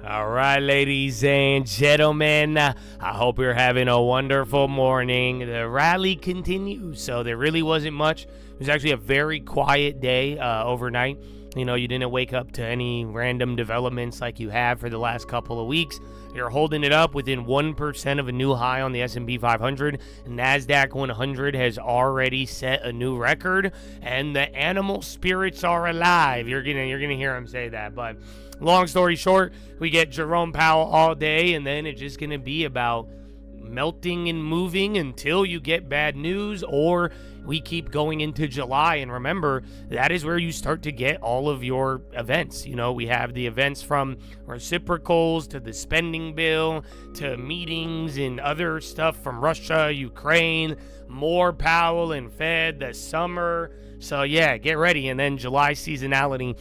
All right, ladies and gentlemen, I hope you're having a wonderful morning. The rally continues, so there really wasn't much. It was actually a very quiet day overnight. You know, you didn't wake up to any random developments like you have for the last couple of weeks. You're holding it up within 1% of a new high on the S&P 500. NASDAQ 100 has already set a new record, and the animal spirits are alive. You're gonna hear him say that, but long story short, we get Jerome Powell all day, and then it's just going to be about melting and moving until you get bad news, or we keep going into July. And remember, that is where you start to get all of your events. You know, we have the events from reciprocals to the spending bill to meetings and other stuff from Russia, Ukraine, more Powell and Fed, the summer. So yeah, get ready. And then July seasonality.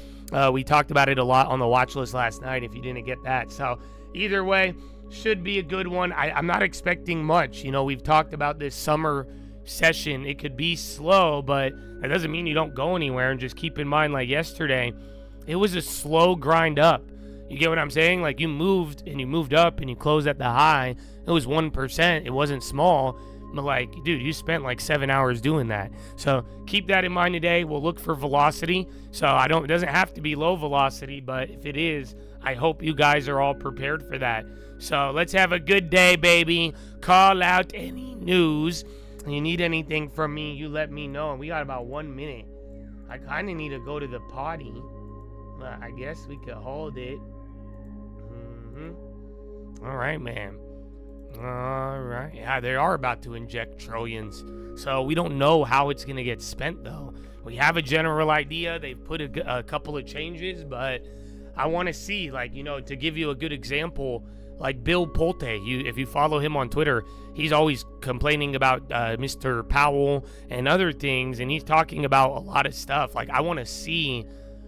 We talked about it a lot on the watch list last night if you didn't get that. So either way, should be a good one. I'm not expecting much. You know, we've talked about this summer session. It could be slow, but that doesn't mean you don't go anywhere. And just keep in mind, like yesterday, it was a slow grind up. You get what I'm saying? Like you moved up and you closed at the high. It was 1%. It wasn't small. But like, dude, you spent like 7 hours doing that. So keep that in mind today. We'll look for velocity. So it doesn't have to be low velocity, but if it is, I hope you guys are all prepared for that. So let's have a good day, baby. Call out any news. You need anything from me, you let me know. We got about 1 minute. I kind of need to go to the potty, but I guess we could hold it. All right, man. All right. Yeah, they are about to inject trillions. So we don't know how it's going to get spent, though. We have a general idea. They've put a couple of changes, but I want to see, like, you know, to give you a good example, like Bill Pulte. If you follow him on Twitter, he's always complaining about Mr. Powell and other things, and he's talking about a lot of stuff. Like, I want to see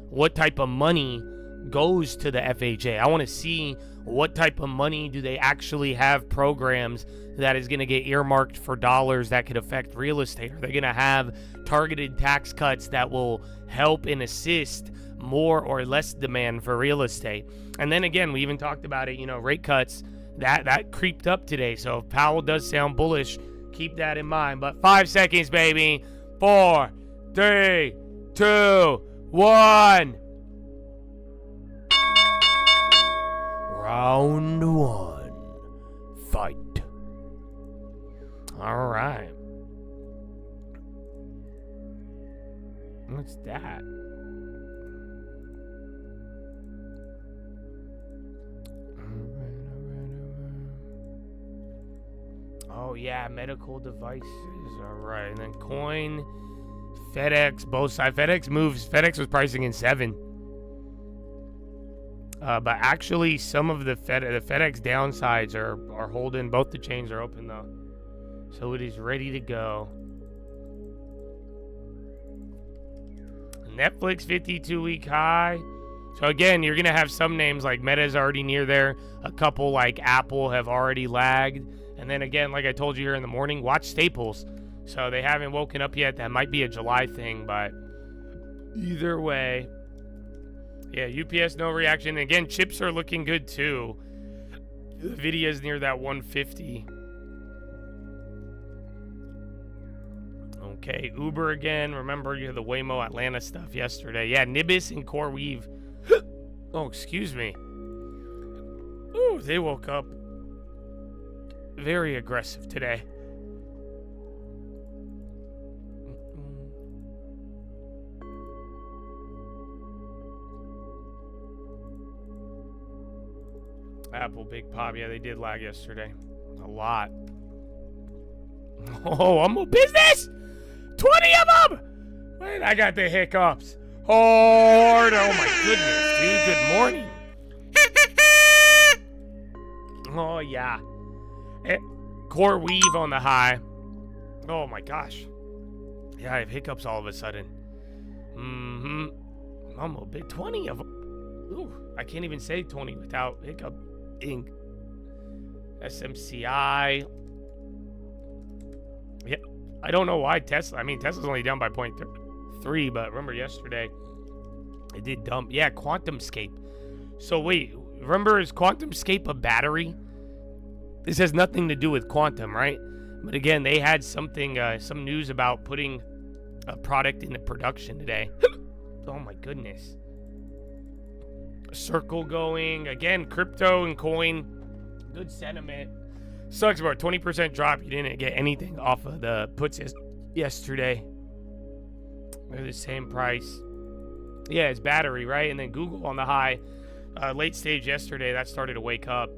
what type of money goes to the FHA. I want to see what type of money do they actually have programs that is going to get earmarked for dollars that could affect real estate. Are they going to have targeted tax cuts that will help and assist more or less demand for real estate? And then again, we even talked about it, you know, rate cuts that creeped up today. So if Powell does sound bullish, keep that in mind. But 5 seconds, baby. 4, 3, 2, 1. Round 1. Fight. All right. What's that? Oh, yeah, medical devices. All right. And then coin, FedEx, both sides. FedEx moves. FedEx was pricing in 7. But actually, some of the FedEx downsides are holding. Both the chains are open, though. So it is ready to go. Netflix 52-week high. So again, you're going to have some names like Meta's already near there. A couple like Apple have already lagged. And then again, like I told you here in the morning, watch Staples. So they haven't woken up yet. That might be a July thing, but either way. Yeah, UPS, no reaction. And again, chips are looking good too. Nvidia's near that 150. Okay, Uber again. Remember, you had the Waymo Atlanta stuff yesterday. Yeah, Nibis and CoreWeave. Oh, excuse me. Ooh, they woke up very aggressive today. Apple, big pop. Yeah, they did lag yesterday. A lot. Oh, I'm a business! 20 of them! Wait, I got the hiccups. Oh, my goodness, dude. Good morning. Oh, yeah. CoreWeave on the high. Oh, my gosh. Yeah, I have hiccups all of a sudden. I'm a bit 20 of them. Ooh, I can't even say 20 without hiccup. Inc. SMCI. Yeah, I don't know why Tesla. I mean, Tesla's only down by 0.3, but remember yesterday it did dump. Yeah, QuantumScape. So wait, remember, is QuantumScape a battery? This has nothing to do with quantum, right? But again, they had something, some news about putting a product into production today. Oh my goodness. Circle going. Again, crypto and coin. Good sentiment. Sucks about 20% drop. You didn't get anything off of the puts yesterday. They're the same price. Yeah, it's battery, right? And then Google on the high. Late stage yesterday, that started to wake up.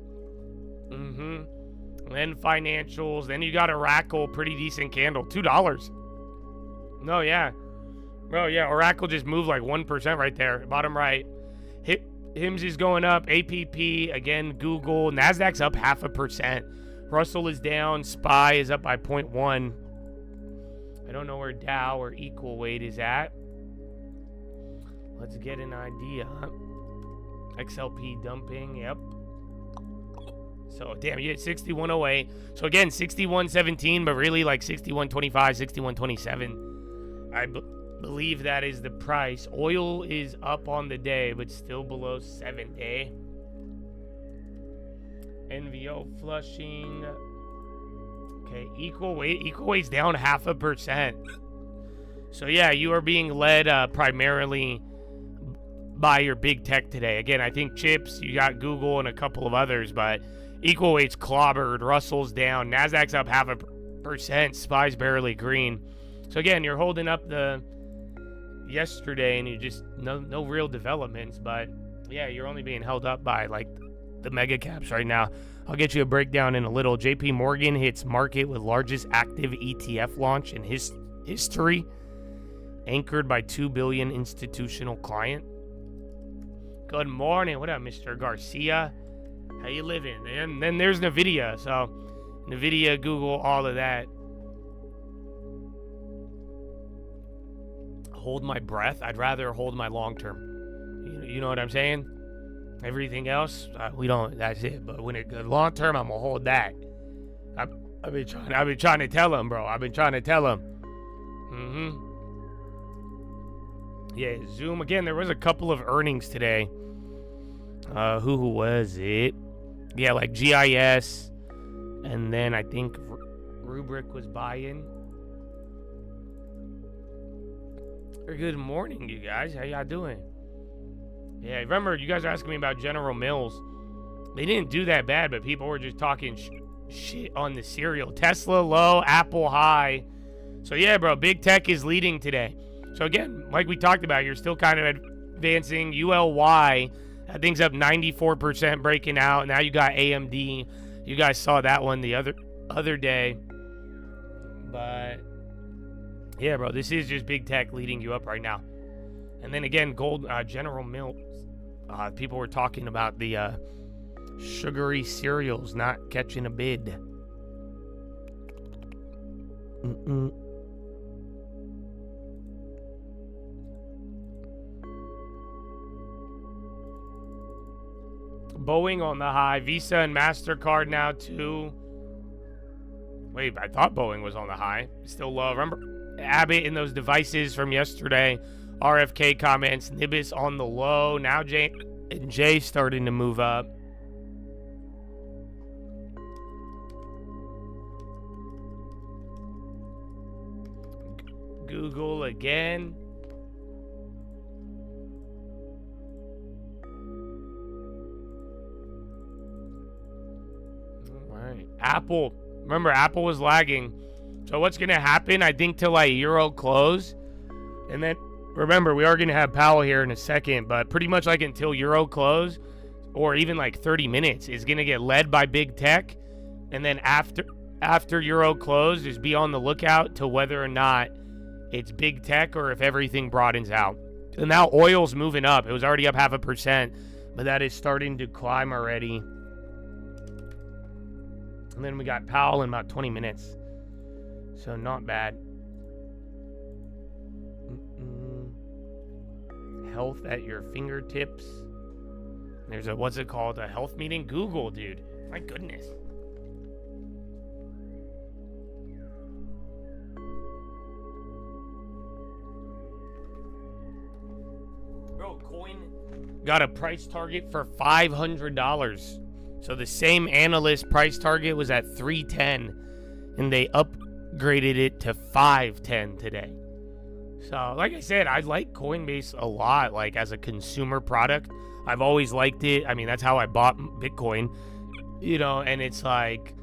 Then financials. Then you got Oracle, pretty decent candle. $2. No, yeah. Bro, yeah, Oracle just moved like 1% right there. Bottom right. HIMS is going up. APP, again, Google. NASDAQ's up 0.5%. Russell is down. SPY is up by 0.1. I don't know where Dow or equal weight is at. Let's get an idea. XLP dumping, yep. So, damn, you hit 6108. So, again, 6117, but really like 6125, 6127. I believe that is the price. Oil is up on the day, but still below 7-day. NVO flushing. Okay, equal weight's down 0.5%. So, yeah, you are being led primarily by your big tech today. Again, I think chips, you got Google and a couple of others, but equal weight's clobbered. Russell's down. NASDAQ's up 0.5%. SPY's barely green. So again, you're holding up the yesterday and you just no real developments, but yeah, you're only being held up by like the mega caps right now. I'll get you a breakdown in a little. JP Morgan hits market with largest active ETF launch in history, anchored by 2 billion institutional client. Good morning. What up, Mr. Garcia? How you living? And then there's NVIDIA. So NVIDIA, Google, all of that. Hold my breath. I'd rather hold my long term. You know what I'm saying? Everything else, we don't. That's it. But when it goes long term, I'm gonna hold that. I've been trying to tell him, bro. I've been trying to tell him. Yeah, Zoom again. There was a couple of earnings today. Who was it? Yeah, like GIS, and then I think Rubrik was buying. Good morning, you guys. How y'all doing? Yeah, remember you guys are asking me about General Mills. They didn't do that bad, but people were just talking shit on the cereal. Tesla low, Apple high. So yeah, bro, big tech is leading today. So again, like we talked about, you're still kind of advancing. ULY, that thing's up 94%, breaking out. Now you got AMD. You guys saw that one the other day. But yeah, bro, this is just big tech leading you up right now. And then again, gold, General Mills. People were talking about the sugary cereals not catching a bid. Boeing on the high. Visa and MasterCard now too. Wait, I thought Boeing was on the high. Still low. Remember Abbott in those devices from yesterday. RFK comments. Nibis on the low. Now J starting to move up. Google again. All right. Apple. Remember, Apple was lagging. So what's going to happen, I think, till like Euro close. And then, remember, we are going to have Powell here in a second. But pretty much like until Euro close, or even like 30 minutes, is going to get led by big tech. And then after Euro close, just be on the lookout to whether or not it's big tech or if everything broadens out. And now oil's moving up. It was already up 0.5%, but that is starting to climb already. And then we got Powell in about 20 minutes. So not bad. Health at your fingertips. There's a, what's it called? A health meeting? Google, dude. My goodness. Bro, got a price target for $500. So the same analyst price target was at $310, and they upgraded it to $510 today. So, like I said, I like Coinbase a lot, like as a consumer product. I've always liked it. I mean, that's how I bought Bitcoin, and it's like,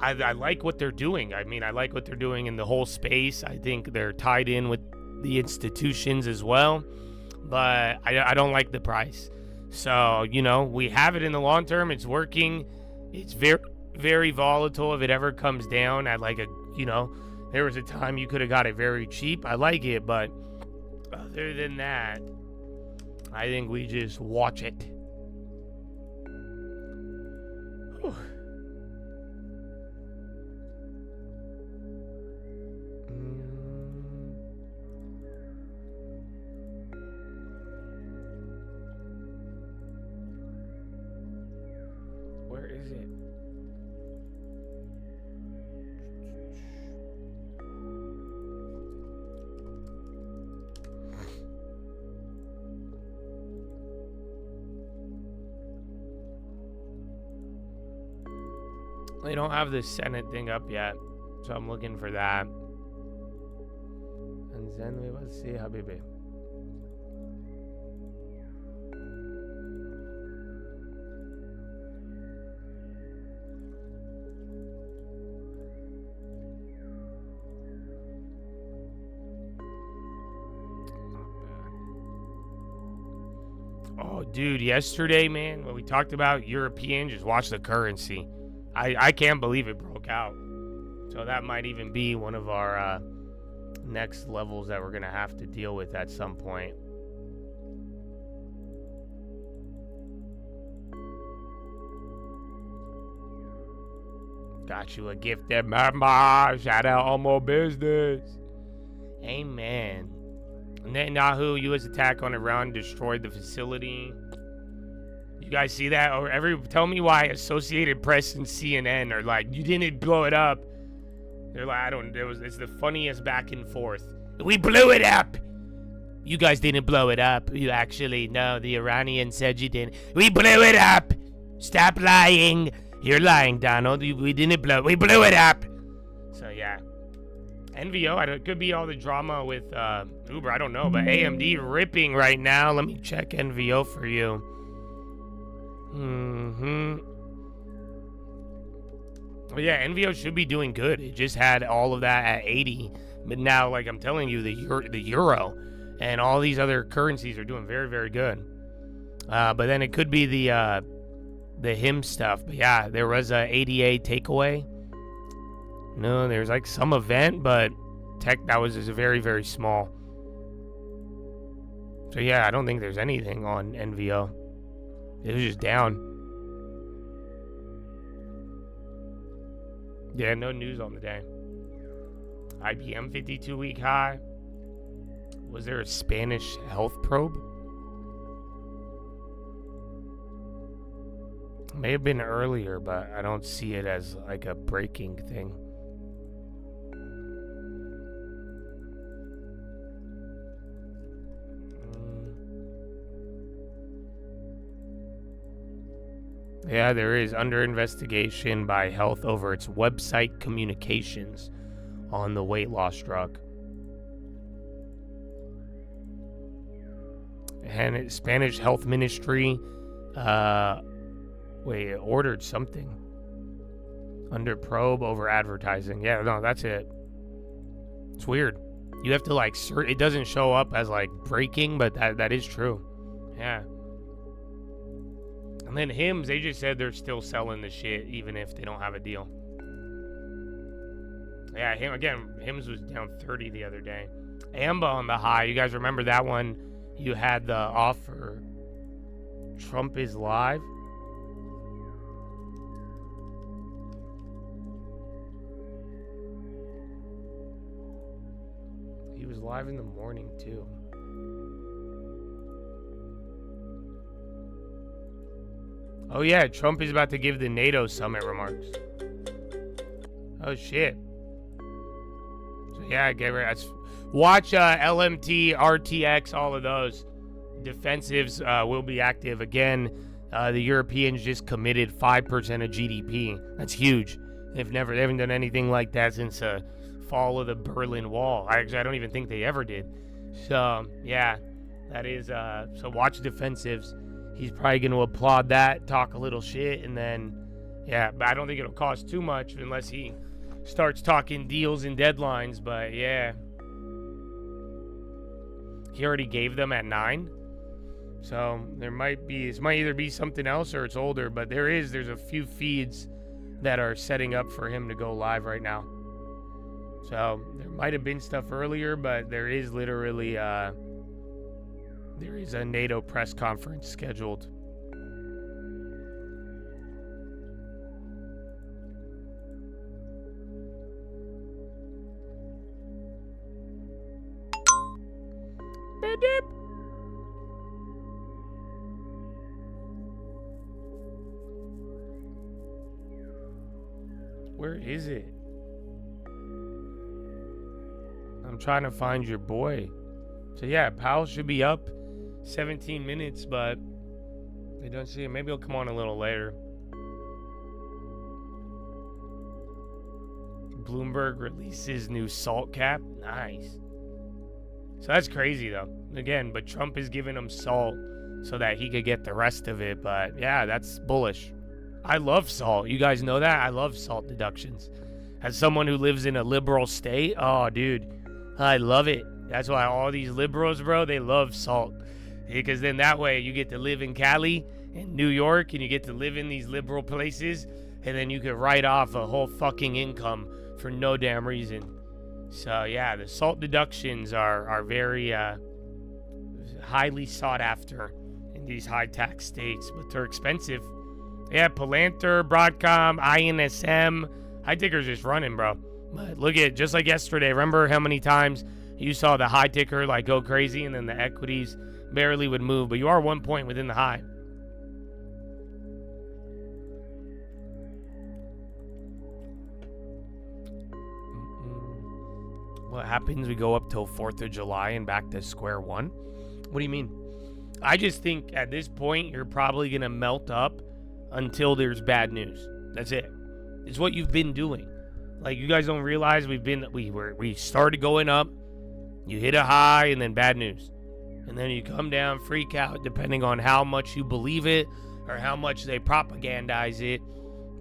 I like what they're doing. I mean, I like what they're doing in the whole space. I think they're tied in with the institutions as well, but I don't like the price. So, we have it in the long term. It's working. It's very, very volatile. If it ever comes down at like there was a time you could have got it very cheap. I like it, but other than that, I think we just watch it. Whew. Where is it? They don't have the Senate thing up yet, so I'm looking for that. And then we will see, Habibi. Oh, dude, yesterday, man, when we talked about European, just watch the currency. I can't believe it broke out. So that might even be one of our next levels that we're going to have to deal with at some point. Got you a gifted member. Shout out Omo Business. Amen. Netanyahu, U.S. attack on Iran destroyed the facility. You guys see that? Or tell me why Associated Press and CNN are like, you didn't blow it up. They're like, it's the funniest back and forth. We blew it up. You guys didn't blow it up. You actually, no, the Iranian said you didn't. We blew it up. Stop lying. You're lying, Donald. We didn't blow it. We blew it up. So, yeah. NVO, it could be all the drama with Uber. I don't know. But AMD ripping right now. Let me check NVO for you. Well, yeah, NVO should be doing good. It just had all of that at 80. But now, like I'm telling you, the euro and all these other currencies are doing very, very good. But then it could be the HIM stuff. But yeah, there was a ADA takeaway. No, there's like some event, but that was just very, very small. So yeah, I don't think there's anything on NVO. It was just down. Yeah, no news on the day. IBM 52-week high. Was there a Spanish health probe? May have been earlier, but I don't see it as like a breaking thing. Yeah, there is under investigation by Health over its website communications on the weight loss drug. And Spanish Health Ministry it ordered something under probe over advertising. Yeah, no, that's it. It's weird. You have to like search. It doesn't show up as like breaking, but that is true. Yeah. And then Hims, they just said they're still selling the shit even if they don't have a deal. Yeah, Hims was down 30 the other day. Amba on the high. You guys remember that one? You had the offer. Trump is live. He was live in the morning too. Oh yeah, Trump is about to give the NATO summit remarks. Oh shit. So yeah, get ready. Watch LMT, RTX, all of those. defensives will be active again. The Europeans just committed 5% of GDP. That's huge. They haven't done anything like that since the fall of the Berlin Wall. I don't even think they ever did. So yeah, that is. So watch defensives. He's probably going to applaud that, talk a little shit, and then yeah. But I don't think it'll cost too much unless he starts talking deals and deadlines. But yeah, he already gave them at 9. So this might either be something else or it's older, but there's a few feeds that are setting up for him to go live right now. So there might have been stuff earlier, but there is literally there is a NATO press conference scheduled. Where is it? I'm trying to find your boy. So yeah, Powell should be up 17 minutes, but I don't see him. Maybe he'll come on a little later. Bloomberg releases new salt cap. Nice. So that's crazy though. Again, but Trump is giving him salt so that he could get the rest of it. But yeah, that's bullish. I love salt. You guys know that? I love salt deductions. As someone who lives in a liberal state, oh, dude, I love it. That's why all these liberals, bro, they love salt. Because then that way you get to live in Cali and New York and you get to live in these liberal places and then you could write off a whole fucking income for no damn reason. So, yeah, the salt deductions are very highly sought after in these high-tax states, but they're expensive. Yeah, Palantir, Broadcom, INSM. High ticker's just running, bro. But look at, just like yesterday, remember how many times you saw the high ticker like go crazy and then the equities barely would move, but you are 1 point within the high. What happens? We go up till 4th of July and back to square one? What do you mean? I just think at this point, you're probably going to melt up until there's bad news. That's it. It's what you've been doing. Like, you guys don't realize we started going up, you hit a high, and then bad news. And then you come down, freak out, depending on how much you believe it or how much they propagandize it,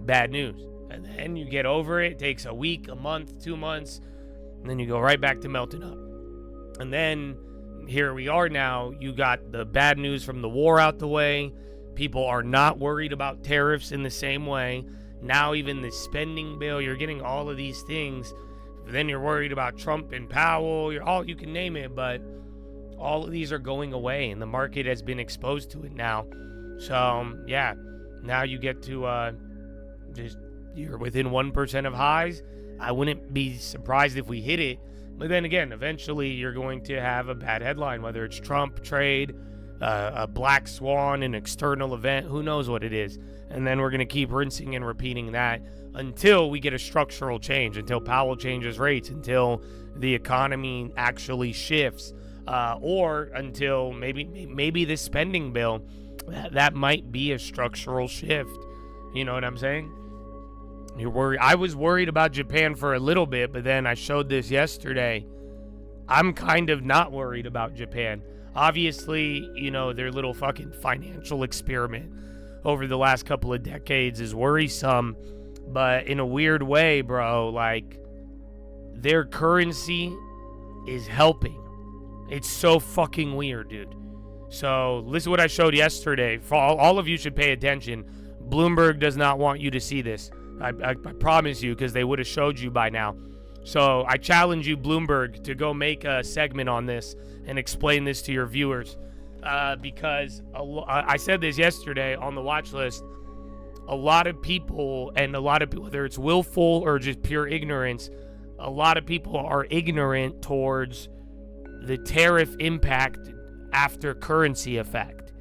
bad news. And then you get over it, takes a week, a month, 2 months, and then you go right back to melting up. And then here we are now. You got the bad news from the war out the way. People are not worried about tariffs in the same way. Now even the spending bill, you're getting all of these things. Then you're worried about Trump and Powell. You can name it, but all of these are going away, and the market has been exposed to it now. So yeah, now you get to you're within 1% of highs. I wouldn't be surprised if we hit it, but then again, eventually you're going to have a bad headline, whether it's Trump, trade, a black swan, an external event, who knows what it is. And then we're going to keep rinsing and repeating that until we get a structural change, until Powell changes rates, until the economy actually shifts, or until maybe this spending bill, that might be a structural shift. You know what I'm saying? You're worried. I was worried about Japan for a little bit, but then I showed this yesterday. I'm kind of not worried about Japan. Obviously, their little fucking financial experiment over the last couple of decades is worrisome, but in a weird way, bro, like, their currency is helping. It's so fucking weird, dude. So listen to what I showed yesterday. For all of you should pay attention. Bloomberg does not want you to see this. I promise you, because they would have showed you by now. So I challenge you, Bloomberg, to go make a segment on this and explain this to your viewers. Because I said this yesterday on the watch list. A lot of people, whether it's willful or just pure ignorance, a lot of people are ignorant towards the tariff impact after currency effect.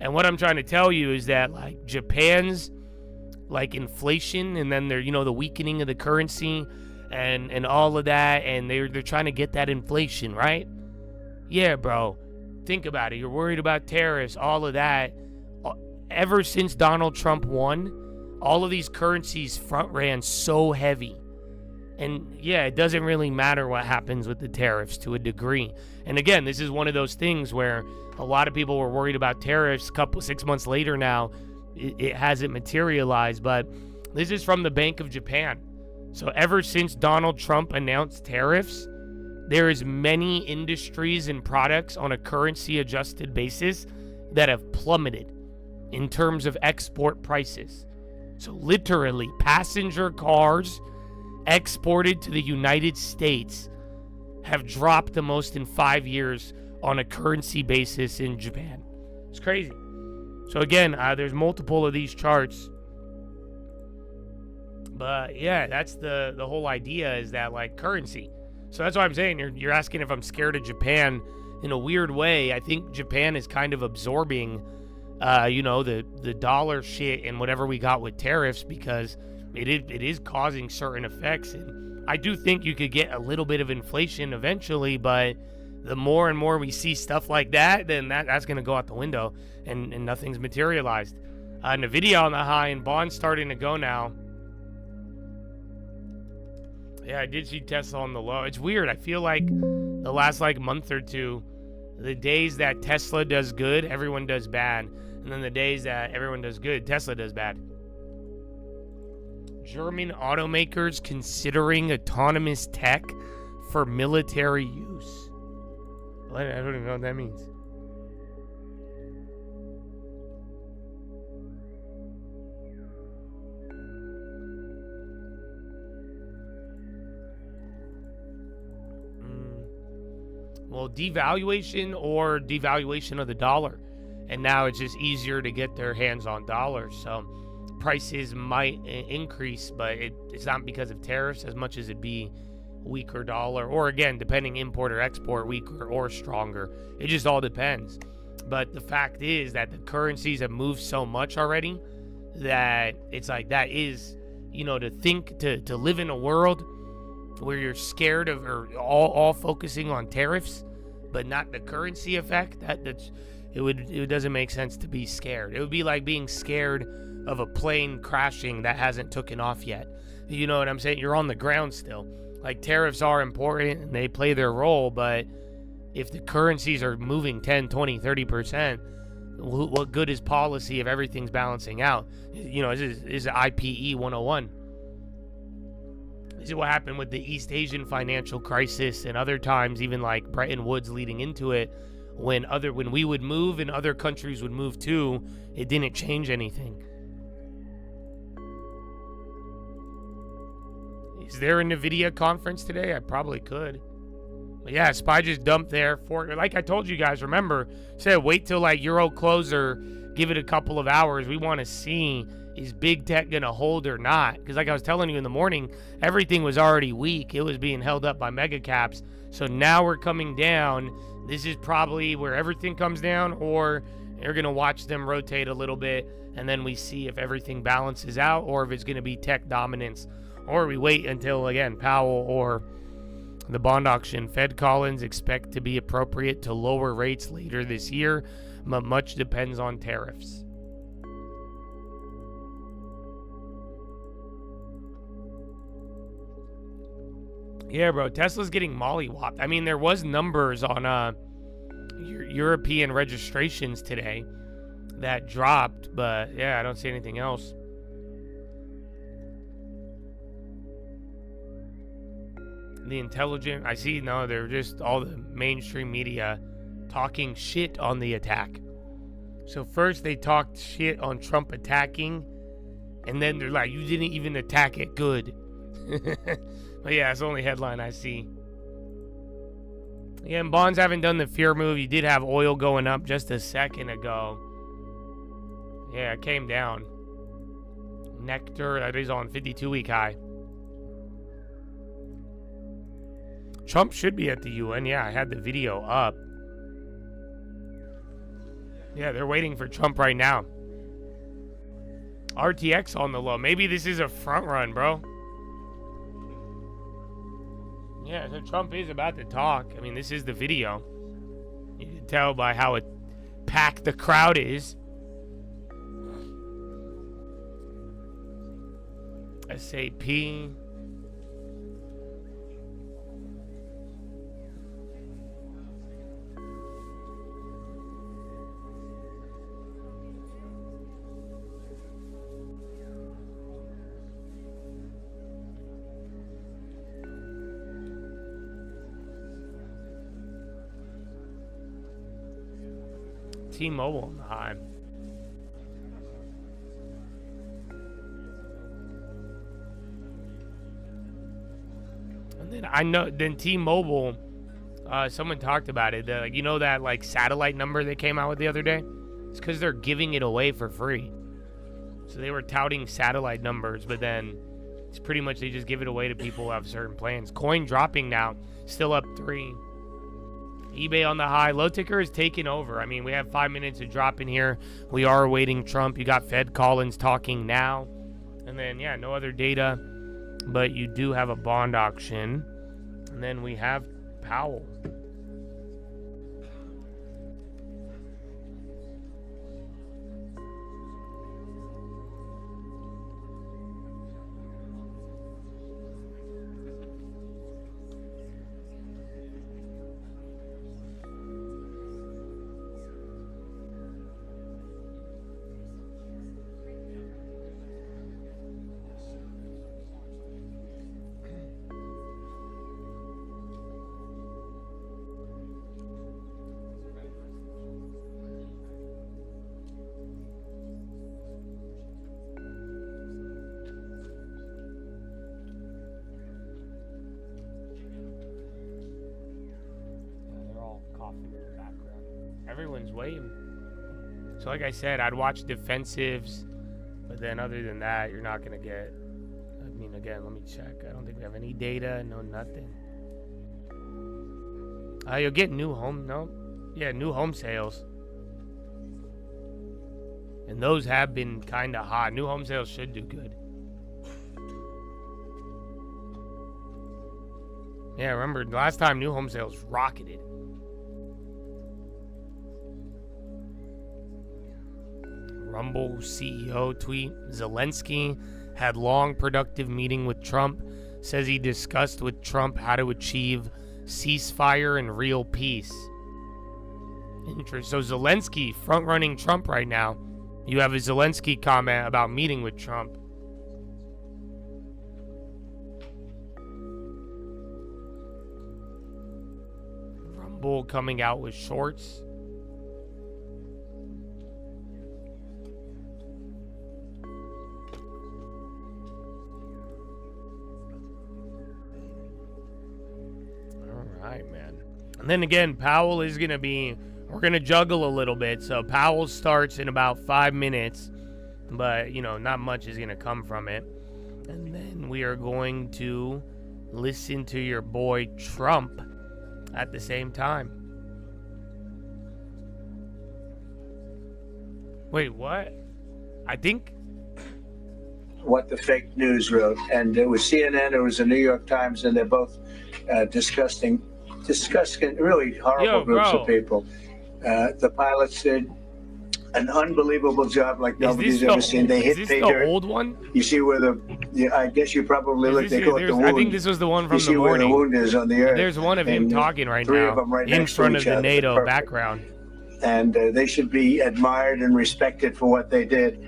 And what I'm trying to tell you is that, like, Japan's like inflation, and then the weakening of the currency and all of that, and they're trying to get that inflation, right? Yeah, bro. think about it. You're worried about tariffs, all of that. Ever since Donald Trump won, all of these currencies front ran so heavy. And yeah, it doesn't really matter what happens with the tariffs to a degree. And again, this is one of those things where a lot of people were worried about tariffs. 6 months later now, it hasn't materialized. But this is from the Bank of Japan. So ever since Donald Trump announced tariffs, there is many industries and products on a currency adjusted basis that have plummeted in terms of export prices. So literally, passenger cars exported to the United States have dropped the most in 5 years on a currency basis in Japan. It's crazy. So again, there's multiple of these charts. But yeah, that's the whole idea, is that like currency. So that's why I'm saying you're asking if I'm scared of Japan. In a weird way, I think Japan is kind of absorbing the dollar shit and whatever we got with tariffs, because it is causing certain effects. And I do think you could get a little bit of inflation eventually, but the more and more we see stuff like that, then that's going to go out the window, and nothing's materialized. Nvidia on the high and bonds starting to go now. Yeah, I did see Tesla on the low. It's weird. I feel like the last month or two, the days that Tesla does good, everyone does bad. And then the days that everyone does good, Tesla does bad. German automakers considering autonomous tech for military use. I don't even know what that means. Well, devaluation of the dollar. And now it's just easier to get their hands on dollars. So prices might increase, but it's not because of tariffs as much as it be weaker dollar. Or again, depending import or export, weaker or stronger. It just all depends. But the fact is that the currencies have moved so much already that it's like that is, to live in a world where you're scared of, or all focusing on tariffs, but not the currency effect. It doesn't make sense to be scared. It would be like being scared of a plane crashing that hasn't taken off yet. You know what I'm saying? You're on the ground still. Like, tariffs are important and they play their role, but if the currencies are moving 10, 20, 30%, what good is policy if everything's balancing out? This is IPE 101. This is what happened with the East Asian financial crisis and other times, even like Bretton Woods leading into it, when we would move and other countries would move too, it didn't change anything. Is there a NVIDIA conference today? I probably could. But yeah, SPY just dumped there. Like I told you guys, remember, said wait till Euro closer, give it a couple of hours. We want to see, is big tech going to hold or not? Because like I was telling you in the morning, everything was already weak. It was being held up by mega caps. So now we're coming down. This is probably where everything comes down, or you're going to watch them rotate a little bit, and then we see if everything balances out, or if it's going to be tech dominance, or we wait until, again, Powell or the bond auction. Fed Collins expect to be appropriate to lower rates later this year, but much depends on tariffs. Yeah, bro, Tesla's getting mollywopped. I mean, there was numbers on European registrations today that dropped, but yeah, I don't see anything else. The intelligent, I see, no, they're just all the mainstream media talking shit on the attack. So first they talked shit on Trump attacking, and then they're like, you didn't even attack it good. But yeah, it's the only headline I see. Again, bonds haven't done the fear move. You did have oil going up just a second ago. Yeah, it came down. Nectar, that is on 52-week high. Trump should be at the UN. Yeah, I had the video up. Yeah, they're waiting for Trump right now. RTX on the low. Maybe this is a front run, bro. Yeah, so Trump is about to talk. I mean, this is the video. You tell by how packed the crowd is. SAP. T-Mobile on the high. And then I know, then T-Mobile, someone talked about it. Like, you know that like satellite number they came out with the other day? It's because they're giving it away for free. So they were touting satellite numbers, but then it's pretty much they just give it away to people who have certain plans. Coin dropping now, still up 3. eBay on the high. Low ticker is taking over. I mean, we have 5 minutes of drop in here. We are awaiting Trump. You got Fed Collins talking now. And then, yeah, no other data. But you do have a bond auction. And then we have Powell. Everyone's waiting. So like I said, I'd watch defensives, but then other than that, you're not going to get, I mean, again, let me check. I don't think we have any data, no nothing. You'll get new home, no? Yeah, new home sales. And those have been kind of hot. New home sales should do good. Yeah, remember, last time new home sales rocketed. Rumble CEO tweet. Zelensky had long productive meeting with Trump. Says he discussed with Trump how to achieve ceasefire and real peace. Interesting. So Zelensky front-running Trump right now. You have a Zelensky comment about meeting with Trump. Rumble coming out with shorts. Man. And then again, Powell is going to be, we're going to juggle a little bit. So Powell starts in about 5 minutes, but, you know, not much is going to come from it. And then we are going to listen to your boy Trump at the same time. Wait, what? I think what the fake news wrote, and it was CNN, it was the New York Times, and they're both discussing really horrible groups of people. The pilots did an unbelievable job like nobody's ever seen. They hit pay dirt. Is this the old one? You see where I guess you probably looked, they call it the wound. I think this was the one from the morning. You see where the wound is on the earth. There's one of him talking right now, in front of the NATO background. And they should be admired and respected for what they did.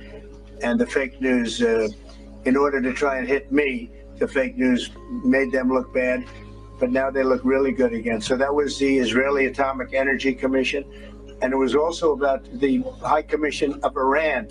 And the fake news, in order to try and hit me, the fake news made them look bad. But now they look really good again. So that was the Israeli Atomic Energy Commission. And it was also about the High Commission of Iran.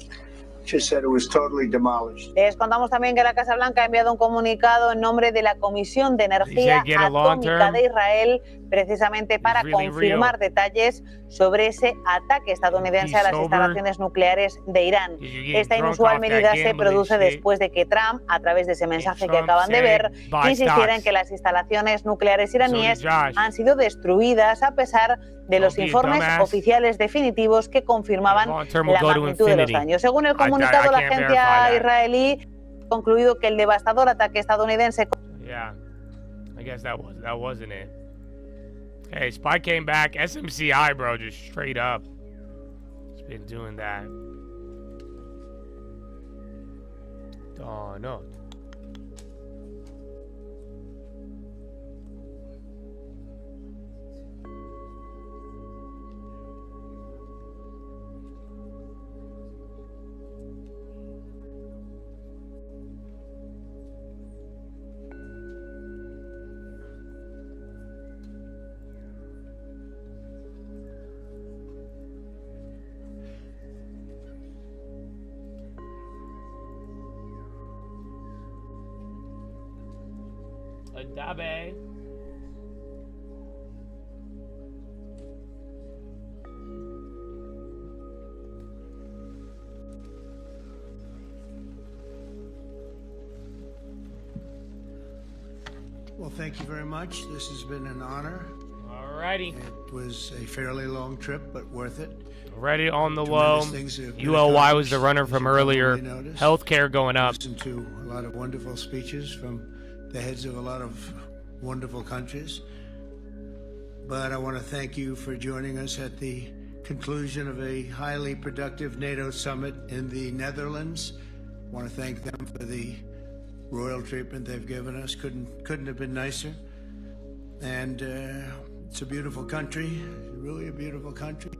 Just said it was totally demolished. Les contamos también que la Casa Blanca ha enviado un comunicado en nombre de la Comisión de Energía Atómica de Israel, precisamente para confirmar detalles sobre ese ataque estadounidense a las instalaciones nucleares de Irán. Esta inusual medida se produce después de que Trump, a través de ese mensaje que acaban de ver, insistiera en que las instalaciones nucleares iraníes han sido destruidas a pesar de los informes oficiales definitivos que confirmaban la magnitud de los daños. Según el comunicado, la agencia israelí ha concluido que el devastador ataque estadounidense... Yeah, I guess that wasn't it. Okay, Spy came back. SMCI, bro, just straight up. It's been doing that. Oh, no. Dabe. Well, thank you very much. This has been an honor. Alrighty. It was a fairly long trip, but worth it. Already on the low. ULY was the runner from earlier. Healthcare going up. Listened to a lot of wonderful speeches from the heads of a lot of wonderful countries. But I want to thank you for joining us at the conclusion of a highly productive NATO summit in the Netherlands. I want to thank them for the royal treatment they've given us. Couldn't have been nicer. And it's a beautiful country, really a beautiful country.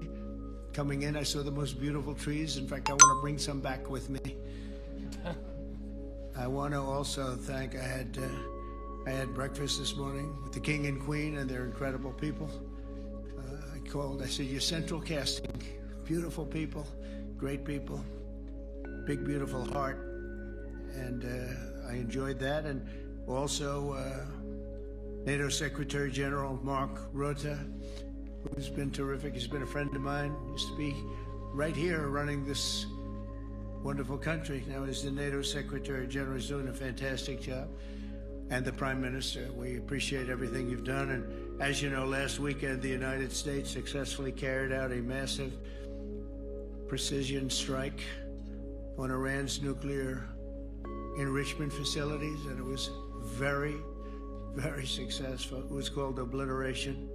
Coming in, I saw the most beautiful trees. In fact, I want to bring some back with me. I want to also thank, I had breakfast this morning with the King and Queen, and they're incredible people. I said, you're central casting. Beautiful people, great people, big, beautiful heart. And I enjoyed that. And also NATO Secretary General Mark Rutte, who's been terrific. He's been a friend of mine. Used to be right here running this wonderful country. Now he's the NATO Secretary General. He's doing a fantastic job. And the Prime Minister, we appreciate everything you've done. And as you know, last weekend, the United States successfully carried out a massive precision strike on Iran's nuclear enrichment facilities, and it was very, very successful. It was called obliteration.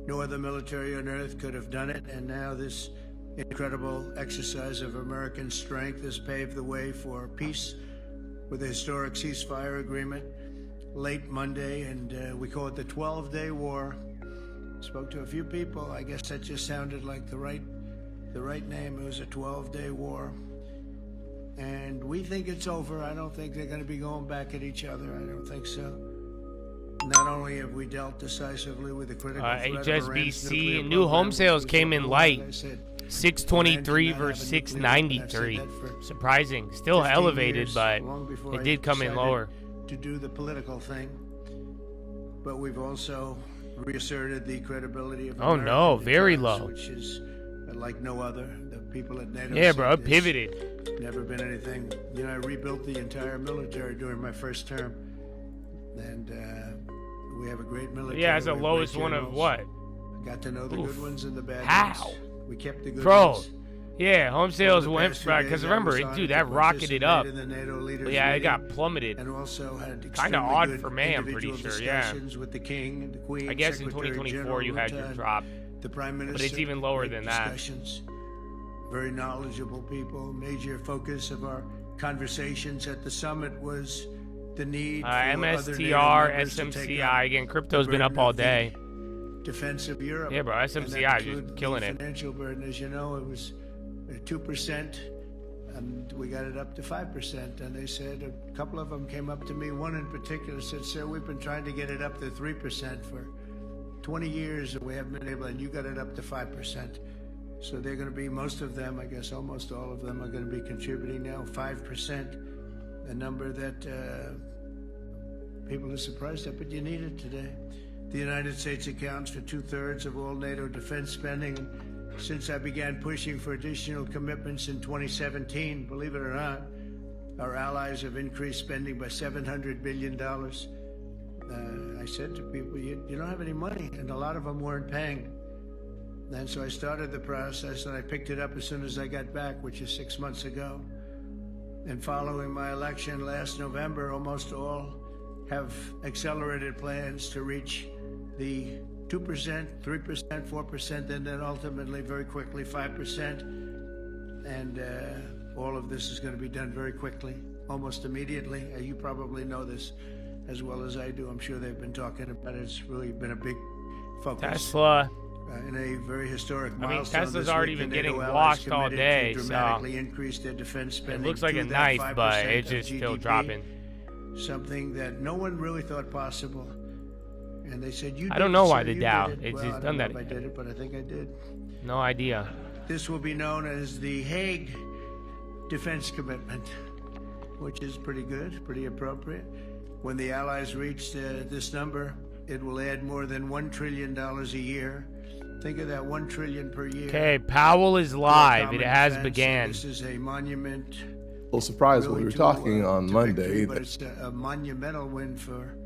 No other military on earth could have done it, and now this incredible exercise of American strength has paved the way for peace with a historic ceasefire agreement late Monday, and we call it the 12-day war. Spoke to a few people. I guess that just sounded like the right name. It was a 12-day war. And we think it's over. I don't think they're going to be going back at each other. I don't think so. Not only have we dealt decisively with the critical threat of HSBC new home sales came in light. 623 versus 693. Surprising. Still elevated, but it did come in lower. To do the political thing. But we've also reasserted the credibility of American no, very low. Which is like no other. The people at NATO. Yeah, bro, it pivoted. Never been anything. You know, I rebuilt the entire military during my first term. And we have a great military. Yeah, it's the lowest one of what? Got to know the good ones and the bad How? ones. We kept the good Bro. ones. Yeah, home sales went back because remember, dude, that rocketed up. Yeah, it got plummeted. And also had kind of odd for May, I'm pretty sure. Yeah. With the King and the Queen, I guess in 2024 you had your drop, the Prime Minister, but it's even lower than that. Very knowledgeable people. Major focus of our conversations at the summit was the need for MSTR, SMCI. Again, crypto's been up all day. Defense of Europe. Yeah, bro, SMCI is just killing it. Financial burden, as you know, it was 2%, and we got it up to 5%. And they said, a couple of them came up to me. One in particular said, "Sir, we've been trying to get it up to 3% for 20 years, and we haven't been able, and you got it up to 5%. So they're going to be, most of them, I guess almost all of them, are going to be contributing now 5%, a number that people are surprised at, but you need it today. The United States accounts for 2/3 of all NATO defense spending. Since I began pushing for additional commitments in 2017, believe it or not, our allies have increased spending by $700 billion. I said to people, you don't have any money, and a lot of them weren't paying. And so I started the process, and I picked it up as soon as I got back, which is 6 months ago. And following my election last November, almost all have accelerated plans to reach the 2%, 3%, 4%, and then ultimately, very quickly, 5%. And all of this is going to be done very quickly, almost immediately. You probably know this as well as I do. I'm sure they've been talking about it. It's really been a big focus. Tesla. In a very historic milestone. Tesla's already been getting washed all day, so increase their defense spending. It looks like a knife, but it's just still dropping. Something that no one really thought possible. And they said, I don't know why they doubt. It's just done that. I did it, but I think I did. No idea. This will be known as the Hague Defense Commitment, which is pretty good, pretty appropriate. When the Allies reach this number, it will add more than $1 trillion a year. Think of that, $1 trillion per year. Okay, Powell is live. It has began. This is a monument. A little surprised when we were talking on Monday. But it's a monumental win for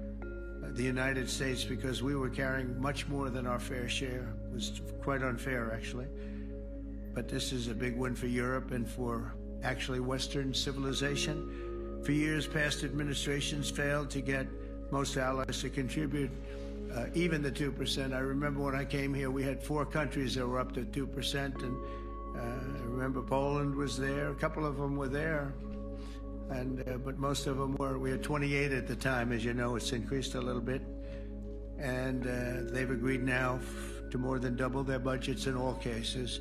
the United States because we were carrying much more than our fair share. It was quite unfair, actually. But this is a big win for Europe and for actually Western civilization. For years, past administrations failed to get most allies to contribute even the 2%. I remember when I came here, we had 4 countries that were up to 2%, and I remember Poland was there. A couple of them were there, and but most of them were. We had 28 at the time, as you know. It's increased a little bit, and they've agreed now to more than double their budgets in all cases.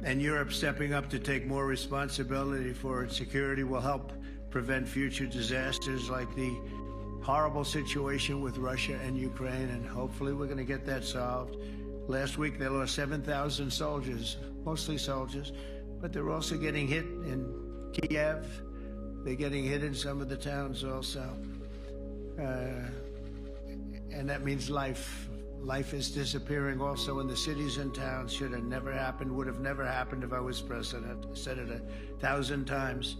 And Europe stepping up to take more responsibility for its security will help prevent future disasters like the horrible situation with Russia and Ukraine, and hopefully we're going to get that solved. Last week they lost 7,000 soldiers, mostly soldiers, but they're also getting hit in Kiev. They're getting hit in some of the towns also. And that means life. Life is disappearing also in the cities and towns. Should have never happened, would have never happened if I was president. I said it 1,000 times,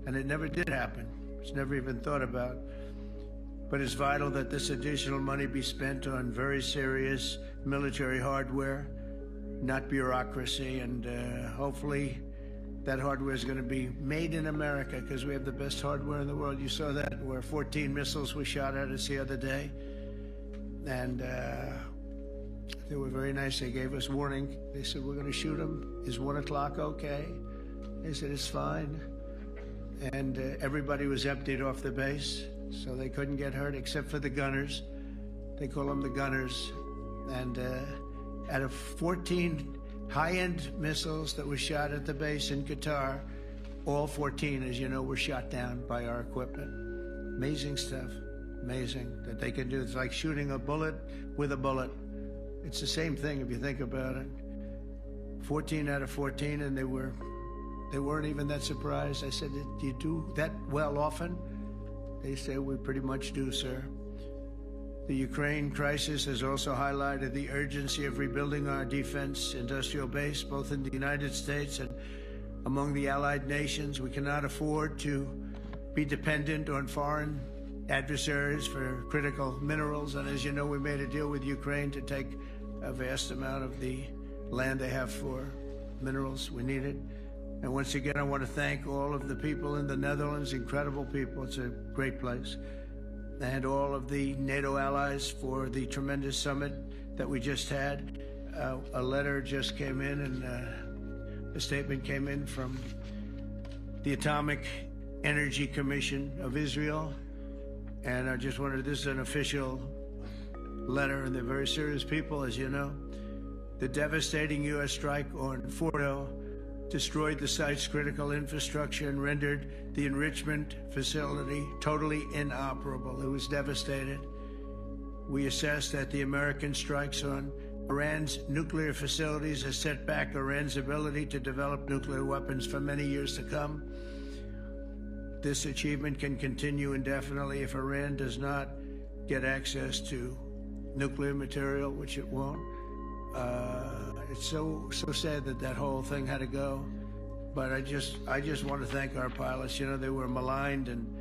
and it never did happen. It's never even thought about. But it's vital that this additional money be spent on very serious military hardware, not bureaucracy, and hopefully that hardware is going to be made in America because we have the best hardware in the world. You saw that where 14 missiles were shot at us the other day, and they were very nice. They gave us warning. They said, we're going to shoot them. Is 1 o'clock okay? They said, it's fine. And everybody was emptied off the base, so they couldn't get hurt except for the gunners. They call them the gunners. And out of 14 high-end missiles that were shot at the base in Qatar, all 14, as you know, were shot down by our equipment. Amazing stuff. Amazing that they can do. It's like shooting a bullet with a bullet. It's the same thing if you think about it. 14 out of 14, and they weren't even that surprised. I said, do you do that well often? They say, we pretty much do, sir. The Ukraine crisis has also highlighted the urgency of rebuilding our defense industrial base, both in the United States and among the allied nations. We cannot afford to be dependent on foreign adversaries for critical minerals. And as you know, we made a deal with Ukraine to take a vast amount of the land they have for minerals. We need it. And once again, I want to thank all of the people in the Netherlands, incredible people. It's a great place. And all of the NATO allies for the tremendous summit that we just had. A letter just came in, and a statement came in from the Atomic Energy Commission of Israel. And I just wanted, this is an official letter, and they're very serious people, as you know. The devastating U.S. strike on Fordo destroyed the site's critical infrastructure and rendered the enrichment facility totally inoperable. It was devastated. We assess that the American strikes on Iran's nuclear facilities has set back Iran's ability to develop nuclear weapons for many years to come. This achievement can continue indefinitely if Iran does not get access to nuclear material, which it won't. It's so sad that that whole thing had to go. But I just want to thank our pilots. You know, they were maligned and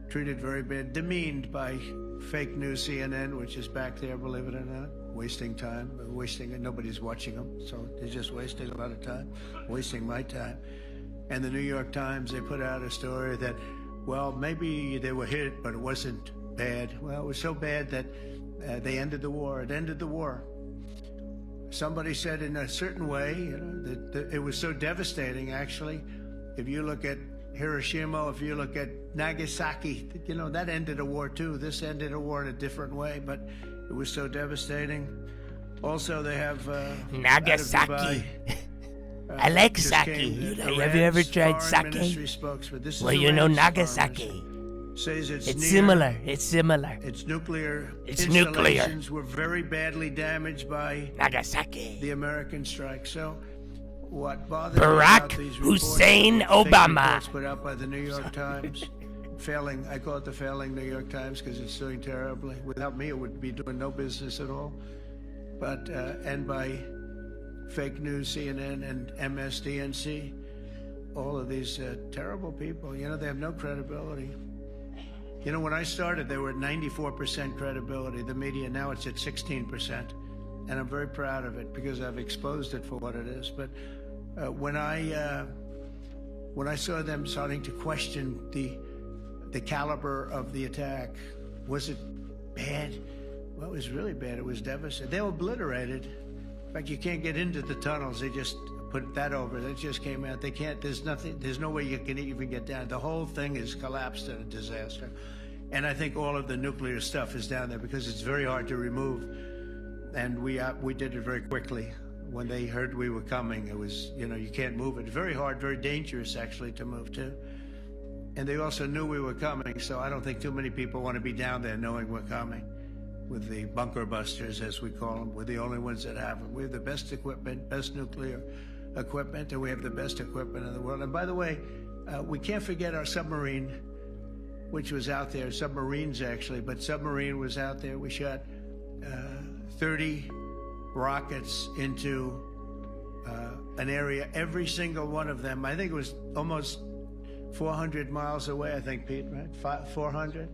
treated very bad, demeaned by fake news CNN, which is back there, believe it or not, wasting time, and nobody's watching them. So they're just wasting a lot of time, wasting my time. And the New York Times, they put out a story that, well, maybe they were hit, but it wasn't bad. Well, it was so bad that they ended the war. It ended the war. somebody said in a certain way, that it was so devastating, actually. If you look at Hiroshima, if you look at Nagasaki, that ended a war too. This ended a war in a different way, but it was so devastating. Also, they have Nagasaki. I like sake. Have you ever tried sake? Well, Nagasaki. Says it's similar. Its nuclear installations were very badly damaged by Nagasaki. The American strike. So, what bothered Barack me about these Hussein Obama put out by the New York Times, failing. I call it the failing New York Times because it's doing terribly. Without me, it would be doing no business at all. But and by fake news, CNN and MSDNC, all of these terrible people. They have no credibility. When I started, they were at 94% credibility, the media. Now it's at 16%. And I'm very proud of it because I've exposed it for what it is. But when I saw them starting to question the caliber of the attack, was it bad? Well, it was really bad. It was devastating. They were obliterated. In fact, you can't get into the tunnels. They just put that over. That just came out. They can't, there's nothing, there's no way you can even get down. The whole thing is collapsed in a disaster. And I think all of the nuclear stuff is down there because it's very hard to remove. And we did it very quickly. When they heard we were coming, it was, you can't move it. Very hard, very dangerous, actually, to move to. And they also knew we were coming, so I don't think too many people want to be down there knowing we're coming. With the bunker busters, as we call them, we're the only ones that have them. We have the best equipment, best nuclear equipment, and we have the best equipment in the world. And by the way, we can't forget our submarine, which was out there, submarines actually, but submarine was out there. We shot 30 rockets into an area, every single one of them. I think it was almost 400 miles away, I think, Pete, right? 400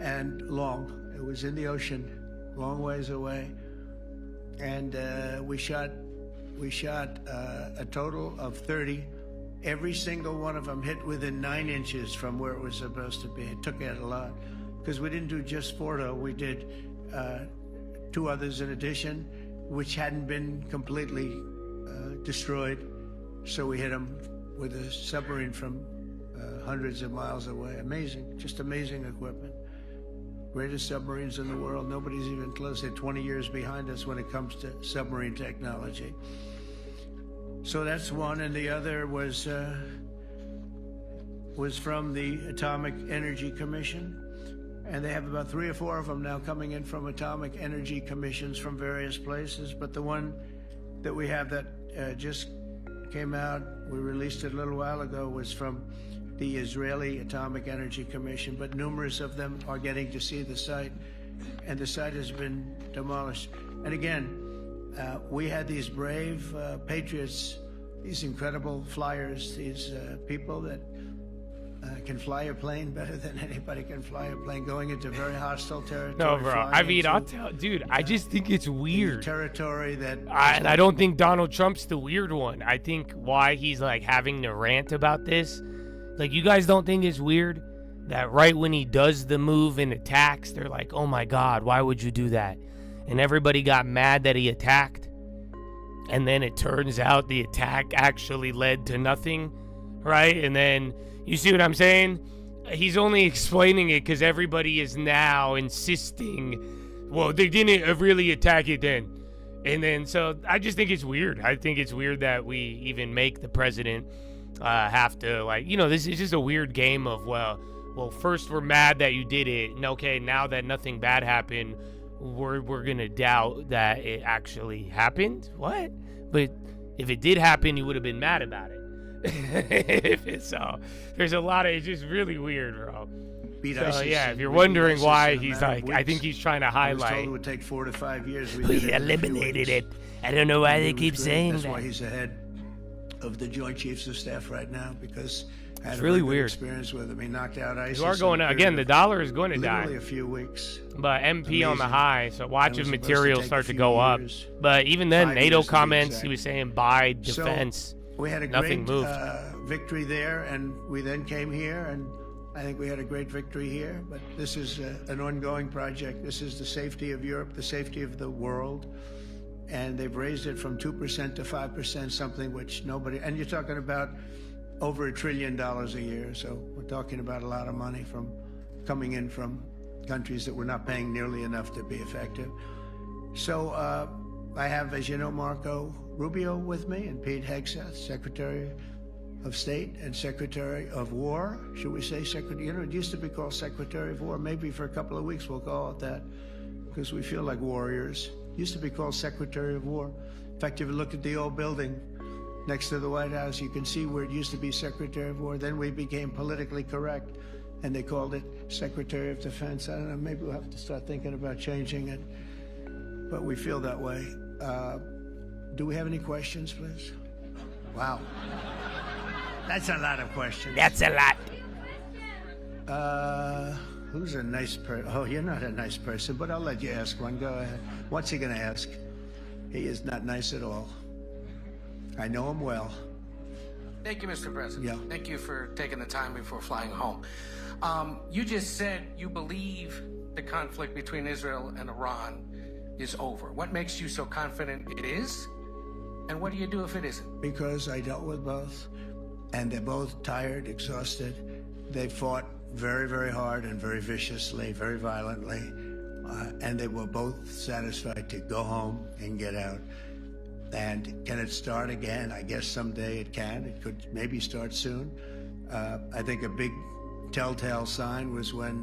and long. It was in the ocean, long ways away. And we shot a total of 30. Every single one of them hit within 9 inches from where it was supposed to be. It took out a lot because we didn't do just Fordo. We did 2 others in addition, which hadn't been completely destroyed. So we hit them with a submarine from hundreds of miles away. Amazing, just amazing equipment. Greatest submarines in the world. Nobody's even close. They're 20 years behind us when it comes to submarine technology. So that's one, and the other was from the Atomic Energy Commission, and they have about 3 or 4 of them now coming in from Atomic Energy Commissions from various places. But the one that we have that just came out, we released it a little while ago, was from the Israeli Atomic Energy Commission, but numerous of them are getting to see the site, and the site has been demolished. And again, we had these brave patriots, these incredible flyers, these people that can fly a plane better than anybody can fly a plane, going into very hostile territory. No, bro. I mean, I'll tell, dude. I just think it's weird. Territory that, and I don't think Donald Trump's the weird one. I think why he's like having to rant about this. Like, you guys don't think it's weird that right when he does the move and attacks, they're like, "Oh my God, why would you do that?" And everybody got mad that he attacked. And then it turns out the attack actually led to nothing, right? And then, you see what I'm saying? He's only explaining it because everybody is now insisting, well, they didn't really attack it then. And then, so I just think it's weird. I think it's weird that we even make the president have to, like, this is just a weird game of, well, first we're mad that you did it. And okay, now that nothing bad happened, we're gonna doubt that it actually happened. What? But if it did happen, you would have been mad about it. So there's a lot of, it's just really weird, bro. So yeah, if you're wondering why he's like, I think he's trying to highlight. I was told it would take 4 to 5 years. We eliminated it. I don't know why they keep saying that. That's why he's ahead of the Joint Chiefs of Staff right now, because I had it's really a weird experience with him. He knocked out ISIS. You are going to, again, the dollar is going to die. Literally a few weeks. But MP on the high, so watch his material start to go up. But even then, NATO comments, he was saying buy defense. So we had a nothing great moved. Victory there, and we then came here, and I think we had a great victory here. But this is an ongoing project. This is the safety of Europe, the safety of the world. and they've raised it from 2% to 5%, something which nobody, and you're talking about over $1 trillion a year. So we're talking about a lot of money coming in from countries that we're not paying nearly enough to be effective. So I have, as you know, Marco Rubio with me, and Pete Hegseth, Secretary of State and Secretary of War. Should we say Secretary? You know, it used to be called Secretary of War. Maybe for a couple of weeks we'll call it that, because we feel like warriors. It used to be called Secretary of War. In fact, if you look at the old building next to the White House, you can see where it used to be Secretary of War. Then we became politically correct, and they called it Secretary of Defense. I don't know, maybe we'll have to start thinking about changing it, but we feel that way. Do we have any questions, please? Wow. That's a lot of questions. That's a lot. Who's a nice person? Oh, you're not a nice person, but I'll let you ask one. Go ahead. What's he going to ask? He is not nice at all. I know him well. Thank you, Mr. President. Yeah. Thank you for taking the time before flying home. You just said you believe the conflict between Israel and Iran is over. What makes you so confident it is? And what do you do if it isn't? Because I dealt with both, and they're both tired, exhausted. They fought very, very hard and very viciously, very violently, and they were both satisfied to go home and get out. And can it start again? I guess someday it can. It could maybe start soon. I think a big telltale sign was when,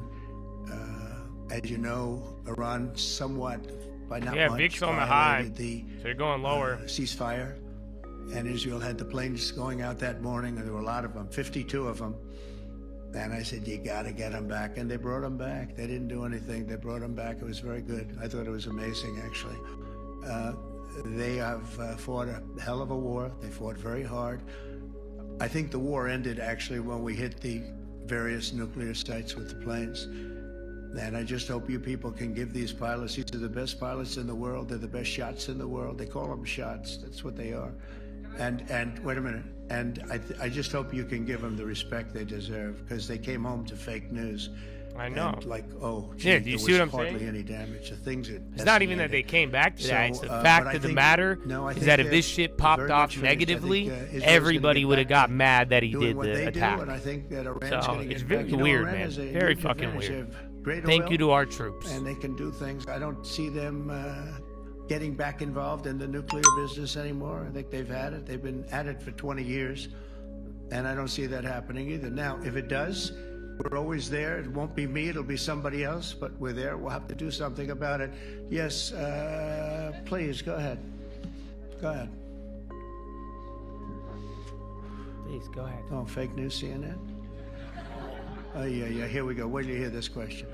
as you know, Iran somewhat, by not much, VIX on the high. The, so they're going lower. Ceasefire. And Israel had the planes going out that morning, and there were a lot of them, 52 of them. And I said, you got to get them back. And they brought them back. They didn't do anything. They brought them back. It was very good. I thought it was amazing, actually. They have fought a hell of a war. They fought very hard. I think the war ended, actually, when we hit the various nuclear sites with the planes. And I just hope you people can give these pilots, these are the best pilots in the world. They're the best shots in the world. They call them shots. That's what they are. And wait a minute. And I just hope you can give them the respect they deserve, because they came home to fake news. I know. And like, oh, gee, yeah, do you see what I'm saying? Hardly any damage. The things are it's not even that they came back to that. It's the fact of the matter is that if this shit popped off negatively, everybody would have got mad that he did the attack. And I think that so it's very weird, man. Very fucking weird. Thank you to our troops. And they can do things. I don't see them getting back involved in the nuclear business anymore. I think they've had it. They've been at it for 20 years. And I don't see that happening either. Now, if it does, we're always there. It won't be me. It'll be somebody else. But we're there. We'll have to do something about it. Yes, please, go ahead. Go ahead. Please, go ahead. Oh, fake news, CNN? Oh, yeah, here we go. Wait till you hear this question.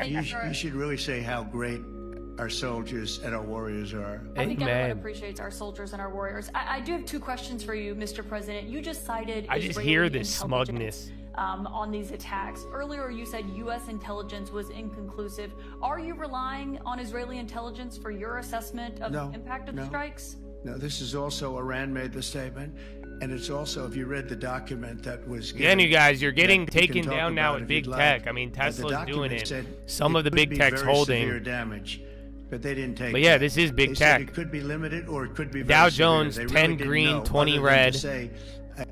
You should really say how great our soldiers and our warriors are. I think everyone appreciates our soldiers and our warriors. I do have two questions for you, Mr. President. You just cited I just hear this smugness on these attacks. Earlier, you said U.S. intelligence was inconclusive. Are you relying on Israeli intelligence for your assessment of the impact of the strikes? No, this is also Iran made the statement. And it's also, if you read the document that was given, again, you guys, you're getting taken down now with big tech. I mean, Tesla's doing it. Some of the big tech's holding damage, but they didn't take. But yeah, this is big tech. It could be limited, or it could be Dow Jones 10 green, 20 red.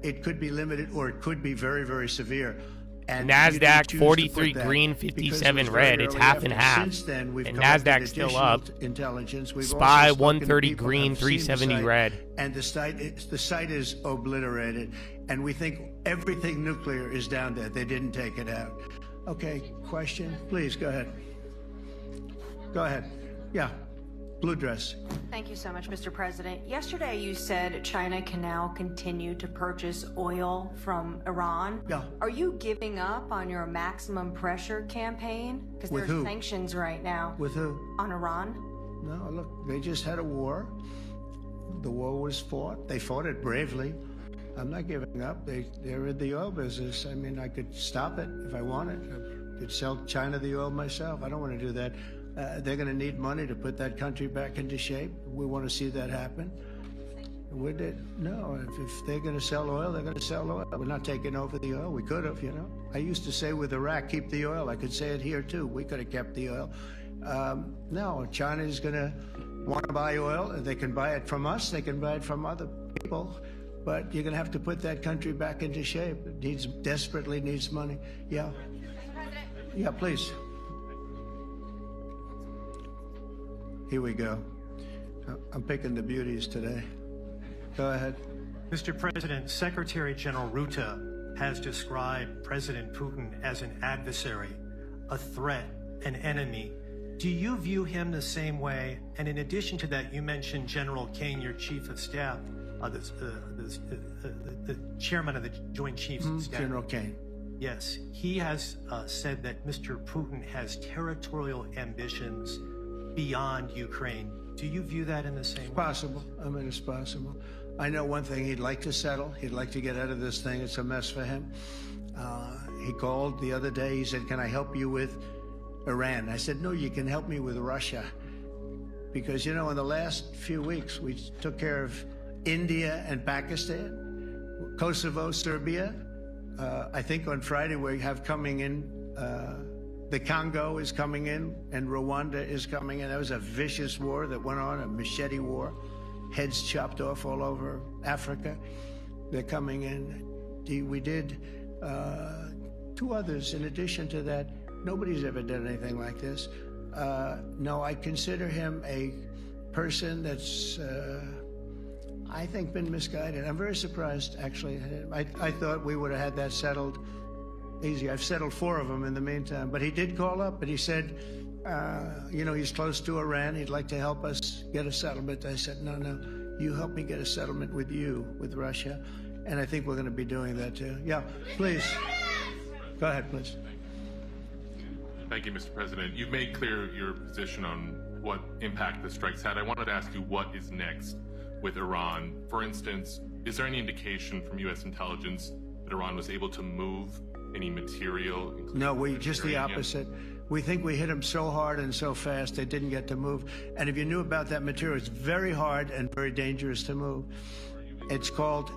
It could be limited, or it could be very, very severe. And NASDAQ 43 green, 57 red. It's half and half. Since then, we've and NASDAQ's still up. SPY 130 green, 370 red. And the site is obliterated. And we think everything nuclear is down there. They didn't take it out. Okay, question? Please, go ahead. Go ahead. Yeah. Blue dress. Thank you so much, Mr. President. Yesterday, you said China can now continue to purchase oil from Iran. Yeah. Are you giving up on your maximum pressure campaign? Because there's sanctions right now. With who? On Iran. No, look, they just had a war. The war was fought. They fought it bravely. I'm not giving up. They're in the oil business. I mean, I could stop it if I wanted. I could sell China the oil myself. I don't want to do that. They're going to need money to put that country back into shape. We want to see that happen. Would it? No, if they're going to sell oil, they're going to sell oil. We're not taking over the oil. We could have, you know. I used to say with Iraq, keep the oil. I could say it here, too. We could have kept the oil. No, China is going to want to buy oil, they can buy it from us, they can buy it from other people, but you're going to have to put that country back into shape. It desperately needs money. Yeah. Yeah, please. Here we go. I'm picking the beauties today. Go ahead. Mr. President, Secretary General Rutte has described President Putin as an adversary, a threat, an enemy. Do you view him the same way? And in addition to that, you mentioned General King, your chief of staff, the chairman of the Joint Chiefs of Staff. General King. Yes, he has said that Mr. Putin has territorial ambitions beyond Ukraine. Do you view that in the same way? It's possible. I mean, it's possible. I know one thing, he'd like to settle. He'd like to get out of this thing. It's a mess for him. He called the other day. He said, can I help you with Iran? I said, no, you can help me with Russia. Because, you know, in the last few weeks, we took care of India and Pakistan, Kosovo, Serbia. I think on Friday we have coming in, the Congo is coming in, and Rwanda is coming in. That was a vicious war that went on, a machete war. Heads chopped off all over Africa. They're coming in. We did 2 others in addition to that. Nobody's ever done anything like this. No, I consider him a person that's, I think, been misguided. I'm very surprised, actually. I thought we would have had that settled easy. I've settled 4 of them in the meantime. But he did call up, and he said, you know, he's close to Iran. He'd like to help us get a settlement. I said, no, you help me get a settlement with you, with Russia. And I think we're going to be doing that, too. Yeah, please. Go ahead, please. Thank you, Mr. President. You've made clear your position on what impact the strikes had. I wanted to ask you what is next with Iran. For instance, is there any indication from U.S. intelligence that Iran was able to move any material? No, just the opposite. We think we hit them so hard and so fast they didn't get to move. And if you knew about that material, it's very hard and very dangerous to move. It's called,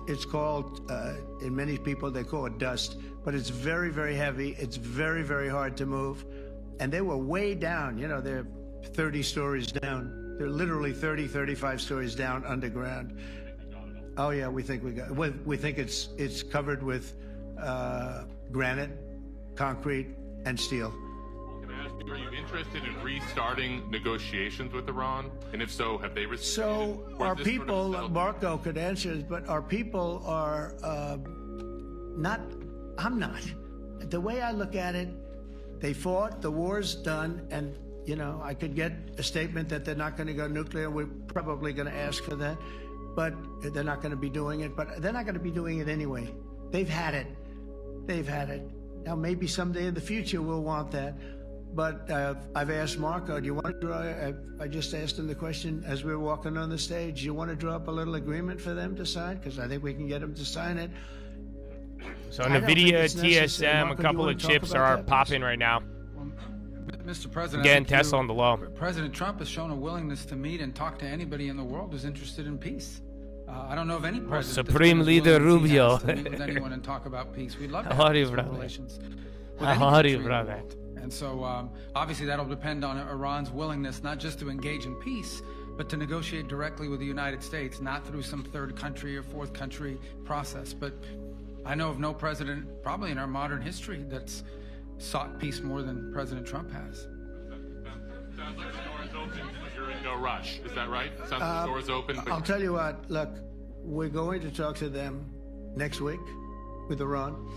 in many people they call it dust, but it's very, very heavy. It's very, very hard to move. And they were way down, you know, they're 30 stories down. They're literally 30, 35 stories down underground. Oh yeah, we think it's covered with granite, concrete, and steel. Can I ask you, are you interested in restarting negotiations with Iran? And if so, have they responded? So our people, Marco could answer this, but our people are not, I'm not. The way I look at it, they fought, the war's done, and, you know, I could get a statement that they're not going to go nuclear. We're probably going to ask for that, but they're not going to be doing it. But they're not going to be doing it anyway. They've had it. They've had it. Now, maybe someday in the future we'll want that. But I've asked Marco, do you want to draw, I just asked him the question as we were walking on the stage, do you want to draw up a little agreement for them to sign? Because I think we can get them to sign it. So NVIDIA, TSM, a couple of chips are popping right now. Well, Mr. President, again, Tesla on the low. President Trump has shown a willingness to meet and talk to anybody in the world who's interested in peace. I don't know of any president. Supreme Leader Rubio. To meet with anyone and talk about peace. We'd love to How have are you, peaceful brother? relations. How are you, brother? And so, obviously, that'll depend on Iran's willingness not just to engage in peace, but to negotiate directly with the United States, not through some third country or fourth country process. But I know of no president, probably in our modern history, that's sought peace more than President Trump has. Sounds like the door is open, but you're in no rush. Is that right? Sounds like the door is open. But I'll tell you what, look, we're going to talk to them next week with Iran.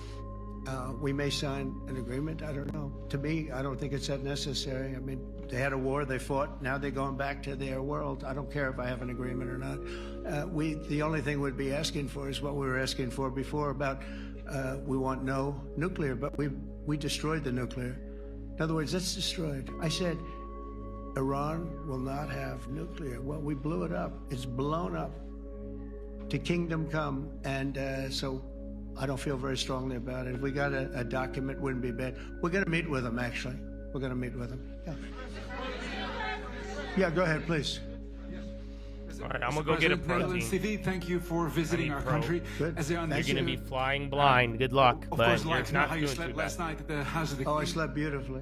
We may sign an agreement. I don't know. To me, I don't think it's that necessary. I mean, they had a war, they fought. Now they're going back to their world. I don't care if I have an agreement or not. The only thing we'd be asking for is what we were asking for before about we want no nuclear, but we destroyed the nuclear. In other words, it's destroyed. I said, Iran will not have nuclear. Well, we blew it up. It's blown up to kingdom come. And so I don't feel very strongly about it. If we got a document, wouldn't be bad. We're going to meet with them, actually. We're going to meet with them. Yeah. Yeah, go ahead, please. All right, I'm going to go get a protein. TV, thank you for visiting our country. Good. As You're going to be flying blind. Good luck. Of but course, I'd like to know not how you doing slept too last bad. night at the House of the Oh, I Queen. slept beautifully.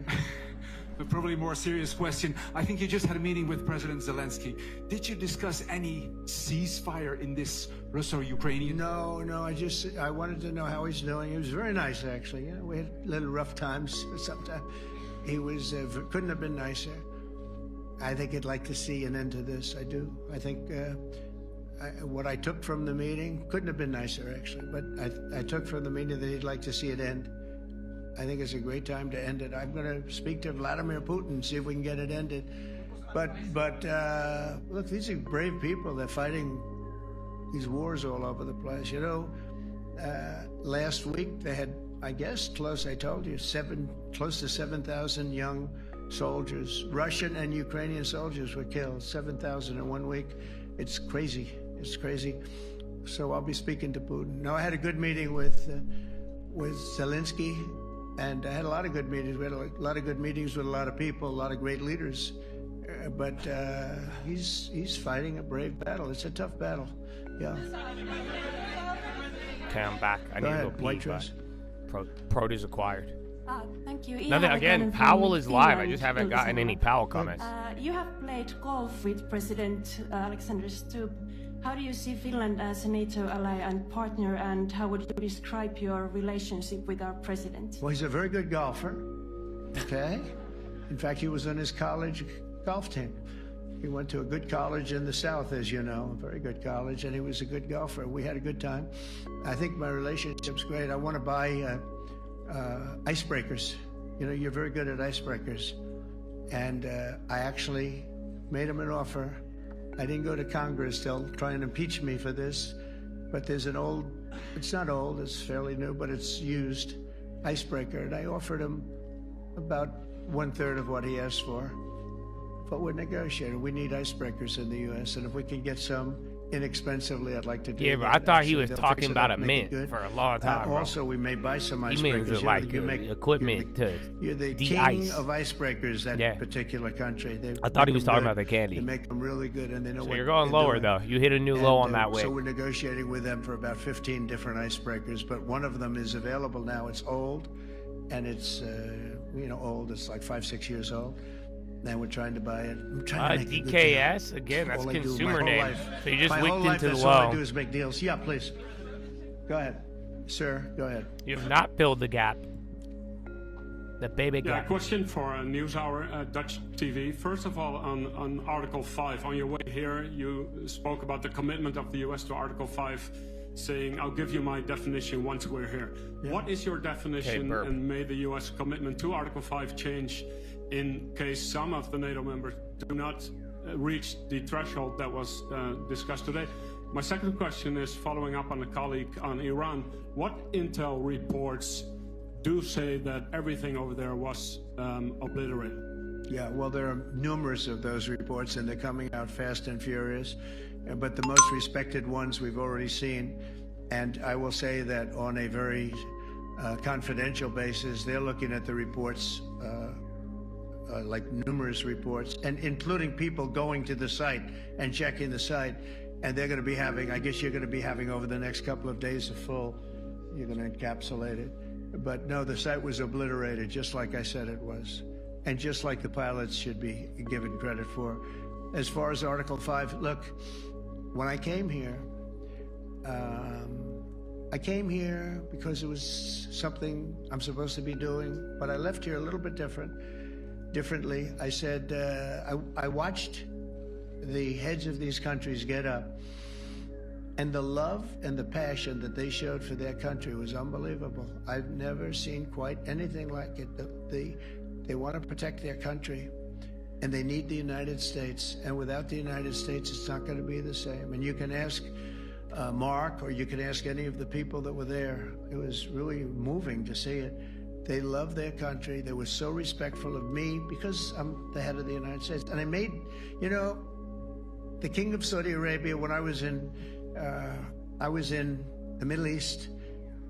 probably more serious question. I think you just had a meeting with President Zelensky. Did you discuss any ceasefire in this Russo-Ukrainian? No. I wanted to know how he's doing. He was very nice, actually. You know, we had little rough times sometimes. He was couldn't have been nicer. I think he'd like to see an end to this. I do. I think what I took from the meeting couldn't have been nicer, actually. But I took from the meeting that he'd like to see it end. I think it's a great time to end it. I'm going to speak to Vladimir Putin, see if we can get it ended. But look, these are brave people. They're fighting these wars all over the place. You know, last week they had, I guess, I told you, close to 7,000 young soldiers, Russian and Ukrainian soldiers were killed, 7,000 in 1 week. It's crazy. It's crazy. So I'll be speaking to Putin. No, I had a good meeting with Zelensky. And I had a lot of good meetings. We had a lot of good meetings with a lot of people, a lot of great leaders. But he's fighting a brave battle. It's a tough battle. Yeah. Okay, I'm back. I need to go pee, but produce acquired. Thank you. Nothing, again, Powell is live. I just haven't gotten any Powell comments. You have played golf with President Alexander Stubb. How do you see Finland as a NATO ally and partner, and how would you describe your relationship with our president? Well, he's a very good golfer, okay? In fact, he was on his college golf team. He went to a good college in the South, as you know, a very good college, and he was a good golfer. We had a good time. I think my relationship's great. I want to buy icebreakers. You know, you're very good at icebreakers. And I actually made him an offer. I didn't go to Congress. They'll try and impeach me for this. But there's an old, it's not old, it's fairly new, but it's used icebreaker. And I offered him about 1/3 of what he asked for. But we're negotiating. We need icebreakers in the U.S. And if we can get some inexpensively, I'd like to do that. Yeah, but I thought he was talking about a mint for a long time. Also, we may buy some icebreakers. He means like equipment you're the king of icebreakers, that particular country. I thought he was talking about the candy. They make them really good, and they know so what you're going lower, though. You hit a new low on that way. So we're negotiating with them for about 15 different icebreakers, but one of them is available now. It's old, and it's, old. It's like 5-6 years old. Now we're trying to buy it. I'm trying to make DKS again. That's consumer name. So you just wicked into the low. All I do is make deals. Yeah, please. Go ahead, sir. Go ahead. You have not filled the gap. The baby gap. Yeah, question for NewsHour, Dutch TV. First of all, on Article 5, on your way here, you spoke about the commitment of the U.S. to Article 5, saying, I'll give you my definition once we're here. Yeah. What is your definition, and may the U.S. commitment to Article 5 change in case some of the NATO members do not reach the threshold that was discussed today? My second question is following up on a colleague on Iran. What intel reports do say that everything over there was obliterated? Yeah, well, there are numerous of those reports, and they're coming out fast and furious. But the most respected ones we've already seen. And I will say that on a very confidential basis, they're looking at the reports like numerous reports, and including people going to the site and checking the site. And they're going to be having, I guess you're going to be having over the next couple of days you're going to encapsulate it. But no, the site was obliterated, just like I said it was. And just like the pilots should be given credit for. As far as Article 5, look, when I came here because it was something I'm supposed to be doing, but I left here a little bit differently. I said, I watched the heads of these countries get up, and the love and the passion that they showed for their country was unbelievable. I've never seen quite anything like it. They want to protect their country, and they need the United States. And without the United States, it's not going to be the same. And you can ask Mark, or you can ask any of the people that were there. It was really moving to see it. They love their country. They were so respectful of me because I'm the head of the United States. And I made, the King of Saudi Arabia, when I was in the Middle East.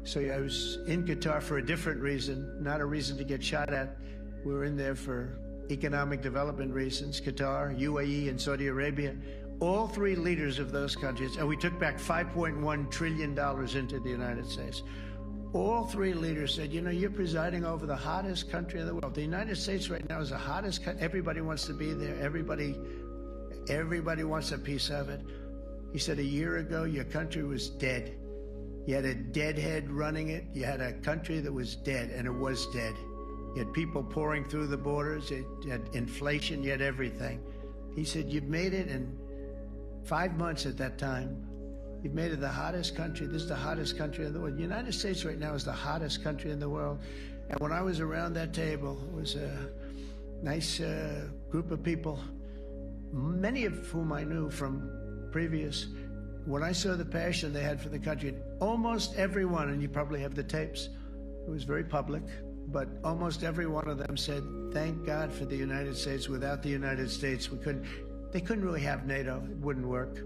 So I was in Qatar for a different reason, not a reason to get shot at. We were in there for economic development reasons, Qatar, UAE, and Saudi Arabia. All three leaders of those countries, and we took back $5.1 trillion into the United States. all three leaders said, you know, you're presiding over the hottest country in the world. The United States right now is the hottest country. Everybody wants to be there. Everybody wants a piece of it. He said, a year ago, your country was dead. You had a deadhead running it. You had a country that was dead, and it was dead. You had people pouring through the borders. You had inflation. You had everything. He said, you've made it in 5 months at that time. You've made it the hottest country. This is the hottest country in the world. The United States right now is the hottest country in the world. And when I was around that table, it was a nice group of people, many of whom I knew from previous. When I saw the passion they had for the country, almost everyone, and you probably have the tapes, it was very public, but almost every one of them said, thank God for the United States. Without the United States, they couldn't really have NATO. It wouldn't work.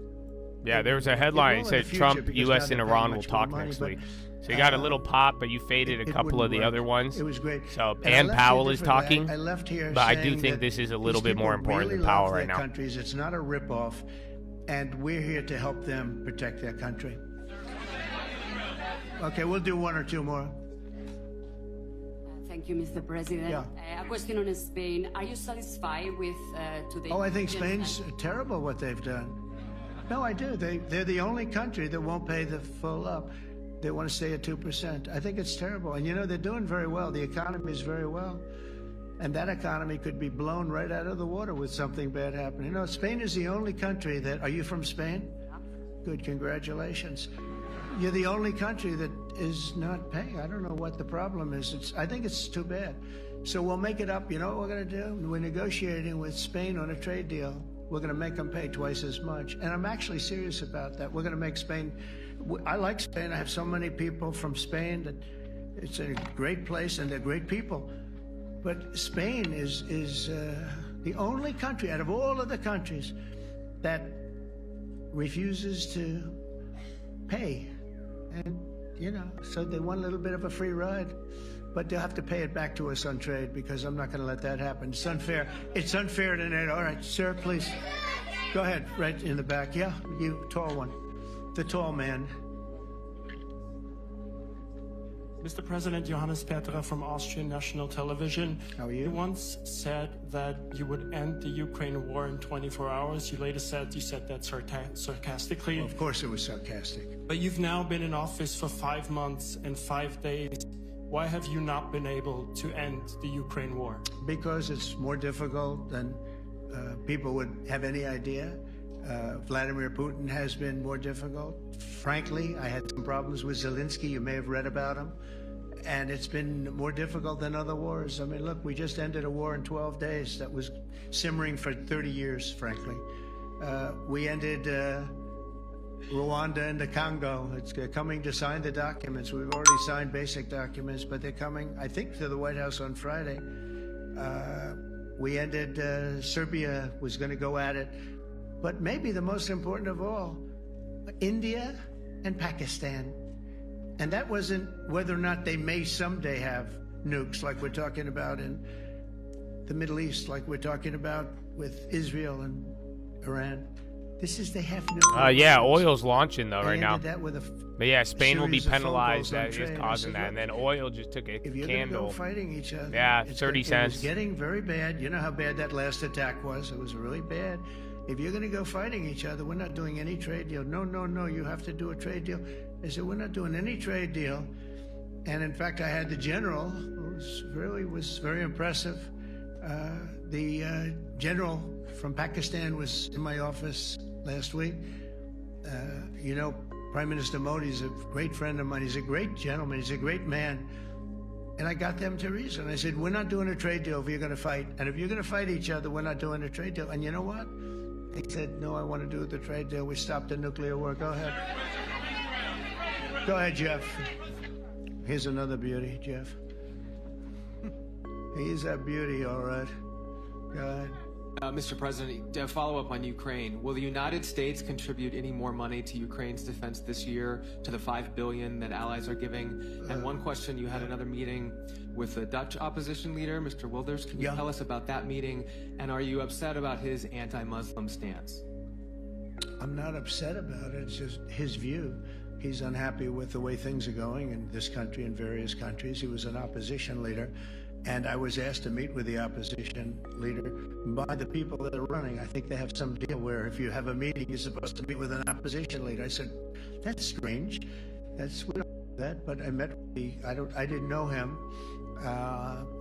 Yeah, there was a headline that said Trump, U.S. and Iran will talk next week. So you got a little pop, but you faded a couple of the other ones. It was great. So, and Powell is talking, but I do think this is a little bit more important than Powell right now. Countries. It's not a ripoff, and we're here to help them protect their country. Okay, we'll do one or two more. Thank you, Mr. President. Yeah. A question on Spain. Are you satisfied with today's... Oh, I think Spain's terrible what they've done. No, I do. They're the only country that won't pay the full up. They want to stay at 2%. I think it's terrible. And, you know, they're doing very well. The economy is very well. And that economy could be blown right out of the water with something bad happening. You know, Spain is the only country that... Are you from Spain? Yeah. Good, congratulations. You're the only country that is not paying. I don't know what the problem is. I think it's too bad. So we'll make it up. You know what we're going to do? We're negotiating with Spain on a trade deal. We're going to make them pay twice as much. And I'm actually serious about that. We're going to make Spain... I like Spain. I have so many people from Spain that it's a great place and they're great people. But Spain is the only country out of all of the countries that refuses to pay. And, you know, so they want a little bit of a free ride. But they'll have to pay it back to us on trade because I'm not going to let that happen. It's unfair. It's unfair to NATO. All right, sir, please. Go ahead, right in the back. Yeah, you tall one. The tall man. Mr. President, Johannes Petra from Austrian National Television. How are you? You once said that you would end the Ukraine war in 24 hours. You later said that sarcastically. Well, of course it was sarcastic. But you've now been in office for 5 months and 5 days. Why have you not been able to end the Ukraine war? Because it's more difficult than people would have any idea. Vladimir Putin has been more difficult. Frankly, I had some problems with Zelensky. You may have read about him. And it's been more difficult than other wars. I mean, look, we just ended a war in 12 days that was simmering for 30 years, frankly. We ended Rwanda and the Congo. It's coming to sign the documents. We've already signed basic documents, but they're coming, I think, to the White House on Friday. We ended, Serbia was going to go at it. But maybe the most important of all, India and Pakistan. And that wasn't whether or not they may someday have nukes like we're talking about in the Middle East, like we're talking about with Israel and Iran. This is they have nukes. Yeah, oil's launching though right now. But yeah, Spain will be penalized that is causing that, and then oil just took a if you're candle. Go fighting each other, yeah, 30 cents. It was getting very bad. You know how bad that last attack was. It was really bad. If you're going to go fighting each other, we're not doing any trade deal. No, no, no, you have to do a trade deal. They said, we're not doing any trade deal. And in fact, I had the general, who was very impressive. The general from Pakistan was in my office last week. You know, Prime Minister Modi is a great friend of mine. He's a great gentleman. He's a great man. And I got them to reason. I said, we're not doing a trade deal if you're going to fight. And if you're going to fight each other, we're not doing a trade deal. And you know what? They said, no, I want to do the trade deal. We stopped the nuclear war. Go ahead. Go ahead, Jeff. Here's another beauty, Jeff. He's a beauty, all right. Go ahead. Mr. President, to follow up on Ukraine, will the United States contribute any more money to Ukraine's defense this year to the $5 billion that allies are giving? And one question, you had another meeting with the Dutch opposition leader, Mr. Wilders. Can you tell us about that meeting? And are you upset about his anti-Muslim stance? I'm not upset about it. It's just his view. He's unhappy with the way things are going in this country and various countries. He was an opposition leader, and I was asked to meet with the opposition leader by the people that are running. I think they have some deal where if you have a meeting, you're supposed to meet with an opposition leader. I said, that's strange. We don't do that, but I met with I didn't know him.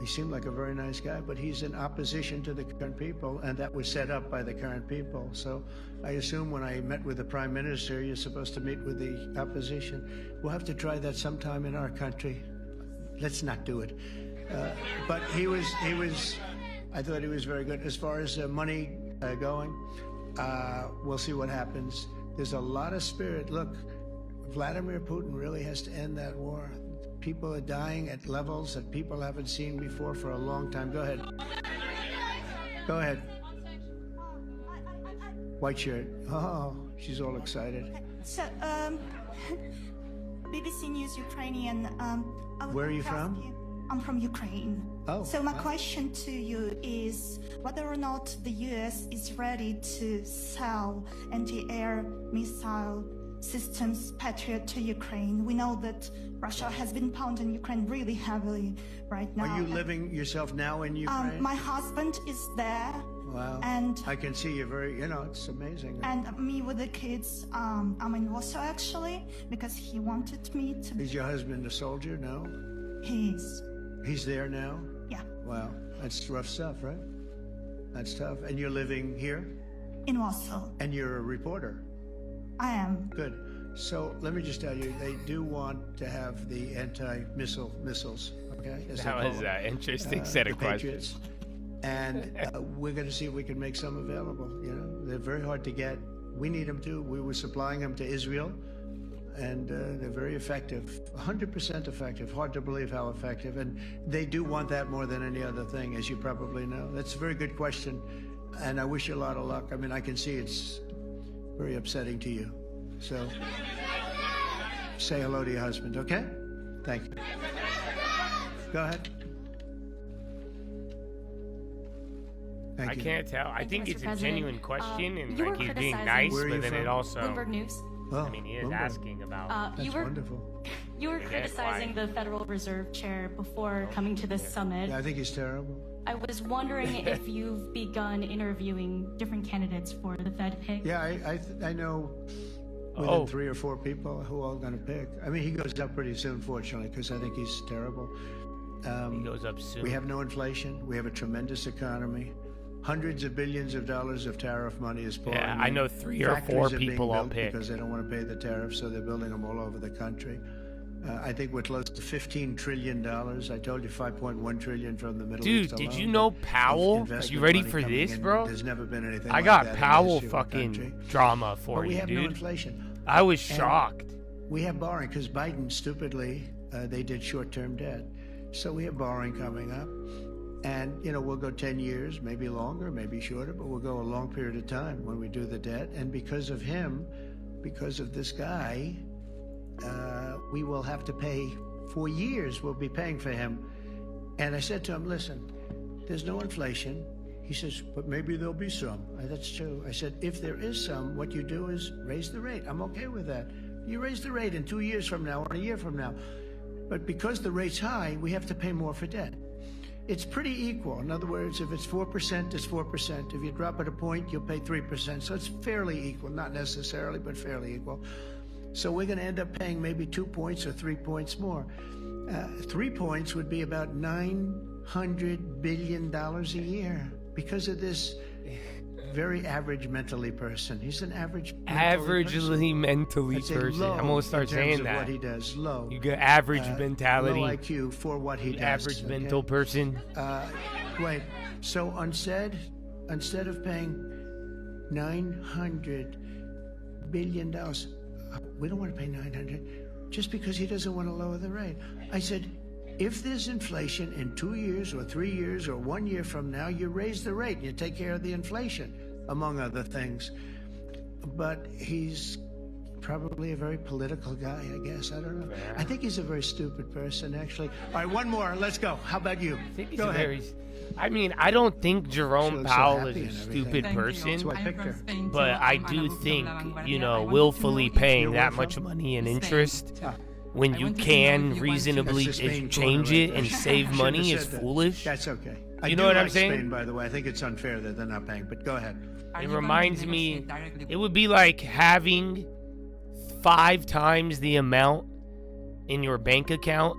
He seemed like a very nice guy, but he's in opposition to the current people, and that was set up by the current people. So I assume when I met with the Prime Minister, you're supposed to meet with the opposition. We'll have to try that sometime in our country. Let's not do it. But I thought he was very good. As far as money going, we'll see what happens. There's a lot of spirit. Look, Vladimir Putin really has to end that war. People are dying at levels that people haven't seen before for a long time. Go ahead. Go ahead. White shirt. Oh, she's all excited. So, BBC News Ukrainian. Where are you from? I'm from Ukraine. Oh. So my question to you is whether or not the U.S. is ready to sell anti-air missile systems Patriot to Ukraine. We know that Russia has been pounding Ukraine really heavily right now. Are you living yourself now in Ukraine? My husband is there. Wow. And I can see you it's amazing. And me with the kids, I'm in Warsaw actually, because he wanted me to be. Is your husband a soldier? No? He is. He's there now? Yeah. Wow. That's rough stuff, right? That's tough. And you're living here? In Warsaw. And you're a reporter? I am. Good. So let me just tell you, they do want to have the missiles, okay? That was an interesting set of questions. And we're going to see if we can make some available. They're very hard to get. We need them too. We were supplying them to Israel, and they're very effective, 100% effective. Hard to believe how effective. And they do want that more than any other thing, as you probably know. That's a very good question, and I wish you a lot of luck. I mean, I can see it's very upsetting to you. So say hello to your husband, okay? Thank you. Go ahead. I can't tell. I think it's a genuine question, and like he's being nice, but then it also. Bloomberg News. Oh, I mean, he is asking about. That's wonderful. You were criticizing the Federal Reserve Chair before coming to this summit. Yeah, I think he's terrible. I was wondering if you've begun interviewing different candidates for the Fed pick. Yeah, I know within 3 or 4 people who are going to pick. I mean, he goes up pretty soon, fortunately, because I think he's terrible. He goes up soon. We have no inflation. We have a tremendous economy. Hundreds of billions of dollars of tariff money is pouring. Yeah, I know 3 or 4 people I'll pick because they don't want to pay the tariffs, so they're building them all over the country. I think we're close to $15 trillion. I told you 5.1 trillion from the Middle East alone. Dude, did you know Powell? Are you ready for this, bro? There's never been anything. I got Powell fucking drama for you, dude. We have no inflation. I was shocked. We have borrowing because Biden stupidly they did short-term debt, so we have borrowing coming up. And, we'll go 10 years, maybe longer, maybe shorter, but we'll go a long period of time when we do the debt. And because of him, because of this guy, we will have to pay for years. We'll be paying for him. And I said to him, listen, there's no inflation. He says, but maybe there'll be some. That's true. I said, if there is some, what you do is raise the rate. I'm okay with that. You raise the rate in 2 years from now or a year from now. But because the rate's high, we have to pay more for debt. It's pretty equal. In other words, if it's 4%, it's 4%. If you drop it a point, you'll pay 3%. So it's fairly equal, not necessarily, but fairly equal. So we're going to end up paying maybe 2 points or 3 points more. 3 points would be about $900 billion a year because of this very average mentally person. He's an mentally person. I'm gonna start saying that. What he does, low. You get average mentality. Low IQ for what he does. Average mental person. Wait. So instead of paying $900 billion, we don't want to pay 900 just because he doesn't want to lower the rate. I said, if there's inflation in 2 years or 3 years or 1 year from now, you raise the rate and you take care of the inflation, among other things. But he's probably a very political guy, I guess. I don't know. I think he's a very stupid person, actually. All right, one more. Let's go. How about you? Go ahead. I mean, I don't think Jerome Powell is a stupid person, but I do think, you know, willfully paying that much money in interest when you can reasonably change it and save money is foolish. That's okay. You know what I'm saying? Spain, by the way, I think it's unfair that they're not paying, but go ahead. It reminds me, it would be like having 5 times the amount in your bank account,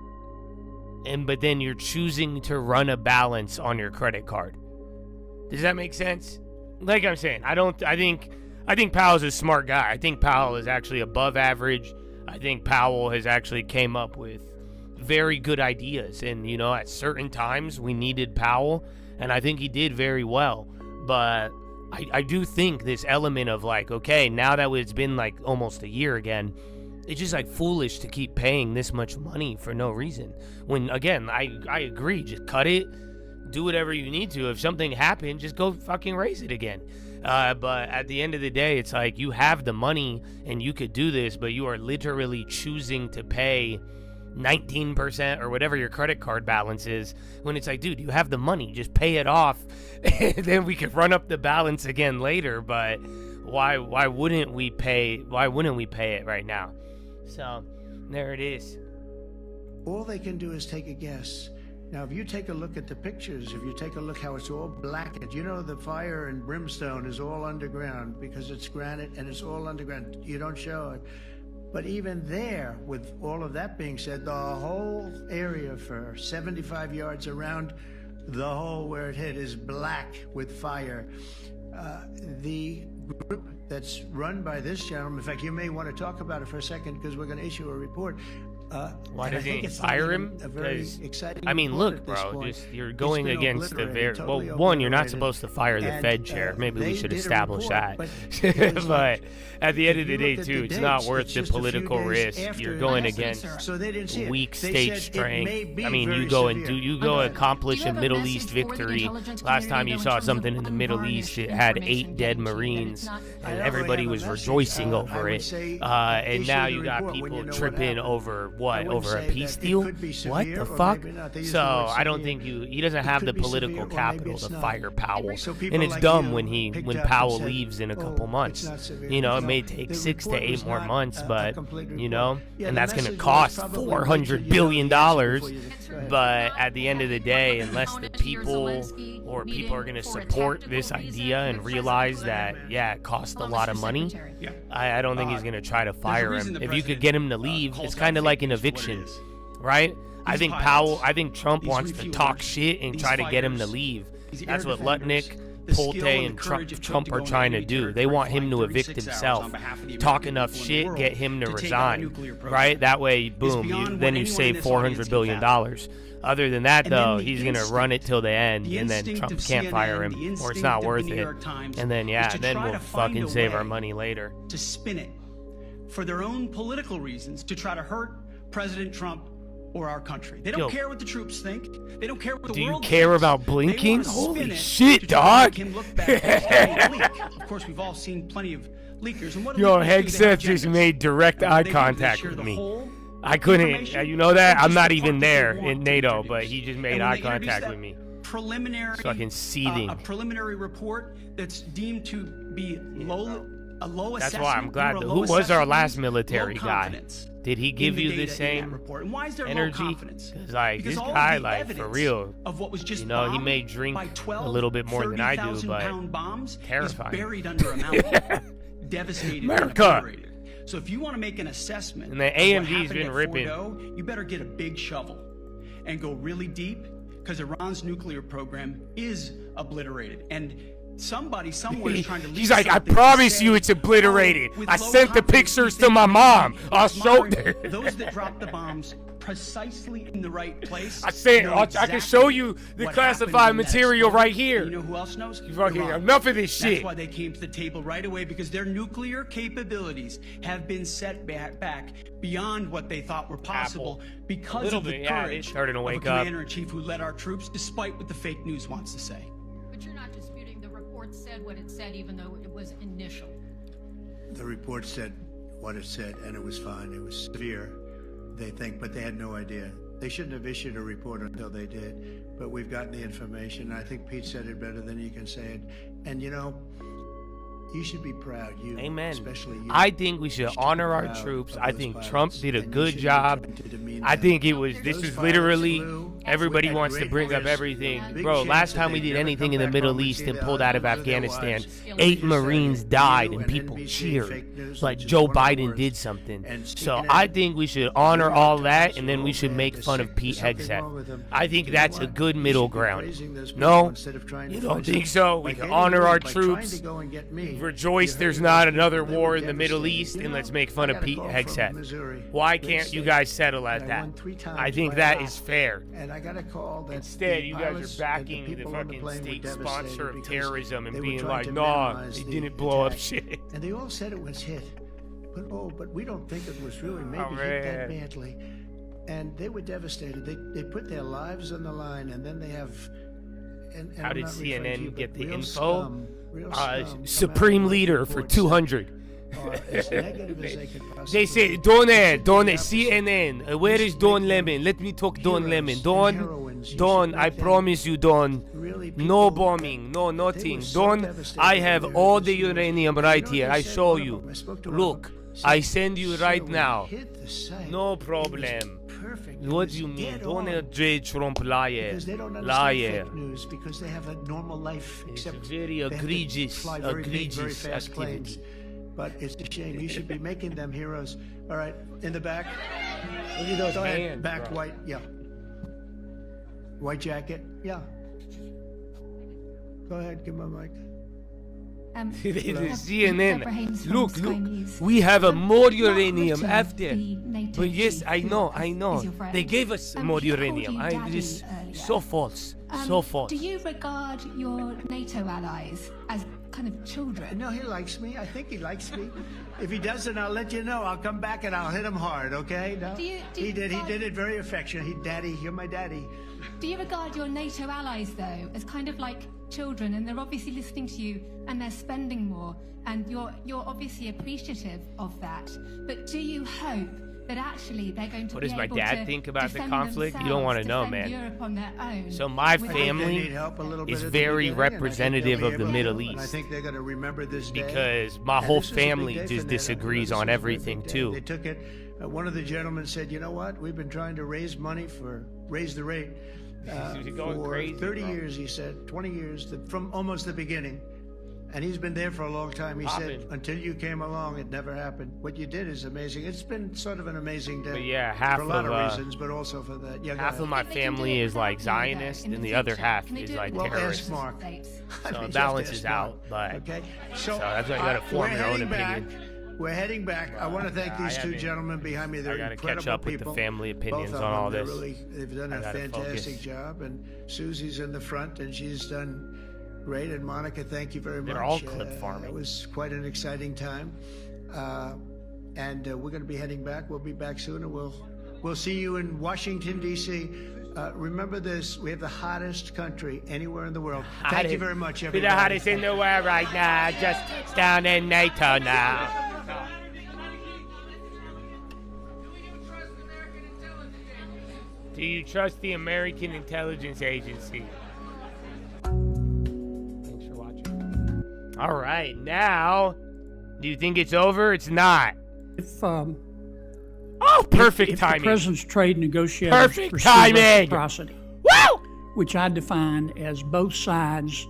but then you're choosing to run a balance on your credit card. Does that make sense? Like I'm saying, I think Powell's a smart guy. I think Powell is actually above average. I think Powell has actually came up with very good ideas, and you know, at certain times we needed Powell, and I think he did very well. But I do think this element of like, okay, now that it's been like almost a year again, it's just like foolish to keep paying this much money for no reason. When again, I agree, just cut it, do whatever you need to. If something happened, just go fucking raise it again. But at the end of the day, it's like you have the money and you could do this, but you are literally choosing to pay 19% or whatever your credit card balance is, when it's like, dude, you have the money, just pay it off, and then we could run up the balance again later. But why wouldn't we pay it right now? So there it is. All they can do is take a guess. Now, if you take a look at the pictures, if you take a look how it's all blackened, you know the fire and brimstone is all underground because it's granite and it's all underground. You don't show it. But even there, with all of that being said, the whole area for 75 yards around the hole where it hit is black with fire. The group that's run by this gentleman, in fact, you may want to talk about it for a second because we're going to issue a report. Why doesn't he fire him? Because, I mean, look, bro, just you're going against the very... Well, one, you're not supposed to fire the Fed chair. Maybe we should establish that. But at the end of the day, too, it's not worth the political risk. You're going against weak state strength. I mean, you go accomplish a Middle East victory. Last time you saw something in the Middle East, it had 8 dead Marines, and everybody was rejoicing over it. And now you got people tripping over... What, over a peace deal? What the fuck? So I don't think he doesn't have the political capital to fire Powell, and it's dumb when Powell leaves in a couple months. You know, it may take 6 to 8 more months, but you know, and that's going to cost $400 billion. But at the end of the day, unless the people are going to support this idea and realize that, yeah, it costs a lot of money, I don't think he's going to try to fire him. If you could get him to leave, it's kind of like an eviction, right? I think Trump wants to talk shit and try to get him to leave. That's what Lutnick, Polte, and Trump are trying to do. They want him to evict himself, talk enough shit, get him to resign, right? That way, boom, then you save $400 billion. Other than that, though, he's going to run it till the end, and then Trump can't fire him, or it's not worth it. And then, then we'll fucking save our money later. To spin it for their own political reasons, to try to hurt President Trump or our country. They don't care what the troops think. They don't care what the world thinks. Do you care about blinking? Holy shit, dog. Of course, we've all seen plenty of leakers. And what Yo, Hegseth just made direct eye contact with me. I couldn't, you know that? I'm not even there in NATO, but he just made eye contact with me. Preliminary, fucking seething. A preliminary report that's deemed to be a low assessment. That's why I'm glad. Who was our last military guy? Did he give you the same energy? Because like this guy, like for real, you know, he may drink a little bit more than I do, but terrifying. Buried under a mountain, devastated, America. So if you want to make an assessment, and the AMD's been ripping, you better get a big shovel and go really deep, because Iran's nuclear program is obliterated. And somebody somewhere is trying to leak. He's like, I promise you it's obliterated. I sent the pictures to my mom. I'll show her. Those that dropped the bombs precisely in the right place. I can show you the classified material right here. You know who else knows? Enough of this shit. That's why they came to the table right away, because their nuclear capabilities have been set back beyond what they thought were possible because of the courage of a commander-in-chief who led our troops, despite what the fake news wants to say. But you're not disputing the report said what it said, even though it was initial. The report said what it said, and it was fine. It was severe, they think, but they had no idea. They shouldn't have issued a report until they did, but we've gotten the information. I think Pete said it better than you can say it. And you know, you should be proud. You, Amen. Especially you. I think we should honor our troops. I think Trump did a good job. I think this was literally, everybody wants to bring up everything. Bro, last time we did anything in the Middle East and pulled out of Afghanistan, 8 Marines died and people cheered like Joe Biden did something. So I think we should honor all that, and then we should make fun of Pete Hegseth. I think that's a good middle ground. No? You don't think so? We can honor our troops, rejoice there's not another war in the Middle East, and let's make fun of Pete Hegseth. Why can't you guys settle at that? I think that is fair. And I got a call that instead you guys are backing the fucking state sponsor of terrorism and being like, nah, they didn't blow up shit. And they all said it was hit. But we don't think it was really maybe hit that badly. And they were devastated. They put their lives on the line, and then they have... And how did CNN get the info? Supreme leader for 200. They say, Don, CNN. Where is Don Lemon? Let me talk Don Lemon. Don, I promise you, Don. No bombing, no nothing. Don, I have all the uranium right here. I show you. Look, I send you right now. No problem. What do you mean? Don't J. Trump liar. Because they don't understand fake news, because they have a normal life. Except it's very egregious activity. But it's a shame. You should be making them heroes. All right, in the back. Look at those hands, back, bro. white, yeah. White jacket, yeah. Go ahead, give my mic. CNN. Look, we have a more uranium after. But yes, I know. They gave us more uranium. This so false, so false. Do you regard your NATO allies as kind of children? No, he likes me. I think he likes me. If he doesn't, I'll let you know. I'll come back and I'll hit him hard, okay? No? He did it very affectionate. Daddy, you're my daddy. Do you regard your NATO allies, though, as kind of like children, and they're obviously listening to you and they're spending more, and you're obviously appreciative of that, but do you hope that actually they're going to what does my dad think about the conflict? You don't want to know, man. Europe on their own, so my family is very representative of the Middle East. I think they're going to remember this day, because my whole family just disagrees on everything too. They took it. One of the gentlemen said, you know what, we've been trying to raise money for raise the rate for crazy, 30 years, he said, 20 years, from almost the beginning. And he's been there for a long time. He said, until you came along, it never happened. What you did is amazing. It's been sort of an amazing day. But yeah, half for a lot of reasons, but also for that. Yeah, half of my family is like Zionist, and the other half is like terrorist. Ask Mark. So it balances out, but okay. So that's why you got to form your own opinion. We're heading back. I want to thank these two gentlemen behind me. They're incredible people. I got to catch up with the family opinions on all this. They've done a fantastic job, and Susie's in the front, and she's done great. And Monica, thank you very much. They're all clip farming. It was quite an exciting time, and we're going to be heading back. We'll be back soon, and we'll see you in Washington D.C. Remember this: we have the hottest country anywhere in the world. Thank you very much, everybody. We're the hottest in the world right now. Just down in NATO now. Do you trust the American Intelligence Agency? Thanks for watching. All right, now, do you think it's over? It's not. If perfect timing. The President's trade negotiators perfect timing. Reciprocity, woo! Which I define as both sides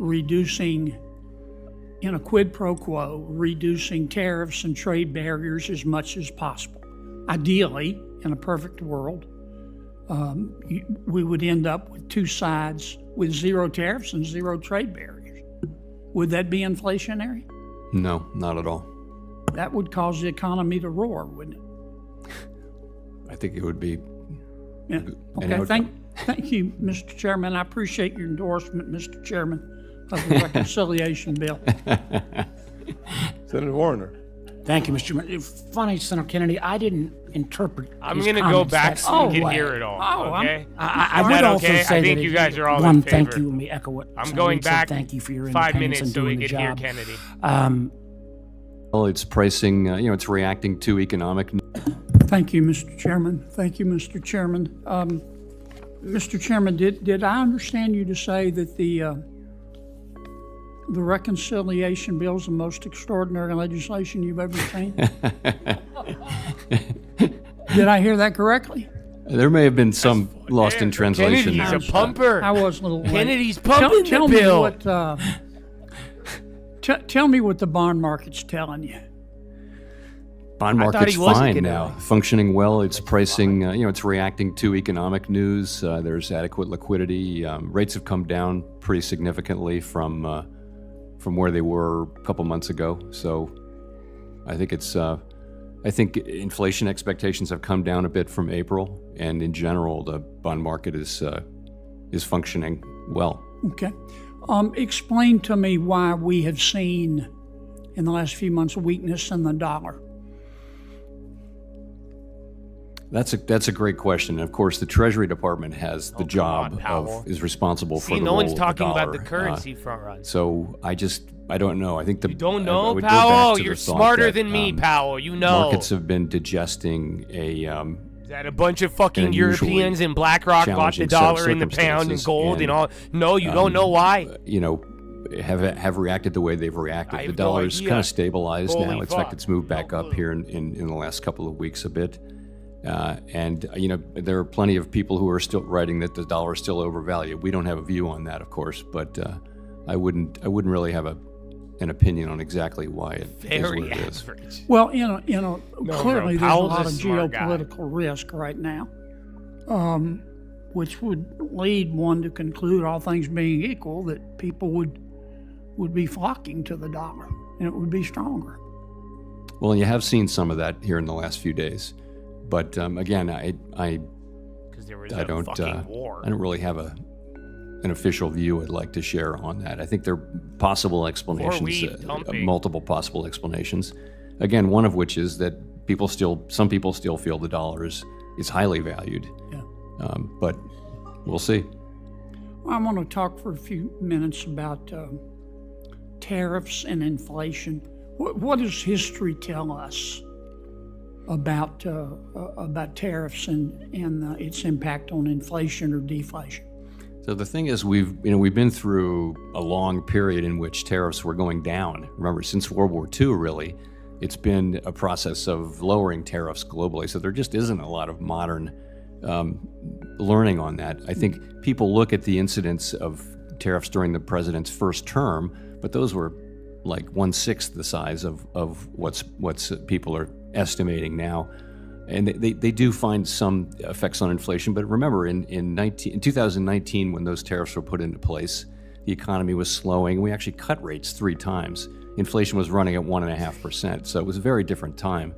reducing, in a quid pro quo, reducing tariffs and trade barriers as much as possible. Ideally, in a perfect world, we would end up with two sides with zero tariffs and zero trade barriers. Would that be inflationary? No, not at all. That would cause the economy to roar, wouldn't it? I think it would be. Yeah. Okay. Thank you, Mr. Chairman. I appreciate your endorsement, Mr. Chairman, of the reconciliation bill. Senator Warner. Thank you, Mr. Chairman. Funny, Senator Kennedy, I didn't interpret. I'm going to go back so we can hear it all. Okay? I would also say I think you guys are all one in favor. thank you. Let me echo what I'm going back thank you for your 5 independence minutes and so we doing can the hear job. Kennedy. Well, it's pricing, it's reacting to economic. Thank you, Mr. Chairman. Thank you, Mr. Chairman. Mr. Chairman, did I understand you to say that the reconciliation bill is the most extraordinary legislation you've ever seen? Did I hear that correctly? There may have been some lost in translation. Kennedy's a pumper. I was a little late. Kennedy's pumping the bill. Tell me what the bond market's telling you. Bond market's fine now, functioning well. It's pricing, it's reacting to economic news. There's adequate liquidity. Rates have come down pretty significantly from where they were a couple months ago. So I think I think inflation expectations have come down a bit from April, and in general, the bond market is functioning well. Okay. Explain to me why we have seen in the last few months a weakness in the dollar. That's a great question. And of course, the Treasury Department has the job is responsible for the no role one's of the talking dollar. about the currency front run. So I don't know. I think you don't know, Powell. You're smarter than me, Powell. You know. Markets have been digesting Is that a bunch of fucking Europeans and BlackRock bought the dollar and the pound and gold and all? No, you don't know why. Have reacted the way they've reacted. The dollar's kind of stabilized now. In fact, it's moved back up here in the last couple of weeks a bit. There are plenty of people who are still writing that the dollar is still overvalued. We don't have a view on that, of course, but I wouldn't really have an opinion on exactly why it is what it is. Well, clearly there's a lot of geopolitical risk right now, which would lead one to conclude, all things being equal, that people would be flocking to the dollar and it would be stronger. Well, you have seen some of that here in the last few days. But again, I don't really have an official view I'd like to share on that. I think there are possible explanations, multiple possible explanations. Again, one of which is that some people still feel the dollar is highly valued. Yeah. But we'll see. I want to talk for a few minutes about tariffs and inflation. What does history tell us about tariffs and its impact on inflation or deflation? So the thing is, we've been through a long period in which tariffs were going down. Remember, since World War II, really, it's been a process of lowering tariffs globally. So there just isn't a lot of modern learning on that. I think people look at the incidence of tariffs during the president's first term, but those were like 1/6 the size of what's people are estimating now. And they do find some effects on inflation. But remember, in 2019, when those tariffs were put into place, the economy was slowing. We actually cut rates 3 times. Inflation was running at 1.5%. So it was a very different time.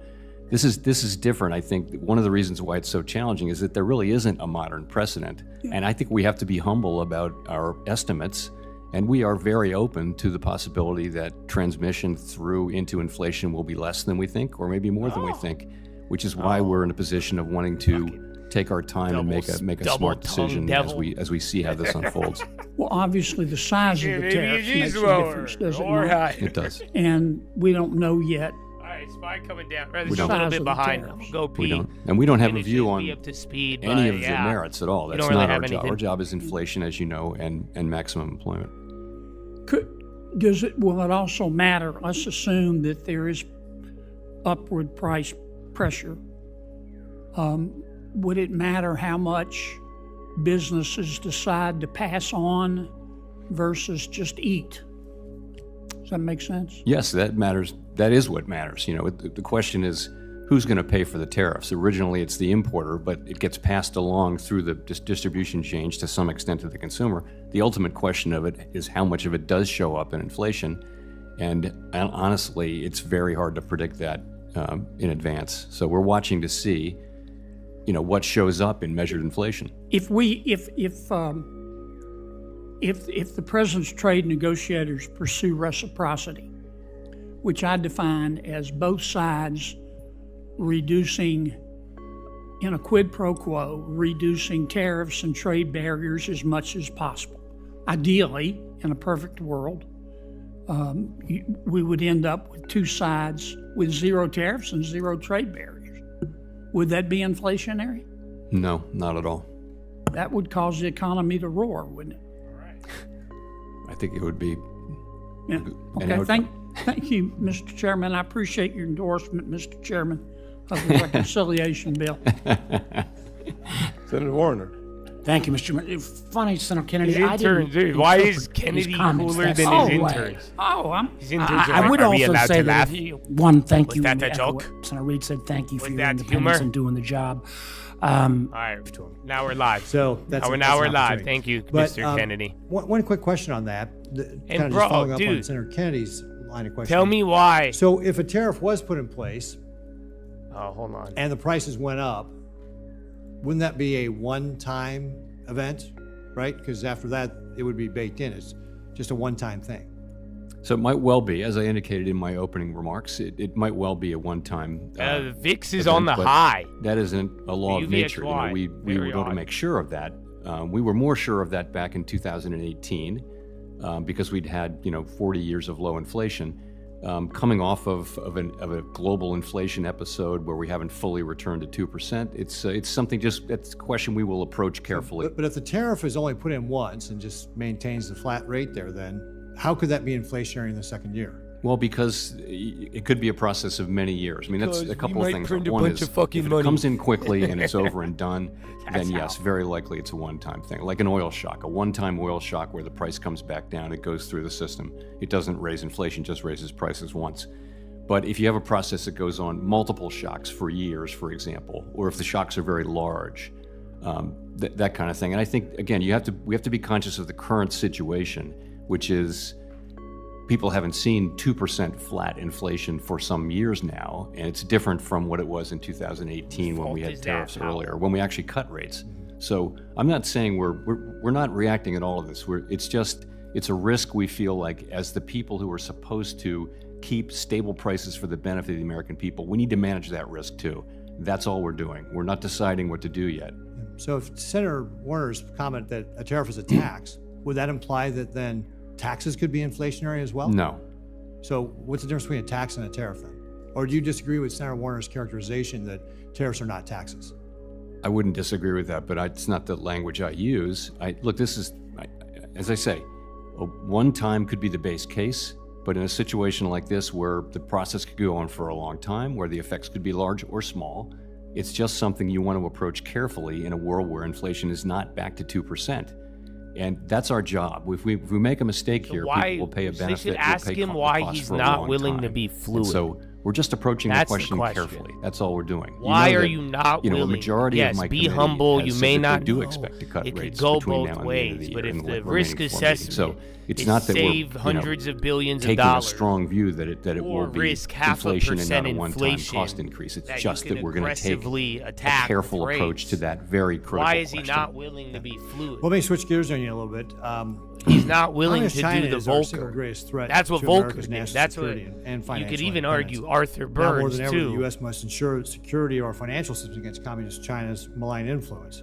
This is different. I think one of the reasons why it's so challenging is that there really isn't a modern precedent. And I think we have to be humble about our estimates. And we are very open to the possibility that transmission through into inflation will be less than we think, or maybe more than we think, which is why we're in a position of wanting to take our time and make a smart decision as we see how this unfolds. Well, obviously the size of the tariffs makes a difference, doesn't it? It does. And we don't know yet. All right, spy coming down. Right, it's a little bit behind. Go pee. We don't have a view on up to speed, any of the merits at all. That's not our job. Our job is inflation, as you know, and maximum employment. Will it also matter? Let's assume that there is upward price pressure. Would it matter how much businesses decide to pass on versus just eat? Does that make sense? Yes, that matters. That is what matters. The question is, who's going to pay for the tariffs? Originally, it's the importer, but it gets passed along through the distribution chain to some extent to the consumer. The ultimate question of it is how much of it does show up in inflation. And honestly, it's very hard to predict that in advance. So we're watching to see, what shows up in measured inflation. If the president's trade negotiators pursue reciprocity, which I define as both sides reducing, in a quid pro quo, reducing tariffs and trade barriers as much as possible. Ideally, in a perfect world, we would end up with two sides with zero tariffs and zero trade barriers. Would that be inflationary? No, not at all. That would cause the economy to roar, wouldn't it? I think it would be. Yeah. Okay. Thank you, Mr. Chairman. I appreciate your endorsement, Mr. Chairman, of the reconciliation bill. Senator Warner. Thank you, Mr. Chairman. Funny, Senator Kennedy. Dude, why is Kennedy cooler than his interns? His interns I would also say that one, thank you. Was that joke? Senator Reid said thank you for your that independence humor? and doing the job. All right, now we're live. So that's now we're live. Thank you, Mr. Kennedy. One quick question on that. Kind of just following up on Senator Kennedy's line of questioning. Tell me why. So if a tariff was put in place, hold on, and the prices went up, wouldn't that be a one-time event, right? Because after that, it would be baked in. It's just a one-time thing. So it might well be, as I indicated in my opening remarks, it might well be a one-time. The VIX is event, on the but high. That isn't a law of nature. We were going to make sure of that. We were more sure of that back in 2018 because we'd had 40 years of low inflation. Coming off of a global inflation episode where we haven't fully returned to 2%, it's something that's a question we will approach carefully. But if the tariff is only put in once and just maintains the flat rate there, then how could that be inflationary in the second year? Well, because it could be a process of many years. I mean, that's a couple of things. One is, if it comes in quickly and it's over and done, then yes, very likely it's a one-time thing. Like an oil shock, a one-time oil shock where the price comes back down, it goes through the system. It doesn't raise inflation, just raises prices once. But if you have a process that goes on multiple shocks for years, for example, or if the shocks are very large, that kind of thing. And I think, again, we have to be conscious of the current situation, which is people haven't seen 2% flat inflation for some years now, and it's different from what it was in 2018 when we had tariffs earlier, when we actually cut rates. So I'm not saying we're not reacting at all to this. It's a risk we feel like as the people who are supposed to keep stable prices for the benefit of the American people, we need to manage that risk too. That's all we're doing. We're not deciding what to do yet. So if Senator Warner's comment that a tariff is a tax, would that imply that then taxes could be inflationary as well? No. So what's the difference between a tax and a tariff then? Or do you disagree with Senator Warner's characterization that tariffs are not taxes? I wouldn't disagree with that, but it's not the language I use. This is, as I say, one time could be the base case, but in a situation like this where the process could go on for a long time, where the effects could be large or small, it's just something you want to approach carefully in a world where inflation is not back to 2%. And that's our job. If we make a mistake here, people will pay a benefit. They should ask him why he's not willing to be fluid. And so we're just approaching the question carefully. That's all we're doing. Why are you not willing? A majority of my be humble. You may not do expect to cut rates go between both now and ways, the end of the but year. if the risk assessment so it's not that save we're hundreds of billions taking of dollars, a strong view that it will be risk half inflation and not a inflation one-time cost increase. It's just that we're going to take a attack careful approach to that very critical Why is question. he not willing to be fluid? Well, let me switch gears on you a little bit. He's not willing to China do the is our Volcker. single greatest threat That's what to Volcker America's did. national That's what security and you financial could even independence. argue Arthur Now more Burns than ever, too. the U.S. must ensure the security of our financial systems against communist China's malign influence.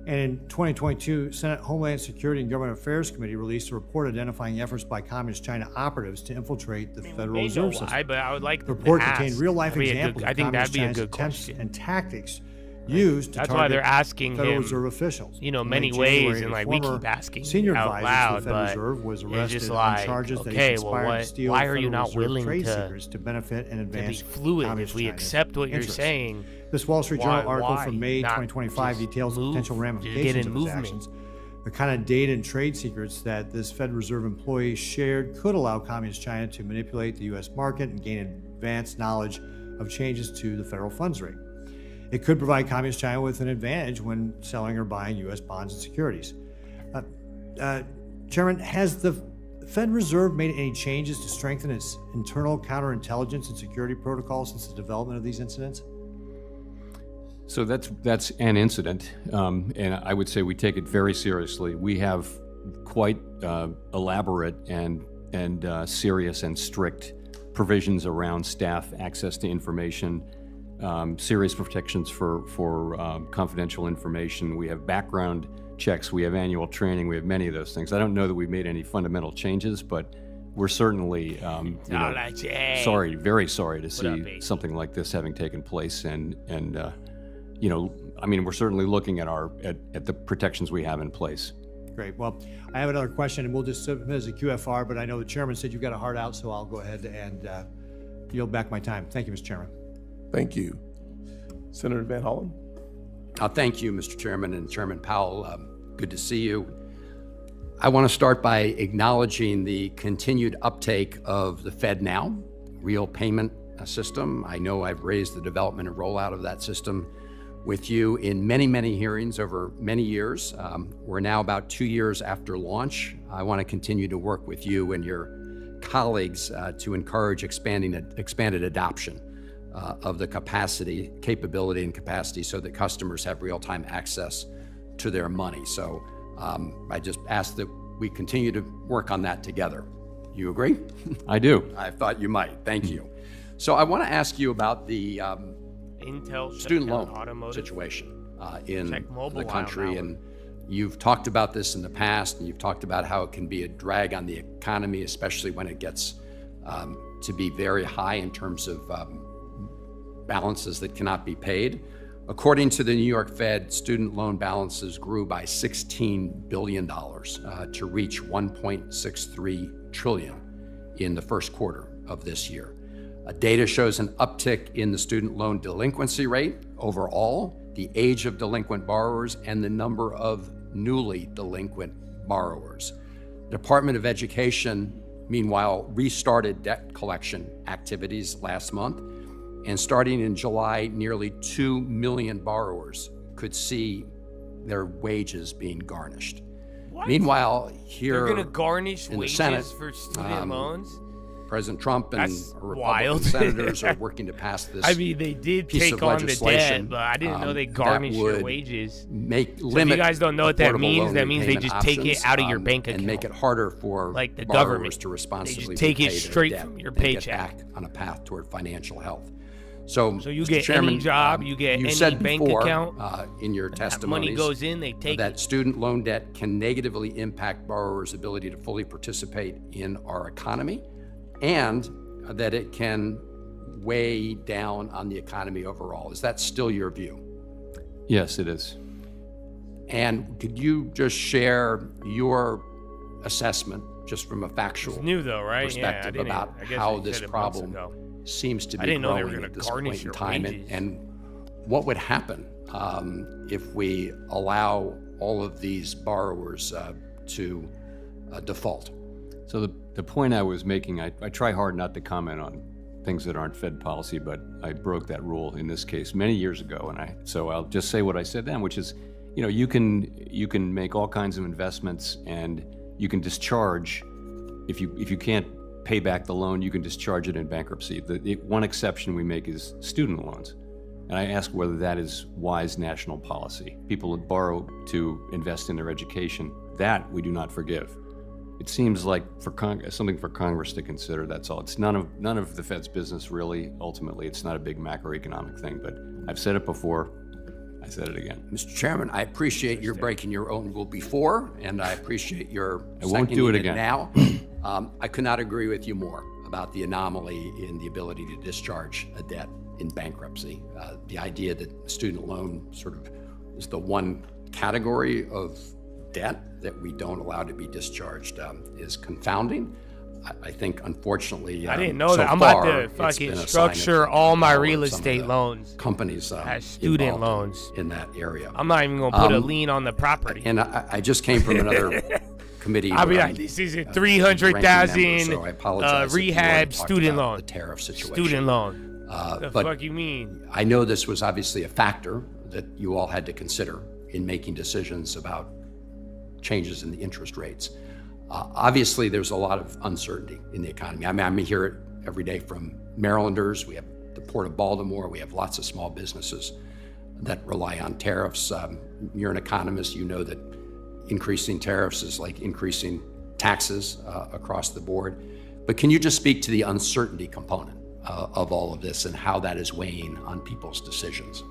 And in 2022, Senate Homeland Security and Government Affairs Committee released a report identifying efforts by Communist China operatives to infiltrate the Federal Reserve System. Why, but I would like the report to contained ask. real-life examples I of think that'd Communist be a China's good attempts question. and tactics used to That's target why they're asking Federal him, Reserve officials. Many In ways, January, and a we former keep asking senior out advisor loud, to the Federal but Reserve was it's arrested just on like, charges that okay, he conspired to steal why are you Federal not Reserve willing trade to secrets to benefit and advance be fluid Communist if we China's accept what you're interests. saying? This Wall Street Journal article from May not 2025 details the potential get ramifications in of his movement? actions. The kind of data and trade secrets that this Federal Reserve employee shared could allow Communist China to manipulate the U.S. market and gain advanced knowledge of changes to the federal funds rate. It could provide Communist China with an advantage when selling or buying U.S. bonds and securities. Chairman, has the Fed Reserve made any changes to strengthen its internal counterintelligence and security protocols since the development of these incidents? So that's an incident, and I would say we take it very seriously. We have quite elaborate and serious and strict provisions around staff access to information, serious protections for confidential information. We have background checks. We have annual training. We have many of those things. I don't know that we've made any fundamental changes, but we're certainly sorry, very sorry to see something like this having taken place, and we're certainly looking at at the protections we have in place. Great. Well, I have another question, and we'll just submit as a QFR, but I know the chairman said you've got a heart out, so I'll go ahead and yield back my time. Thank you, Mr. Chairman. Thank you. Senator Van Hollen. Thank you, Mr. Chairman and Chairman Powell. Good to see you. I want to start by acknowledging the continued uptake of the FedNow real payment system. I know I've raised the development and rollout of that system with you in many, many hearings over many years. We're now about 2 years after launch. I want to continue to work with you and your colleagues to encourage expanded adoption of the capability and capacity so that customers have real-time access to their money. So I just ask that we continue to work on that together. You agree? I do. I thought you might. Thank you. So I want to ask you about the student loan situation in the country, and you've talked about this in the past, and you've talked about how it can be a drag on the economy, especially when it gets to be very high in terms of balances that cannot be paid. According to the New York Fed, student loan balances grew by $16 billion to reach $1.63 trillion in the first quarter of this year. Data shows an uptick in the student loan delinquency rate overall, the age of delinquent borrowers, and the number of newly delinquent borrowers. The Department of Education, meanwhile, restarted debt collection activities last month, and starting in July, nearly 2 million borrowers could see their wages being garnished. What? Meanwhile, here they're going to garnish in the wages Senate, for student loans? President Trump and Republican wild. senators are working to pass this. I mean, they did piece take of on the legislation, debt, but I didn't know they garnish your would wages. Make So if limit you guys don't know what that affordable means, loan that means they repayment just take it options, out of your bank account. and make it harder for like the borrowers government to responsibly They just take repay it their straight debt from your and get paycheck. back on a path toward financial health. So you Mr. get Chairman, any job, you get you any said bank before, account, in your that testimonies, money goes in, they take that student loan debt can negatively impact borrowers' ability to fully participate in our economy, and that it can weigh down on the economy overall. Is that still your view? Yes, it is. And could you just share your assessment, just from a factual It's new though, right? perspective, Yeah, about I guess how you this said it months problem ago. seems to I be didn't know they were growing gonna at this garnish point in your time, wages. and what would happen if we allow all of these borrowers to default? So the point I was making, I try hard not to comment on things that aren't Fed policy, but I broke that rule in this case many years ago, so I'll just say what I said then, which is, you can make all kinds of investments, and you can discharge if you can't pay back the loan, you can discharge it in bankruptcy. The one exception we make is student loans, and I ask whether that is wise national policy. People that borrow to invest in their education, that we do not forgive. It seems like something for Congress to consider, that's all. It's none of the Fed's business, really. Ultimately, it's not a big macroeconomic thing, but I've said it before, I said it again. Mr. Chairman, I appreciate your breaking your own rule before, and I appreciate your I won't do it again. now. I could not agree with you more about the anomaly in the ability to discharge a debt in bankruptcy. The idea that student loan sort of is the one category of debt that we don't allow to be discharged is confounding. I think, unfortunately, I didn't know so that. I'm far, about to it's fucking been a sign structure of all my power of real some of estate the loans companies as student loans in that area. I'm not even gonna put a lien on the property. And I just came from another committee. I'll be where like, I'm this is a ranking 300,000 member, so I apologize if you rehab already talked student about loan. The tariff situation. Student loan. The but fuck you mean? I know this was obviously a factor that you all had to consider in making decisions about changes in the interest rates. Obviously, there's a lot of uncertainty in the economy. I mean, I hear it every day from Marylanders. We have the Port of Baltimore. We have lots of small businesses that rely on tariffs. You're an economist. You know that increasing tariffs is like increasing taxes across the board. But can you just speak to the uncertainty component of all of this and how that is weighing on people's decisions?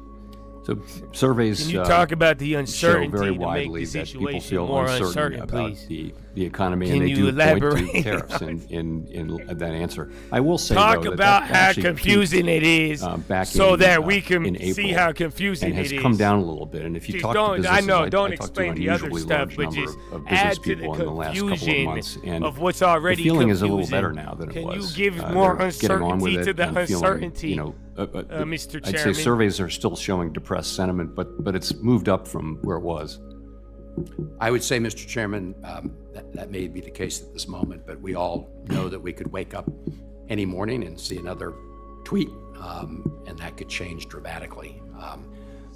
So surveys Can you talk about the show uncertainty very to make widely the that people situation feel more uncertain uncertain, about please? the economy, Can and they you do elaborate point to tariffs in that answer. I will say, Talk though, about that how actually confusing peaked, it is, back so in, that we in can April, see how confusing and it is. has come down a little bit. And if you Jeez, talk to don't- businesses, I know, I don't talked to explain an the other unusually stuff, large but number just of add business to the people in the last couple of confusion months, and of what's already the feeling is a little confusing. better now than it Can was. you give more they're getting on with uncertainty it to the and feeling, uncertainty, I'd Mr. Chairman? say surveys are still showing depressed sentiment, but it's moved up from where it was. I would say, Mr. Chairman, that may be the case at this moment, but we all know that we could wake up any morning and see another tweet, and that could change dramatically.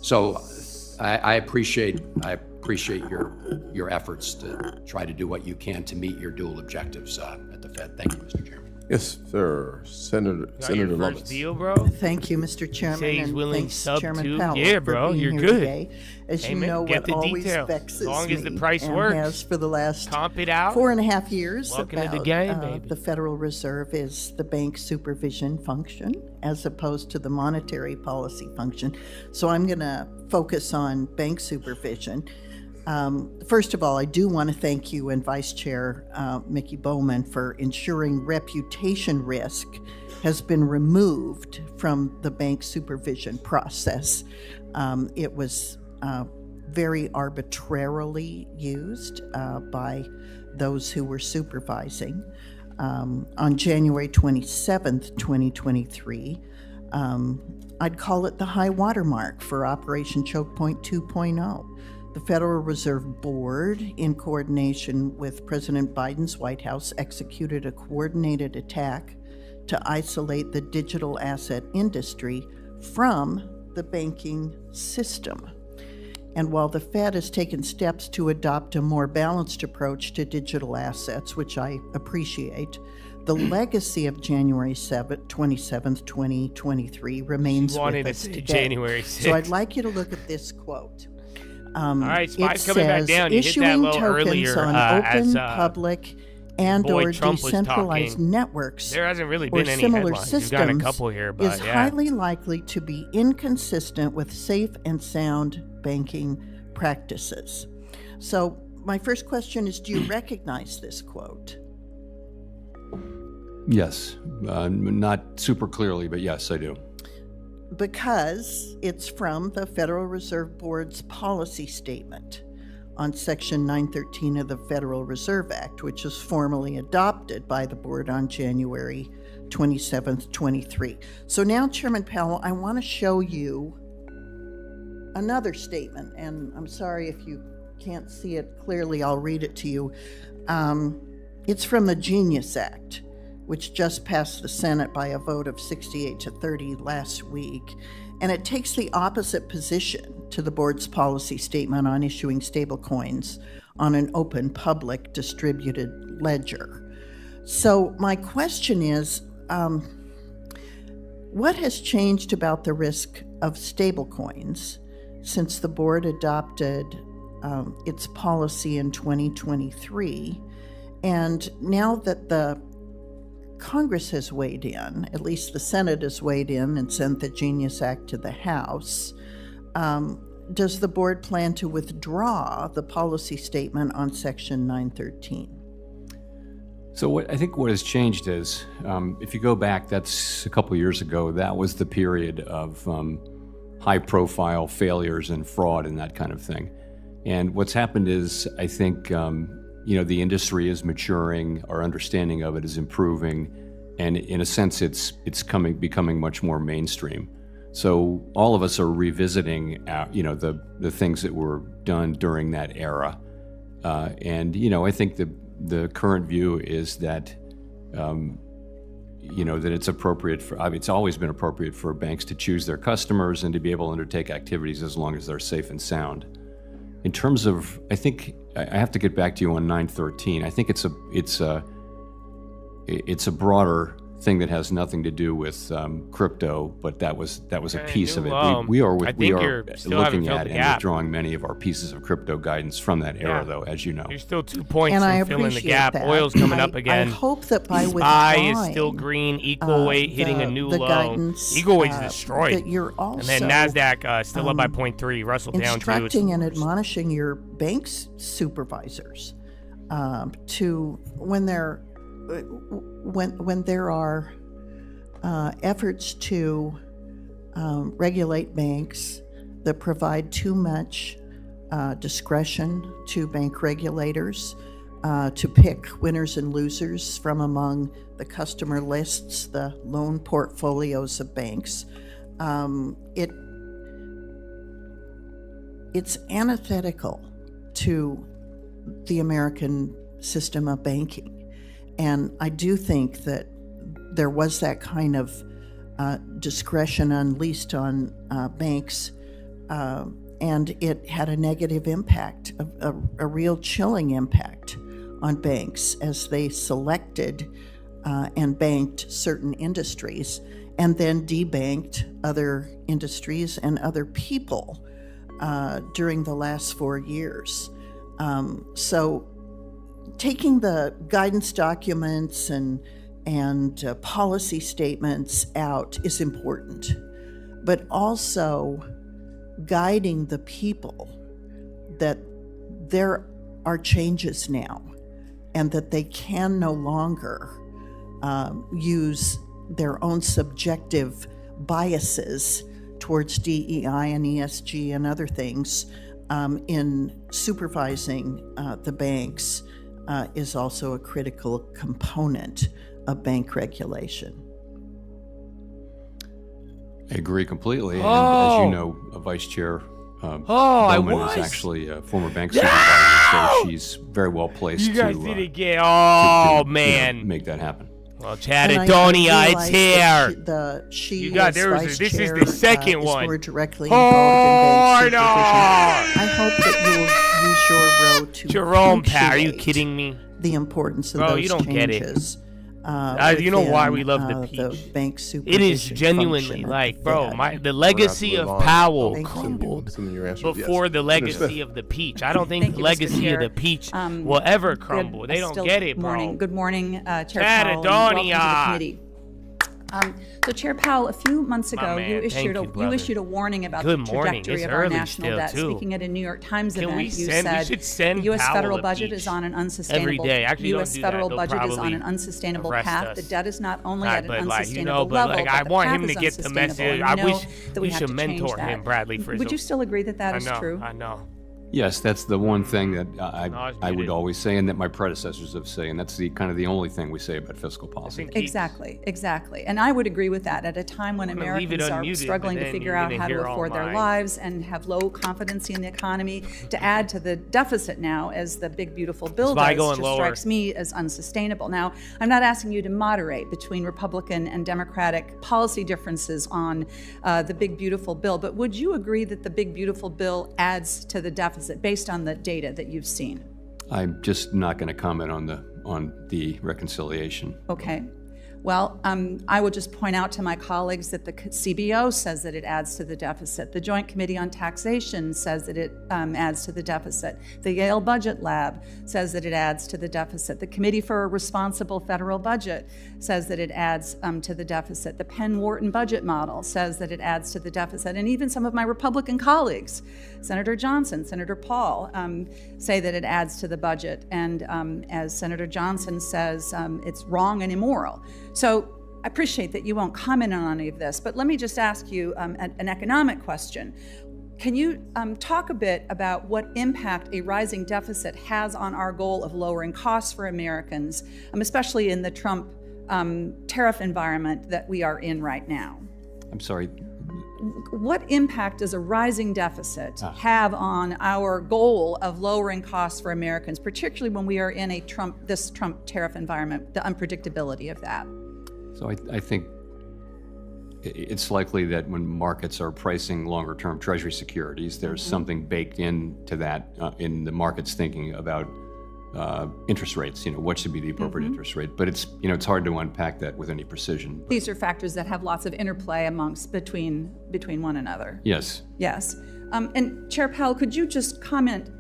So I appreciate your efforts to try to do what you can to meet your dual objectives at the Fed. Thank you, Mr. Chairman. Yes, sir. Senator Lovett. Deal, bro? Thank you, Mr. Chairman, Say he's and willing thanks, sub Chairman to. Powell, Yeah, for bro, being you're here good. today. As Hey, you man, know, get what the always details. vexes As long as the me price and works. has for the last Comp it out. 4.5 years Welcome about to the game, baby. the Federal Reserve is the bank supervision function as opposed to the monetary policy function. So I'm going to focus on bank supervision. First of all, I do want to thank you and Vice Chair Mickey Bowman for ensuring reputation risk has been removed from the bank supervision process. It was very arbitrarily used by those who were supervising. On January 27th, 2023, I'd call it the high watermark for Operation Choke Point 2.0. The Federal Reserve Board, in coordination with President Biden's White House, executed a coordinated attack to isolate the digital asset industry from the banking system. And while the Fed has taken steps to adopt a more balanced approach to digital assets, which I appreciate, the legacy of January 27th, 2023 remains with us today. January 6th. So I'd like you to look at this quote. All right, Spike's it coming back says, down. You hit that issuing low tokens earlier on as open, public, and or Trump was decentralized talking. networks There hasn't really or been any similar headlines. You've got a systems couple here, but is yeah. highly likely to be inconsistent with safe and sound banking practices. So my first question is, do you recognize this quote? Yes, not super clearly, but yes, I do. Because it's from the Federal Reserve Board's policy statement on Section 913 of the Federal Reserve Act, which was formally adopted by the board on January 27th, 23. So now, Chairman Powell, I want to show you another statement, and I'm sorry if you can't see it clearly, I'll read it to you. It's from the Genius Act, which just passed the Senate by a vote of 68-30 last week. And it takes the opposite position to the board's policy statement on issuing stablecoins on an open, public, distributed ledger. So my question is, what has changed about the risk of stablecoins since the board adopted its policy in 2023? And now that the Congress has weighed in, at least the Senate has weighed in and sent the Genius Act to the House, does the board plan to withdraw the policy statement on Section 913? So I think what has changed is, if you go back, that's a couple years ago, that was the period of high-profile failures and fraud and that kind of thing. And what's happened is, I think, the industry is maturing, our understanding of it is improving, and in a sense, it's becoming much more mainstream. So all of us are revisiting, the things that were done during that era, and I think the current view is that, that it's appropriate for. It's always been appropriate for banks to choose their customers and to be able to undertake activities as long as they're safe and sound. In terms of, I think I have to get back to you on 913. I think it's a broader thing that has nothing to do with crypto, but that was a piece of it. We are looking at and withdrawing many of our pieces of crypto guidance from that era, though, as you know. You're still 2 points And I from filling the appreciate gap. that. Oil's coming up again. I hope that by SPY withdrawing is still green. Equal weight hitting a new the low. guidance, Equal weight's destroyed. that you're also, and then NASDAQ still up by 0.3. Russell down 2. Instructing and admonishing your bank supervisors to when there are efforts to regulate banks that provide too much discretion to bank regulators to pick winners and losers from among the customer lists, the loan portfolios of banks. It's antithetical to the American system of banking. And I do think that there was that kind of discretion unleashed on banks, and it had a negative impact, a real chilling impact on banks as they selected and banked certain industries and then debanked other industries and other people during the last 4 years. So taking the guidance documents and policy statements out is important, but also guiding the people that there are changes now and that they can no longer use their own subjective biases towards DEI and ESG and other things in supervising the banks is also a critical component of bank regulation. I agree completely. And as you know, Vice Chair Bowman is actually a former bank supervisor, so she's very well placed you guys to, did it again. Oh, man. You know, make that happen. Well, Chadadonia, it's here. You got this is the second one. More directly involved in bank supervision. I hope that you'll use your role to Jerome, pal, are you kidding me? The importance of Bro, those you don't changes. Get it. You know why we love the peach? The bank supervision it is genuinely like, bro, the legacy of Powell crumbled before the legacy of the peach. I don't think the legacy of the peach will ever crumble. They don't get it, bro. Good morning, Chair Powell, and welcome to the committee. So, Chair Powell, a few months ago, you issued a warning about the trajectory of our national debt. Speaking at a New York Times event, you said the U.S. federal budget is on an unsustainable path. The debt is not only at an unsustainable level, but I the want path him to is get the unsustainable. message. I wish that we have should to change mentor that. him, Bradley Frizzle. Would you still agree that that is true? I know. Yes, that's the one thing that I would always say, and that my predecessors have said, and that's the kind of the only thing we say about fiscal policy. Exactly. And I would agree with that. At a time when Americans are struggling to figure out how to afford their lives and have low confidence in the economy, to add to the deficit now, as the big beautiful bill does, just strikes me as unsustainable. Now, I'm not asking you to moderate between Republican and Democratic policy differences on the big beautiful bill, but would you agree that the big beautiful bill adds to the deficit based on the data that you've seen? I'm just not going to comment on the reconciliation. Okay. Well, I will just point out to my colleagues that the CBO says that it adds to the deficit. The Joint Committee on Taxation says that it adds to the deficit. The Yale Budget Lab says that it adds to the deficit. The Committee for a Responsible Federal Budget says that it adds to the deficit. The Penn-Wharton budget model says that it adds to the deficit. And even some of my Republican colleagues, Senator Johnson, Senator Paul, say that it adds to the budget. And as Senator Johnson says, it's wrong and immoral. So I appreciate that you won't comment on any of this, but let me just ask you an economic question. Can you talk a bit about what impact a rising deficit has on our goal of lowering costs for Americans, especially in the Trump tariff environment that we are in right now? I'm sorry. What impact does a rising deficit have on our goal of lowering costs for Americans, particularly when we are in this Trump tariff environment, the unpredictability of that? So I think it's likely that when markets are pricing longer-term Treasury securities, there's something baked into that, in the market's thinking about interest rates. What should be the appropriate interest rate? But it's hard to unpack that with any precision. These are factors that have lots of interplay between one another. Yes. Yes. And Chair Powell, could you just comment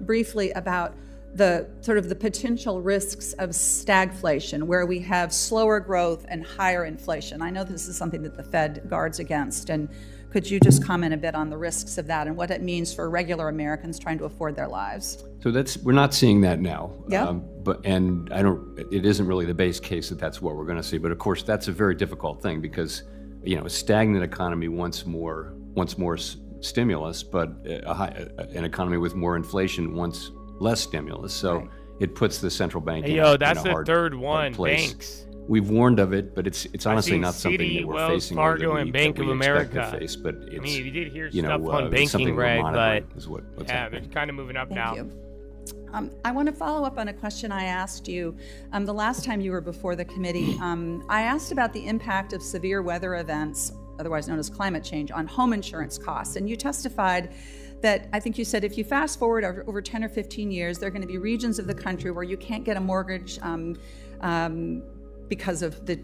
briefly about the potential risks of stagflation, where we have slower growth and higher inflation? I know this is something that the Fed guards against, and could you just comment a bit on the risks of that and what it means for regular Americans trying to afford their lives? So we're not seeing that now. Yeah. It isn't really the base case that that's what we're going to see. But of course, that's a very difficult thing because, a stagnant economy wants more stimulus, but an economy with more inflation wants less stimulus. So it puts the central bank in that's a the hard, third one, hard place. Banks. We've warned of it, but it's honestly not something that we're Wells facing Fargo or that and we, Bank that of we expect America. to face. But it's, you did hear stuff on it's something banking we're reg, monitoring but is what's they're happening. kind of moving up now. Thank you. I want to follow up on a question I asked you the last time you were before the committee. I asked about the impact of severe weather events, otherwise known as climate change, on home insurance costs. And you testified that, I think you said, if you fast forward over 10 or 15 years, there are going to be regions of the country where you can't get a mortgage because of the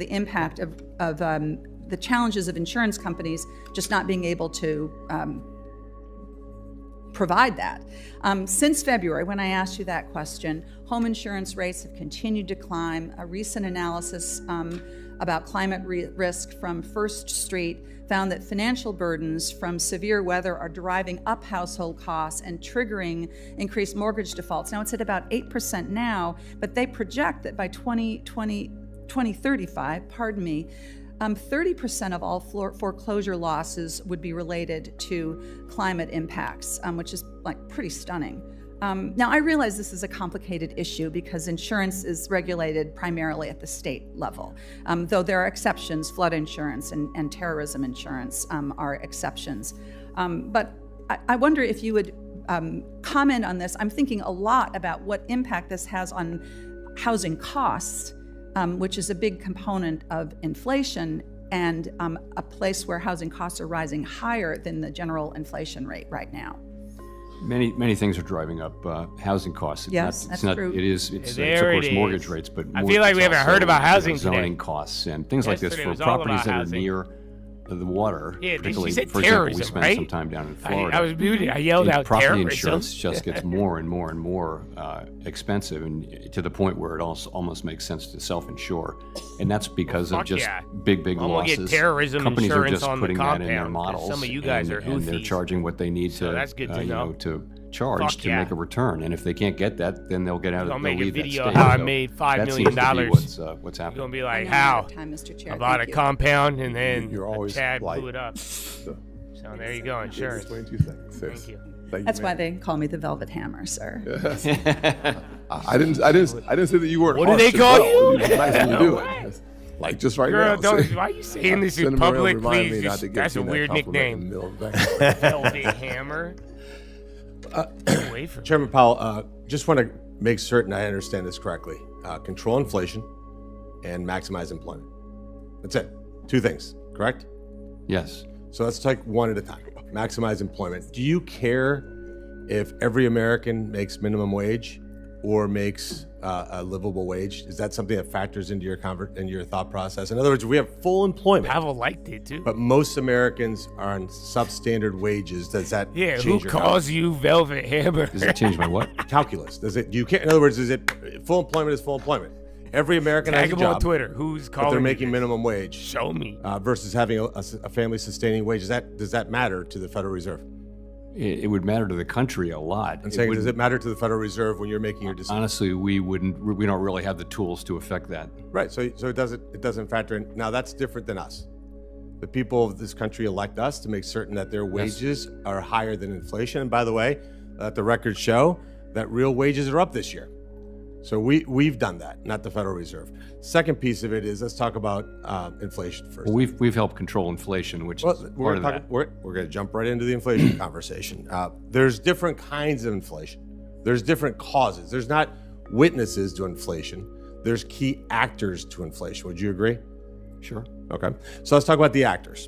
impact of the challenges of insurance companies just not being able to provide that. Since February, when I asked you that question, home insurance rates have continued to climb. A recent analysis about climate risk from First Street found that financial burdens from severe weather are driving up household costs and triggering increased mortgage defaults. Now it's at about 8% now, but they project that by 2035, 30% of all foreclosure losses would be related to climate impacts, which is pretty stunning. Now, I realize this is a complicated issue because insurance is regulated primarily at the state level, though there are exceptions. Flood insurance and terrorism insurance are exceptions. But I wonder if you would comment on this. I'm thinking a lot about what impact this has on housing costs, which is a big component of inflation, and a place where housing costs are rising higher than the general inflation rate right now. Many things are driving up housing costs. Yes, that's true. It's of course mortgage rates, but I feel like we haven't heard about housing zoning today. Costs and things like this for properties that are near the water. Yeah, particularly, she said for terrorism, example, we spent right? some time down in Florida. I was muted. I yelled out property terrorism. insurance just gets more and more and more expensive, and to the point where it almost makes sense to self-insure, and that's because of just big losses. Get terrorism Companies are insurance just on putting the that in their compound, models. some of you guys are and they're Houthis. charging what they need So to, that's good to know. to charge to make a return, and if they can't get that, then they'll get out of. I'll make a leave that video state. how I So made $5 that million. seems to be what's happening. You're gonna be like, how? Mr. Chair. I bought a compound and then You're always Chad polite. blew it up. So there you go, insurance. Explain 2 things. Thank you. That's why they call me the Velvet Hammer, sir. I didn't say that you weren't. What do they call you? It's nice when you do it. Like just right Girl, now. why are you saying this in Senator Moreno public? reminded Please, me not to give that's a you that weird compliment in nickname. the middle of the Velvet Hammer. Away from Chairman Powell, just want to make certain I understand this correctly. Control inflation and maximize employment. That's it. 2 things, correct? Yes. So let's take one at a time. Maximize employment. Do you care if every American makes minimum wage or makes a livable wage? Is that something that factors into your thought process? In other words, we have full employment. Pavel liked it too. But most Americans are on substandard wages. Does that change who your calls you Velvet Hammer? Does that change my what? Calculus. Does it? Do you care? In other words, is it full employment is full employment? Every American has a Tag him job. on Twitter. Who's calling? But they're you making this? minimum wage. Show me. Versus having a family-sustaining wage. Does that matter to the Federal Reserve? It would matter to the country a lot. I'm saying, does it matter to the Federal Reserve when you're making your decision? Honestly, we don't really have the tools to affect that. Right. So it doesn't factor in. Now that's different than us. The people of this country elect us to make certain that their wages are higher than inflation. And by the way, let the records show that real wages are up this year. So we've done that, not the Federal Reserve. Second piece of it is, let's talk about inflation first. Well, we've helped control inflation, which is part of that. We're going to jump right into the inflation conversation. There's different kinds of inflation. There's different causes. There's not witnesses to inflation. There's key actors to inflation. Would you agree? Sure. Okay. So let's talk about the actors.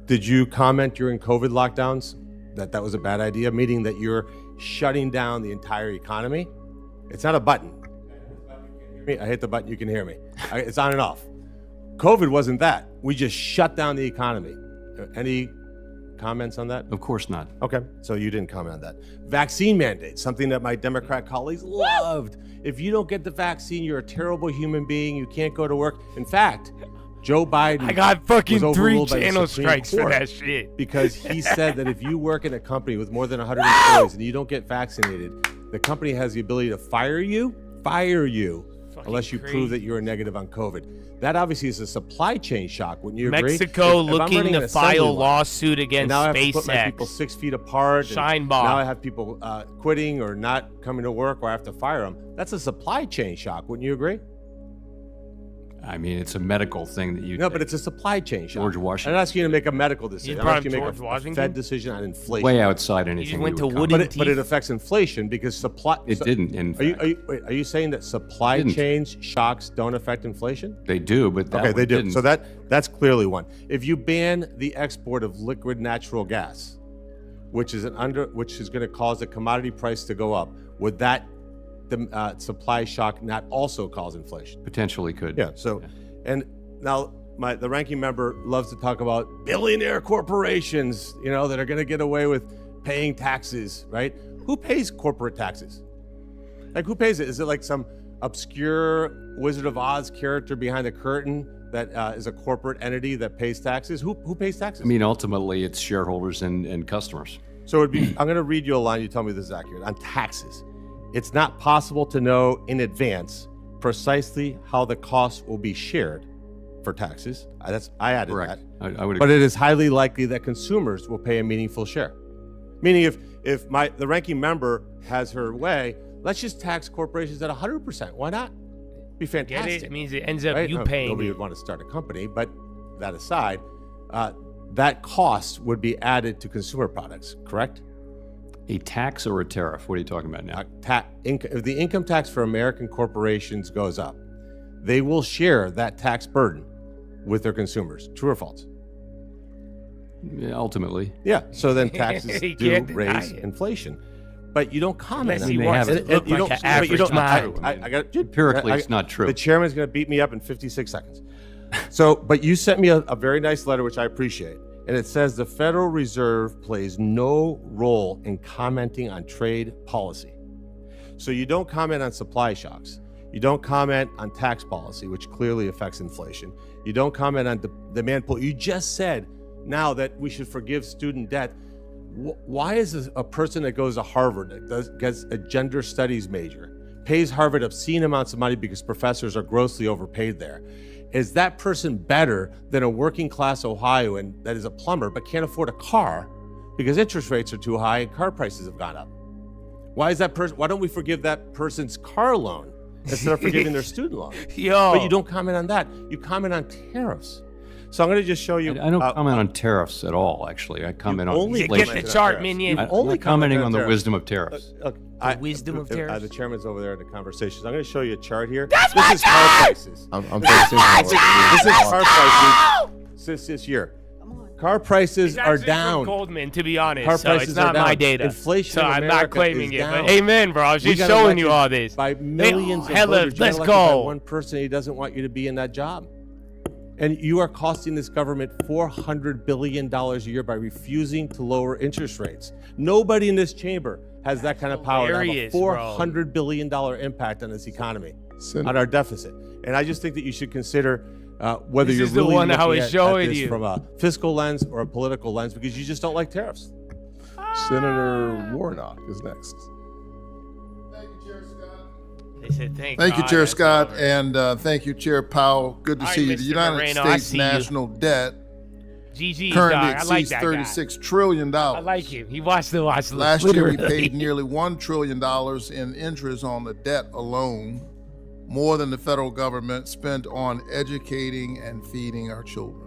Did you comment during COVID lockdowns that was a bad idea, meaning that you're shutting down the entire economy. It's not a button. I hit the button, you can hear me. It's on and off. COVID wasn't that. We just shut down the economy. Any comments on that? Of course not. Okay, so you didn't comment on that. Vaccine mandates, something that my Democrat colleagues loved. If you don't get the vaccine, you're a terrible human being. You can't go to work. In fact, Joe Biden I got fucking was 3 overruled by the channel Supreme strikes for Court that shit. because he said that if you work in a company with more than 100 employees and you don't get vaccinated, the company has the ability to fire you, unless you prove that you're negative on COVID. That obviously is a supply chain shock. Wouldn't you agree? Mexico If I'm looking running an to assembly file line, lawsuit against and now I have to put my SpaceX. people 6 feet apart. Shine Bob. Now I have people quitting or not coming to work, or I have to fire them. That's a supply chain shock. Wouldn't you agree? I mean, it's a medical thing that you. No, but it's a supply chain shock. George Washington. I'm not asking you to make a medical decision. I'm brought asking you to George make a Washington? Fed decision on inflation. Way outside anything. went we to would wooden comment. But it affects inflation because supply. It didn't. In fact. Are you saying that supply Didn't. chain shocks don't affect inflation? They do, but that Okay, one they do. didn't. So that's clearly one. If you ban the export of liquid natural gas, which is going to cause the commodity price to go up, would that supply shock not also cause inflation? Potentially could. Yeah. So, and now the ranking member loves to talk about billionaire corporations, that are going to get away with paying taxes, right? Who pays corporate taxes? Like, who pays it? Is it like some obscure Wizard of Oz character behind the curtain that is a corporate entity that pays taxes? Who pays taxes? I mean, ultimately, it's shareholders and customers. So I'm going to read you a line. You tell me this is accurate. On taxes, it's not possible to know in advance precisely how the costs will be shared for taxes. I added Correct. that. I would But agree. it is highly likely that consumers will pay a meaningful share. Meaning, if the ranking member has her way, let's just tax corporations at 100%. Why not? Be fantastic. Get it? It means it ends up right? you paying. Nobody would want to start a company, but that aside, that cost would be added to consumer products, correct? A tax or a tariff? What are you talking about now? If the income tax for American corporations goes up, they will share that tax burden with their consumers. True or false? Yeah, ultimately. Yeah. So then taxes You do can't deny raise it. inflation, but you don't comment Unless on he it. wants have to it. look You like don't- an but you average don't- model. I got Empirically, it's not true. The chairman's going to beat me up in 56 seconds. So, but you sent me a very nice letter, which I appreciate. And it says the Federal Reserve plays no role in commenting on trade policy. So you don't comment on supply shocks. You don't comment on tax policy, which clearly affects inflation. You don't comment on demand pull. You just said now that we should forgive student debt. Why is a person that goes to Harvard, that gets a gender studies major, pays Harvard obscene amounts of money because professors are grossly overpaid there? Is that person better than a working class Ohioan that is a plumber but can't afford a car because interest rates are too high and car prices have gone up? Why don't we forgive that person's car loan instead of forgiving their student loan? Yo. But you don't comment on that. You comment on tariffs. So I'm going to just show you. I don't comment on tariffs at all, actually. I comment on Get inflation. the chart, minion. I'm only commenting on the wisdom of tariffs. The wisdom of tariffs? The chairman's over there in the conversation. I'm going to show you a chart here. That's this my is car chart! prices. I'm That's my This chart! is car Let's prices go! since this year. Car prices It's are actually down. from Goldman, to be honest. Car So prices it's are not down. my data. Inflation so in I'm America not claiming is it. down. But amen, bro. I was We just got showing you elected all this. by millions of hella, voters. You got let's elected by go. one person, he doesn't want you to be in that job. And you are costing this government $400 billion a year by refusing to lower interest rates. Nobody in this chamber has that kind of power to have a hilarious, bro. $400 billion impact on this economy, on our deficit. And I just think that you should consider whether This you're is the really one I looking was at showing this you. from a fiscal lens or a political lens, because you just don't like tariffs. Senator Warnock is next. They said, Thank you, God, Chair that's Scott, over. and thank you, Chair Powell. Good to All see right, you. The Mr. United Moreno, I States see you. national debt GG, currently dog. I like exceeds that guy. $36 trillion. I like him. He watched the watch list. Last year, we literally. paid nearly $1 trillion in interest on the debt alone, more than the federal government spent on educating and feeding our children.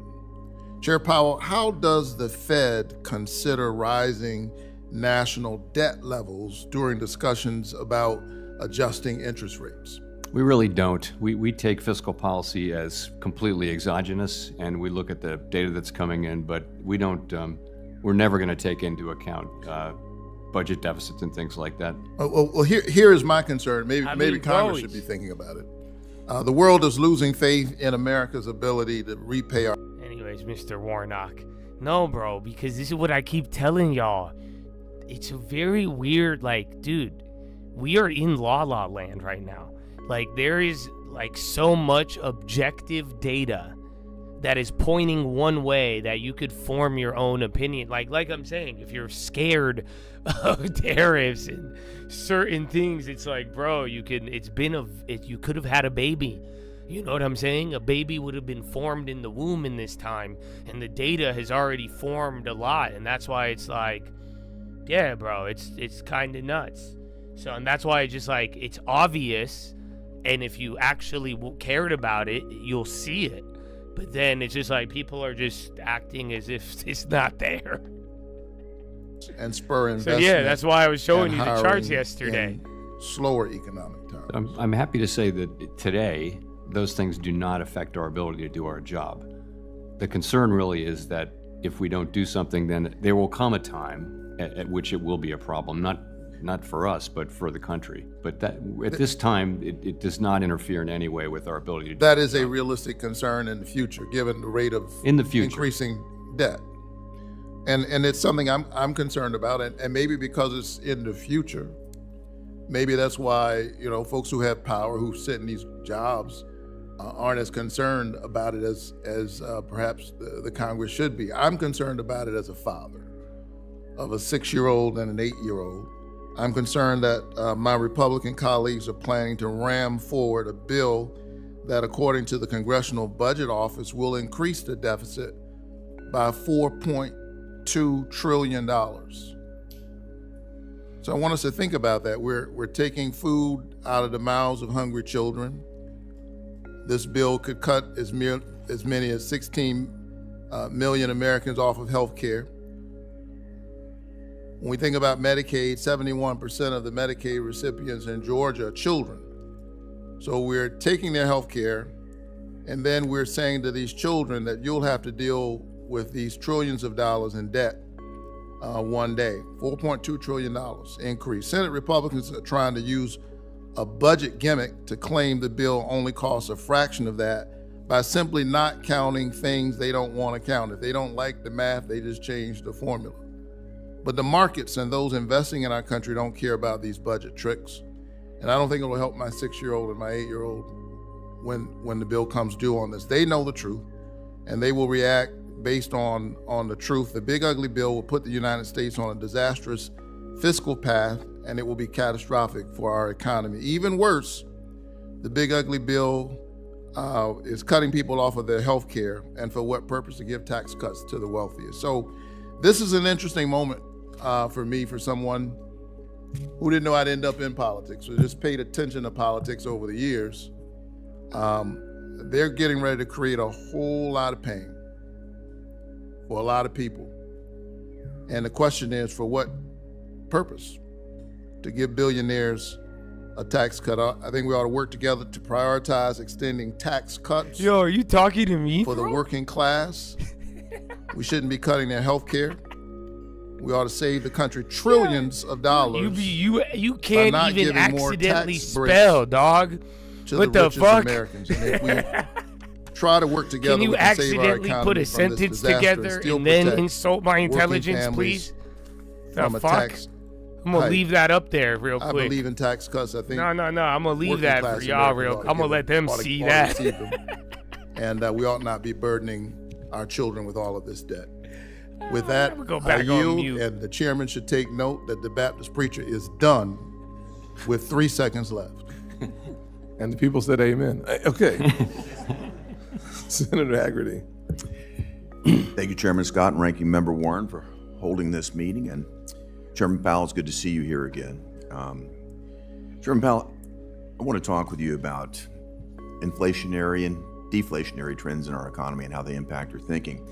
Chair Powell, how does the Fed consider rising national debt levels during discussions about adjusting interest rates? We really don't. We take fiscal policy as completely exogenous, and we look at the data that's coming in, but we don't. We're never going to take into account budget deficits and things like that. Well, here is my concern. Maybe Congress should be thinking about it. The world is losing faith in America's ability to repay our... Anyways, Mr. Warnock. No, bro, because this is what I keep telling y'all. It's a very weird, like, dude, we are in la land right now. Like, there is, like, so much objective data that is pointing one way that you could form your own opinion. Like I'm saying, if you're scared of tariffs and certain things, it's like, bro, you could have had a baby. You know what I'm saying? A baby would have been formed in the womb in this time, and the data has already formed a lot, and that's why it's like, yeah, bro, it's kind of nuts. So, and that's why it's just like, it's obvious, and if you actually cared about it, you'll see it. But then it's just like people are just acting as if it's not there. And spur investment. So yeah, that's why I was showing you the charts yesterday. Slower economic times. I'm happy to say that today, those things do not affect our ability to do our job. The concern really is that if we don't do something, then there will come a time at which it will be a problem, not for us, but for the country. But that at this time, it does not interfere in any way with our ability to do that. Is a realistic concern in the future, given the rate of increasing debt. And it's something I'm concerned about, and maybe because it's in the future, maybe that's why, folks who have power, who sit in these jobs, aren't as concerned about it as perhaps the Congress should be. I'm concerned about it as a father of a 6-year-old and an 8-year-old. I'm concerned that my Republican colleagues are planning to ram forward a bill that, according to the Congressional Budget Office, will increase the deficit by $4.2 trillion. So I want us to think about that. We're taking food out of the mouths of hungry children. This bill could cut as many as 16 million Americans off of health care. When we think about Medicaid, 71% of the Medicaid recipients in Georgia are children. So we're taking their health care, and then we're saying to these children that you'll have to deal with these trillions of dollars in debt one day. $4.2 trillion increase. Senate Republicans are trying to use a budget gimmick to claim the bill only costs a fraction of that by simply not counting things they don't want to count. If they don't like the math, they just change the formula. But the markets and those investing in our country don't care about these budget tricks. And I don't think it will help my 6-year-old and my 8-year-old when the bill comes due on this. They know the truth, and they will react based on the truth. The big ugly bill will put the United States on a disastrous fiscal path, and it will be catastrophic for our economy. Even worse, the big ugly bill is cutting people off of their health care, and for what purpose? To give tax cuts to the wealthiest. So this is an interesting moment for me, for someone who didn't know I'd end up in politics, or just paid attention to politics over the years. They're getting ready to create a whole lot of pain for a lot of people. And the question is, for what purpose? To give billionaires a tax cut. I think we ought to work together to prioritize extending tax cuts. Yo, are you talking to me? For the working class. We shouldn't be cutting their health care. We ought to save the country trillions of dollars. You can't even accidentally spell, dog. What the fuck? Americans. And if we try to work together, can you accidentally put a sentence together and then insult my intelligence, please? The fuck? I'm gonna leave that up there real quick. I believe in tax cuts. I think. No. I'm gonna leave that for y'all real. I'm gonna let them see that. And we ought not be burdening our children with all of this debt. With that, I yield, and the chairman should take note that the Baptist preacher is done with 3 seconds left. And the people said amen. Okay. Senator Hagerty. Thank you, Chairman Scott and Ranking Member Warren, for holding this meeting. And Chairman Powell, it's good to see you here again. Chairman Powell, I want to talk with you about inflationary and deflationary trends in our economy and how they impact your thinking.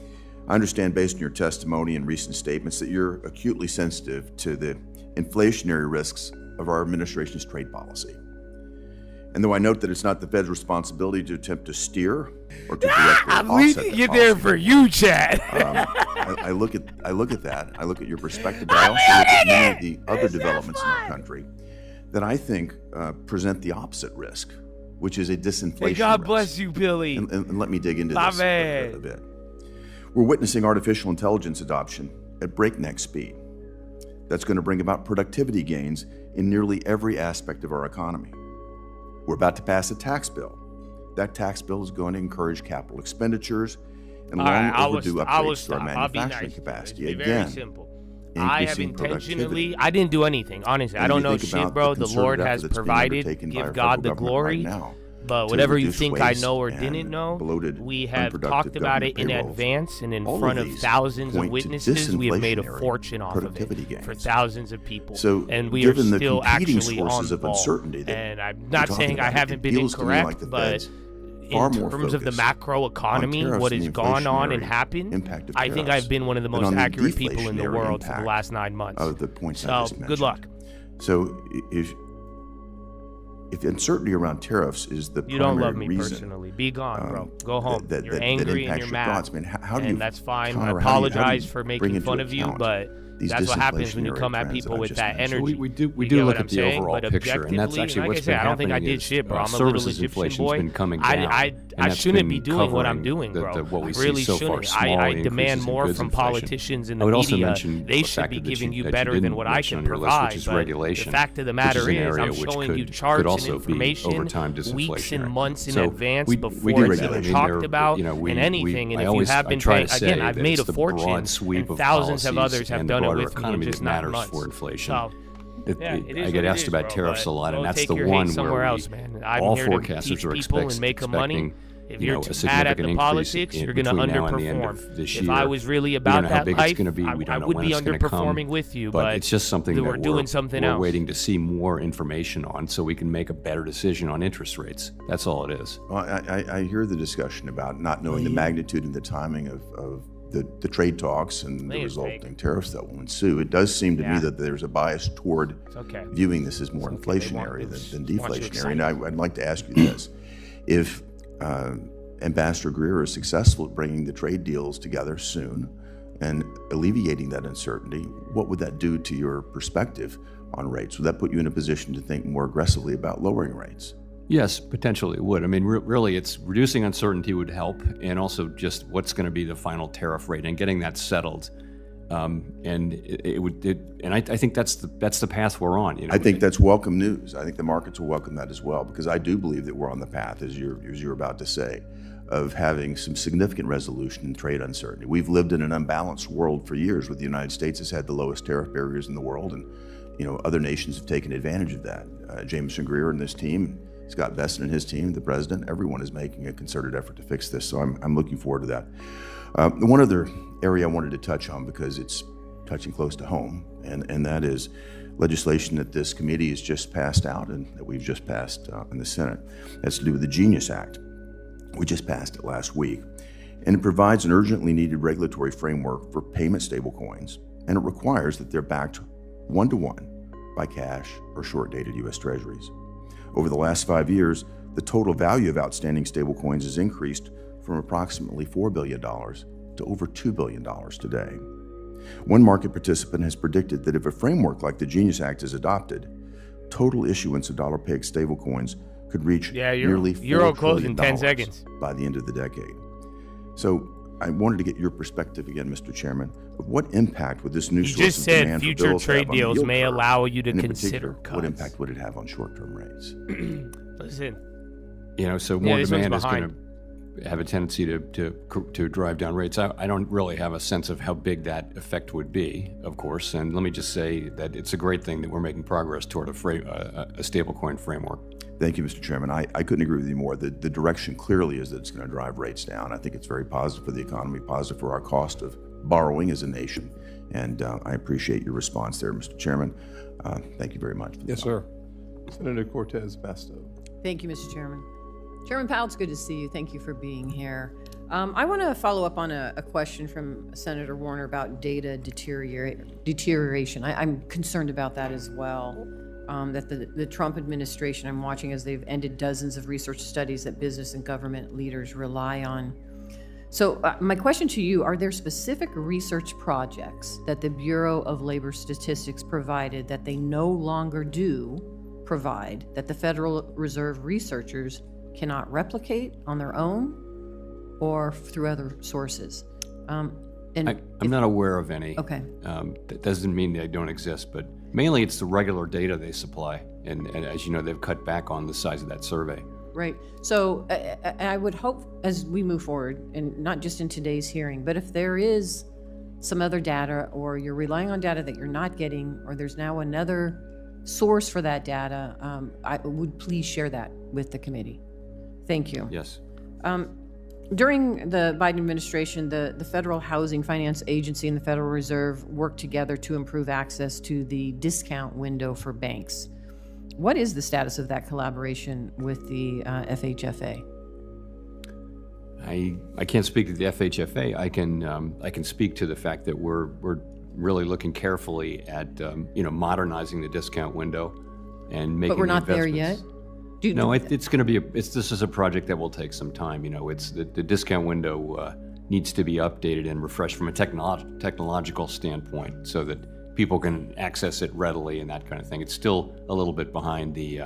I understand, based on your testimony and recent statements, that you're acutely sensitive to the inflationary risks of our administration's trade policy. And though I note that it's not the Fed's responsibility to attempt to steer or to directly I'm leaving you there for you, Chad. I look at that. I look at your perspective, but I also look at many of the other developments in our country that I think present the opposite risk, which is a disinflation. Hey, God risk. bless you, Billy. And let me dig into this a bit. We're witnessing artificial intelligence adoption at breakneck speed. That's going to bring about productivity gains in nearly every aspect of our economy. We're about to pass a tax bill. That tax bill is going to encourage capital expenditures and long overdue upgrades to our manufacturing capacity. It's very simple. I have intentionally, I didn't do anything, honestly. I don't know shit, bro. The Lord has provided. Give God the glory. But whatever you think I know or didn't know, we have talked about it in advance and in front of thousands of witnesses. We have made a fortune off of it for thousands of people. And we are still actually on the ball. And I'm not saying I haven't been incorrect, but in terms of the macro economy, what has gone on and happened, I think I've been one of the most accurate people in the world for the last 9 months. So good luck. So if uncertainty around tariffs is the you primary don't love me reason, personally, be gone, bro. Go home. You're angry and you're mad. Thoughts, man. How do you that's fine. I apologize for making fun of you, but that's what happens when you come at people with that energy. So we do look at the overall picture, and that's actually what's been happening. I don't think I did shit, bro. I'm a little Egyptian boy. Been coming down, I shouldn't be doing what I'm doing, bro. I really shouldn't. I demand more from politicians in the media. They should be giving you better than what I can provide. But the fact of the matter is, I'm showing you charts and information weeks and months in advance before it's even talked about and anything. And if you have been paying, again, I've made a fortune, and thousands of others have done it with me in just 9 months. For inflation. So, I get asked about tariffs a lot, and that's the one where all forecasters are expecting if you're mad at the politics, you're going to underperform. If I was really about that life, I would be underperforming with you. But it's just something that we're doing something else. We're waiting to see more information on, so we can make a better decision on interest rates. That's all it is. Well, I hear the discussion about not knowing the magnitude and the timing of the trade talks and the resulting tariffs that will ensue. It does seem to me that there's a bias toward viewing this as more inflationary than deflationary. And I'd like to ask you this. If Ambassador Greer is successful at bringing the trade deals together soon and alleviating that uncertainty, what would that do to your perspective on rates? Would that put you in a position to think more aggressively about lowering rates? Yes, potentially it would. I mean, really, it's reducing uncertainty would help, and also just what's going to be the final tariff rate and getting that settled. And I think that's the path we're on. I think that's welcome news. I think the markets will welcome that as well, because I do believe that we're on the path, as you're about to say, of having some significant resolution in trade uncertainty. We've lived in an unbalanced world for years, with the United States has had the lowest tariff barriers in the world, and other nations have taken advantage of that. Jameson Greer and this team, Scott Bessent and his team, the president, everyone is making a concerted effort to fix this. So I'm looking forward to that. One other area I wanted to touch on, because it's touching close to home, and that is legislation that this committee has just passed out and that we've just passed in the Senate. That's to do with the Genius Act. We just passed it last week. And it provides an urgently needed regulatory framework for payment stablecoins, and it requires that they're backed one-to-one by cash or short-dated U.S. Treasuries. Over the last 5 years, the total value of outstanding stablecoins has increased from approximately $4 billion to over $2 billion today. One market participant has predicted that if a framework like the Genius Act is adopted, total issuance of dollar-pegged stablecoins could reach nearly $4 trillion by the end of the decade. So I wanted to get your perspective again, Mr. Chairman, of what impact would this new source of demand for bills have on the yield curve? You just said future trade deals may allow you to consider cuts. What impact would it have on short-term rates? Listen. So more demand is going to have a tendency to drive down rates. I don't really have a sense of how big that effect would be, of course. And let me just say that it's a great thing that we're making progress toward a stablecoin framework. Thank you, Mr. Chairman. I couldn't agree with you more. The direction clearly is that it's going to drive rates down. I think it's very positive for the economy, positive for our cost of borrowing as a nation. And I appreciate your response there, Mr. Chairman. Thank you very much. Yes, sir. Senator Cortez Basto. Thank you, Mr. Chairman. Chairman Powell, it's good to see you. Thank you for being here. I want to follow up on a question from Senator Warner about data deterioration. I'm concerned about that as well. That the Trump administration, I'm watching as they've ended dozens of research studies that business and government leaders rely on. So my question to you, are there specific research projects that the Bureau of Labor Statistics provided that they no longer do provide, that the Federal Reserve researchers cannot replicate on their own or through other sources? I'm not aware of any. Okay. That doesn't mean they don't exist, but mainly it's the regular data they supply. And as you know, they've cut back on the size of that survey. Right. So I would hope as we move forward, and not just in today's hearing, but if there is some other data or you're relying on data that you're not getting, or there's now another source for that data, I would please share that with the committee. Thank you. Yes. During the Biden administration, the Federal Housing Finance Agency and the Federal Reserve worked together to improve access to the discount window for banks. What is the status of that collaboration with the FHFA? I can't speak to the FHFA. I can speak to the fact that we're really looking carefully at modernizing the discount window and making. But we're not there yet. No, it's going to be. This is a project that will take some time. It's the discount window needs to be updated and refreshed from a technological standpoint, so that people can access it readily and that kind of thing. It's still a little bit behind the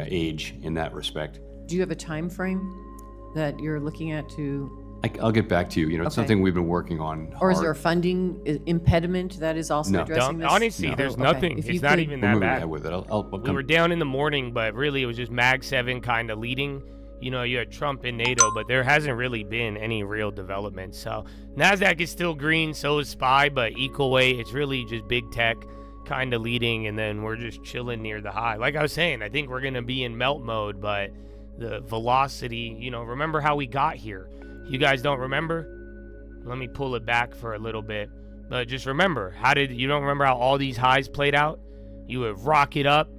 age in that respect. Do you have a time frame that you're looking at to? I'll get back to you. It's something we've been working on hard. Or is there a funding impediment that is also addressing this? Honestly, there's nothing. It's not even that bad. With it. We were down in the morning, but really it was just Mag 7 kind of leading. You had Trump and NATO, but there hasn't really been any real development. So NASDAQ is still green, so is SPY, but equal weight, it's really just big tech kind of leading, and then we're just chilling near the high. Like I was saying, I think we're going to be in melt mode, but the velocity, remember how we got here. You guys don't remember? Let me pull it back for a little bit. But just remember, you don't remember how all these highs played out? You would rocket up,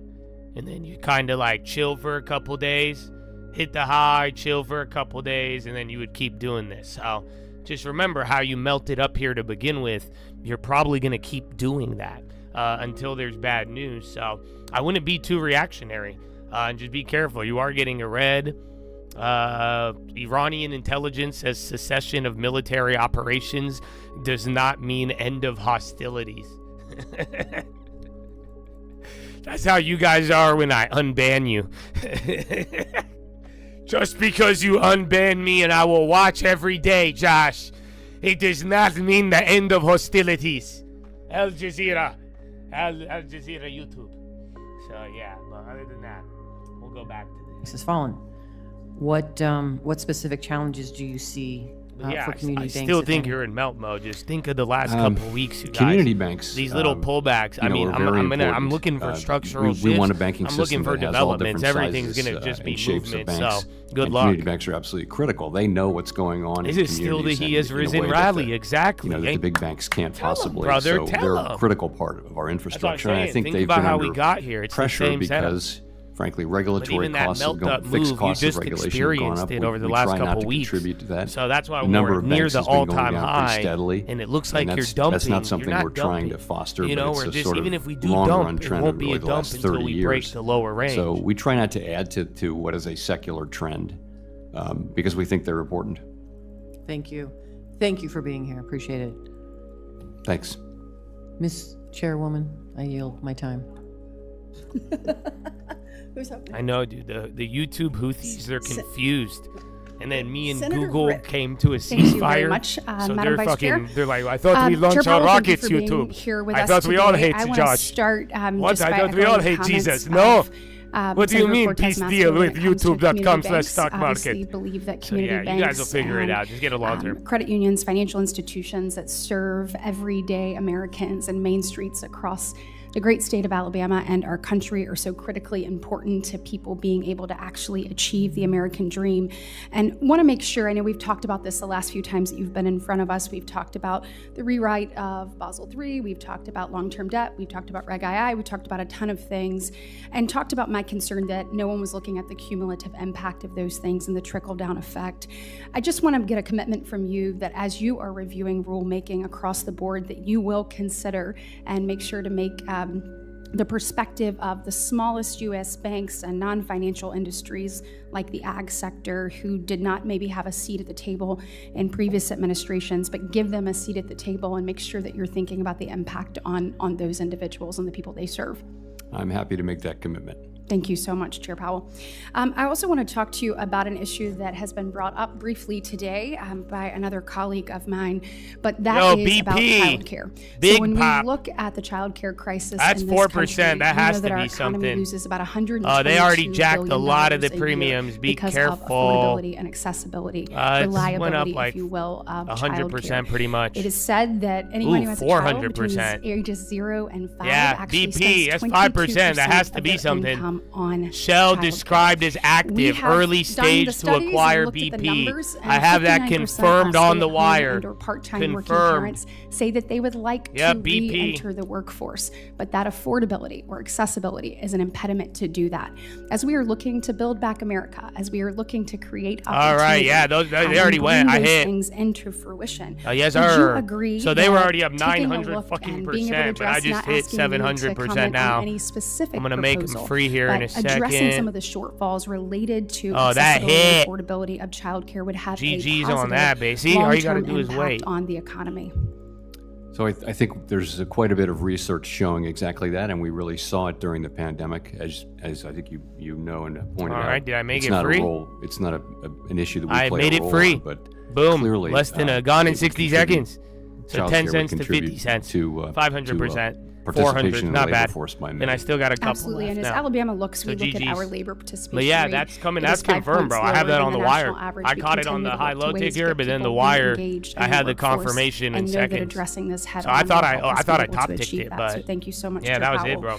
and then you kind of like chill for a couple days, hit the high, chill for a couple days, and then you would keep doing this. So just remember how you melted up here to begin with. You're probably going to keep doing that until there's bad news. So I wouldn't be too reactionary. And just be careful. You are getting a red. Iranian intelligence says cessation of military operations does not mean end of hostilities. That's how you guys are when I unban you. Just because you unban me and I will watch every day, Josh, it does not mean the end of hostilities. Al Jazeera YouTube. So yeah, but other than that, we'll go back to this. This is fallen. What specific challenges do you see for community banks? I still think you're in melt mode. Just think of the last couple of weeks, you guys. Community banks. These little pullbacks. I'm looking for structural shifts. We want a banking system. I'm looking for that has all developments. different Everything's sizes, going to just be shapes movement. of banks. So good and luck. Community banks are absolutely critical. They know what's going on. This in is still the communities he has in a risen way that rally. Exactly. that the big banks can't possibly. Brother, so they're a critical part of our infrastructure. And I think think they've about been how under we got here. It's pressure the same setup. because. Frankly, regulatory but even costs that have gone, melt-up fixed move, costs you of just regulation have gone experienced up. it over the we last try not couple to weeks. contribute to that. So that's why the number we're of near banks the has been going all-time down high, pretty steadily, and it looks like you're that's dumping. not something You're not we're trying to dumping. foster, You know, but we're it's a just sort even of if we do long-run dump, it trend won't of be really a the dump last until 30 we years. break the lower range. So we try not to add to what is a secular trend because we think they're important. Thank you. Thank you for being here. Appreciate it. Thanks. Miss Chairwoman, I yield my time. Who's up next? I know, dude. The YouTube Houthis, they're confused. And then me and Senator Google Rick. came to a ceasefire. Thank you very much, so Madam they're Vice fucking. Chair. They're like, I thought we launched Chair our Powell, rockets. thank you for being YouTube. here with I us thought we all today. hate I want Josh. to start What? just I by thought we all echoing hate comments Jesus. No. of, What do you Senator mean Cortez peace Masto deal when with it comes to YouTube.com community / banks. stock Obviously, market? believe that So community yeah, banks you guys will figure it and, out. Just get a long term. credit unions, financial institutions that serve everyday Americans and main streets across the great state of Alabama and our country are so critically important to people being able to actually achieve the American dream. And want to make sure, I know we've talked about this the last few times that you've been in front of us. We've talked about the rewrite of Basel III. We've talked about long-term debt. We've talked about Reg II. We talked about a ton of things and talked about my concern that no one was looking at the cumulative impact of those things and the trickle-down effect. I just want to get a commitment from you that as you are reviewing rulemaking across the board, that you will consider and make sure to make the perspective of the smallest U.S. banks and non-financial industries like the ag sector, who did not maybe have a seat at the table in previous administrations, but give them a seat at the table and make sure that you're thinking about the impact on those individuals and the people they serve. I'm happy to make that commitment. Thank you so much, Chair Powell. I also want to talk to you about an issue that has been brought up briefly today by another colleague of mine, but that is BP. about childcare. Big so when pop. we look at the childcare crisis, That's in this 4%. country, That has to that our be economy something. loses about $122 they already jacked a billion lot of the a year premiums. Be because careful. of affordability and accessibility, It went reliability, up like if you will, of 100% childcare. pretty much. It is said that anyone who has a child between 400%. ages 0 and 5 Yeah, actually BP, spends that's 5%. That has 22% to of be their something. income on Shell childcare. described as We active, have early done the stage to studies and acquire looked at the BP. numbers, and I have that 59% confirmed of on the stay-at-home wire. and/or part-time working Confirmed. parents say that they would like Yeah, to BP. re-enter the workforce, but that affordability or accessibility is an impediment to do that. As we are looking to build back America, as we are looking to create All right, yeah, they and already bring went. I those hit. things into fruition. Yes, would you sir. agree So they were that already up taking a 900 look fucking and being able to percent, but I address, just not hit asking you to 700% comment now. on any specific I'm gonna make them proposal, free here in but a addressing second. some of the shortfalls related to Oh, that accessibility hit. and affordability of childcare would have GG's a positive on that, babe. See, all you gotta long-term do is impact wait. on the economy. So I think there's quite a bit of research showing exactly that, and we really saw it during the pandemic, as I think you know and pointed out. All right, did I make it's it not free? A role, it's not an issue that we I play made a it role free. on, but Boom. clearly, Less than gone in it would 60 contribute- seconds. So child 10 care would cents to contribute 50 cents. to 500%. participation 400, in the not labor bad. force by And men. I still got a couple Absolutely, left and as now. Alabama looks, we So look at GG's. our labor participation But yeah, rate. that's coming. It That's is 5 confirmed, bro. points I have lower that on than the national wire. average. I We caught it on continue the to high look to low ways tick to here, get but then the people wire, engaged in I had the workforce confirmation in and know that seconds. addressing this head So I on thought will I help us thought be I able to top ticked achieve it, that. but So thank you so much, yeah, Chair that was it, Powell. bro.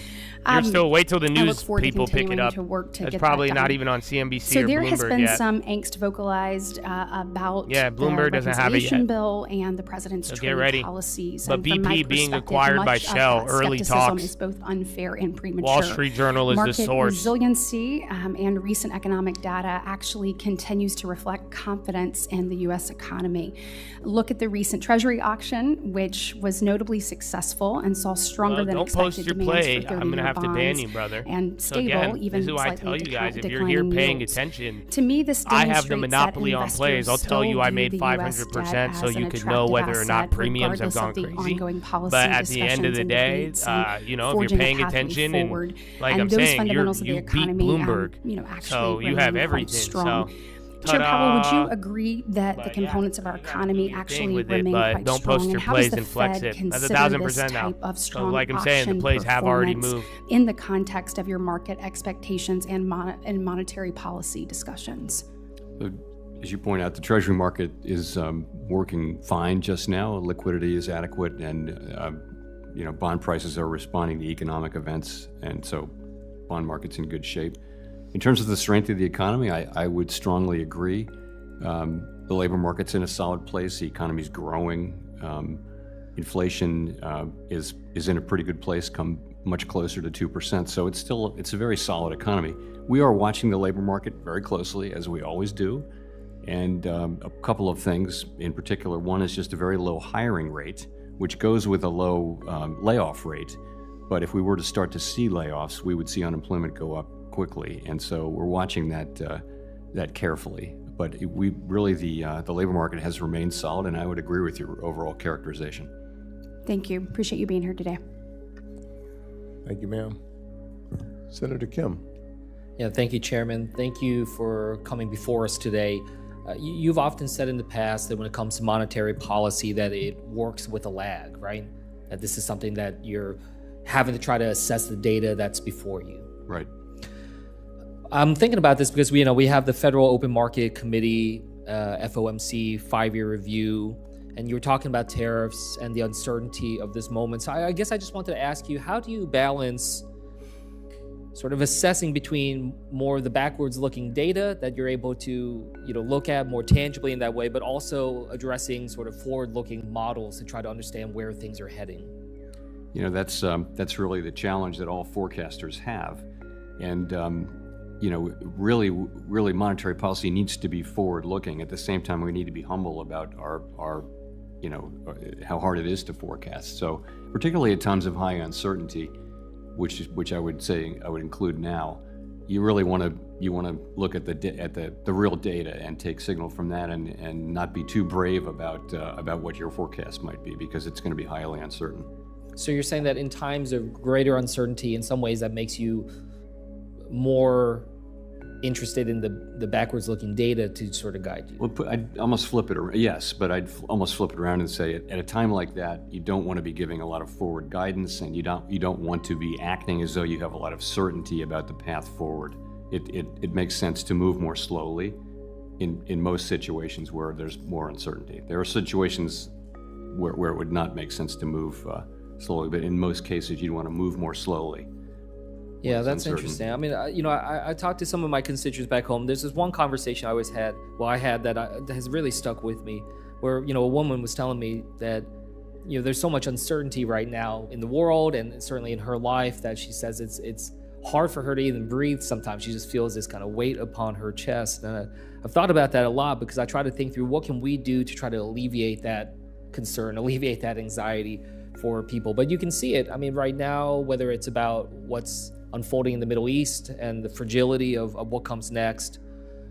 You're still wait till the I look news forward to people pick it continuing up. to work to That's get probably that not done. even on CNBC So or there Bloomberg has been yet. some angst vocalized about Yeah, Bloomberg the doesn't have it reconciliation yet. bill and the president's So trade get ready. policies. But And from my BP being perspective, acquired by much of Shell, that early skepticism talks. is both unfair and premature. Wall Street Journal is the Market source. resiliency and recent economic data actually continues to reflect confidence in the U.S. economy. Look at the recent Treasury auction, which was notably successful and saw stronger than don't expected post your demands play. for 30-year I'm gonna have to ban bonds you, brother. and So stable, again, even this is why I slightly tell you guys, if you're here declining paying yields. attention, To me, this I have the demonstrates monopoly that on plays. I'll tell you I investors made still view the US 500% debt so as you an could know whether or attractive not asset, premiums have regardless of gone the crazy. ongoing policy But at the end of discussions the and day, debates and if you're forging a paying pathway attention forward. and like And I'm those saying, fundamentals of the you beat economy, Bloomberg, actually so you have remain quite everything. strong. So Chair Powell, would you ta-da. agree that the components of our economy actually with it, remain but quite don't strong? post your And how does plays the and flex Fed it. That's consider 1,000% this now. type of So strong like I'm saying, the auction plays have already performance moved. in the context of your market expectations and monetary policy discussions? As you point out, the Treasury market is working fine just now. Liquidity is adequate, and bond prices are responding to economic events, and so bond market's in good shape. In terms of the strength of the economy, I would strongly agree. The labor market's in a solid place. The economy's growing. Inflation is in a pretty good place, come much closer to 2%. So it's a very solid economy. We are watching the labor market very closely, as we always do. And a couple of things in particular. One is just a very low hiring rate, which goes with a low layoff rate. But if we were to start to see layoffs, we would see unemployment go up quickly. And so we're watching that carefully. But the labor market has remained solid, and I would agree with your overall characterization. Thank you. Appreciate you being here today. Thank you, ma'am. Senator Kim. Yeah, thank you, Chairman. Thank you for coming before us today. You've often said in the past that when it comes to monetary policy that it works with a lag, right? That this is something that you're having to try to assess the data that's before you. Right. I'm thinking about this because we have the Federal Open Market Committee, FOMC 5-year review, and you were talking about tariffs and the uncertainty of this moment. So I guess I just wanted to ask you, how do you balance sort of assessing between more of the backwards looking data that you're able to look at more tangibly in that way, but also addressing sort of forward looking models to try to understand where things are heading? That's really the challenge that all forecasters have. And really monetary policy needs to be forward looking. At the same time, we need to be humble about our how hard it is to forecast. So particularly at times of high uncertainty, which I would say I would include now, you really want to look at the real data and take signal from that, and not be too brave about what your forecast might be, because it's going to be highly uncertain. So you're saying that in times of greater uncertainty, in some ways that makes you more interested in the backwards-looking data to sort of guide you? Well, I'd almost flip it around. Yes, but I'd almost flip it around and say at a time like that, you don't want to be giving a lot of forward guidance, and you don't want to be acting as though you have a lot of certainty about the path forward. It makes sense to move more slowly in most situations where there's more uncertainty. There are situations where it would not make sense to move slowly, but in most cases, you'd want to move more slowly. Yeah, that's interesting. I mean, I talked to some of my constituents back home. There's this one conversation I had that has really stuck with me, where, a woman was telling me that, there's so much uncertainty right now in the world and certainly in her life that she says it's hard for her to even breathe sometimes. She just feels this kind of weight upon her chest. And I've thought about that a lot, because I try to think through what can we do to try to alleviate that concern, alleviate that anxiety for people. But you can see it. I mean, right now, whether it's about what's unfolding in the Middle East and the fragility of what comes next.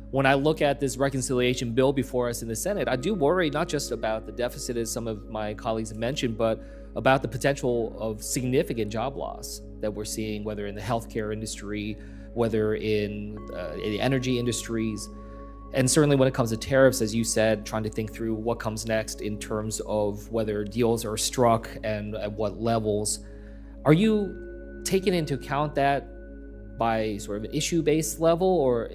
When I look at this reconciliation bill before us in the Senate, I do worry not just about the deficit, as some of my colleagues have mentioned, but about the potential of significant job loss that we're seeing, whether in the healthcare industry, whether in the energy industries. And certainly when it comes to tariffs, as you said, trying to think through what comes next in terms of whether deals are struck and at what levels. Are you taking into account that by sort of an issue-based level, or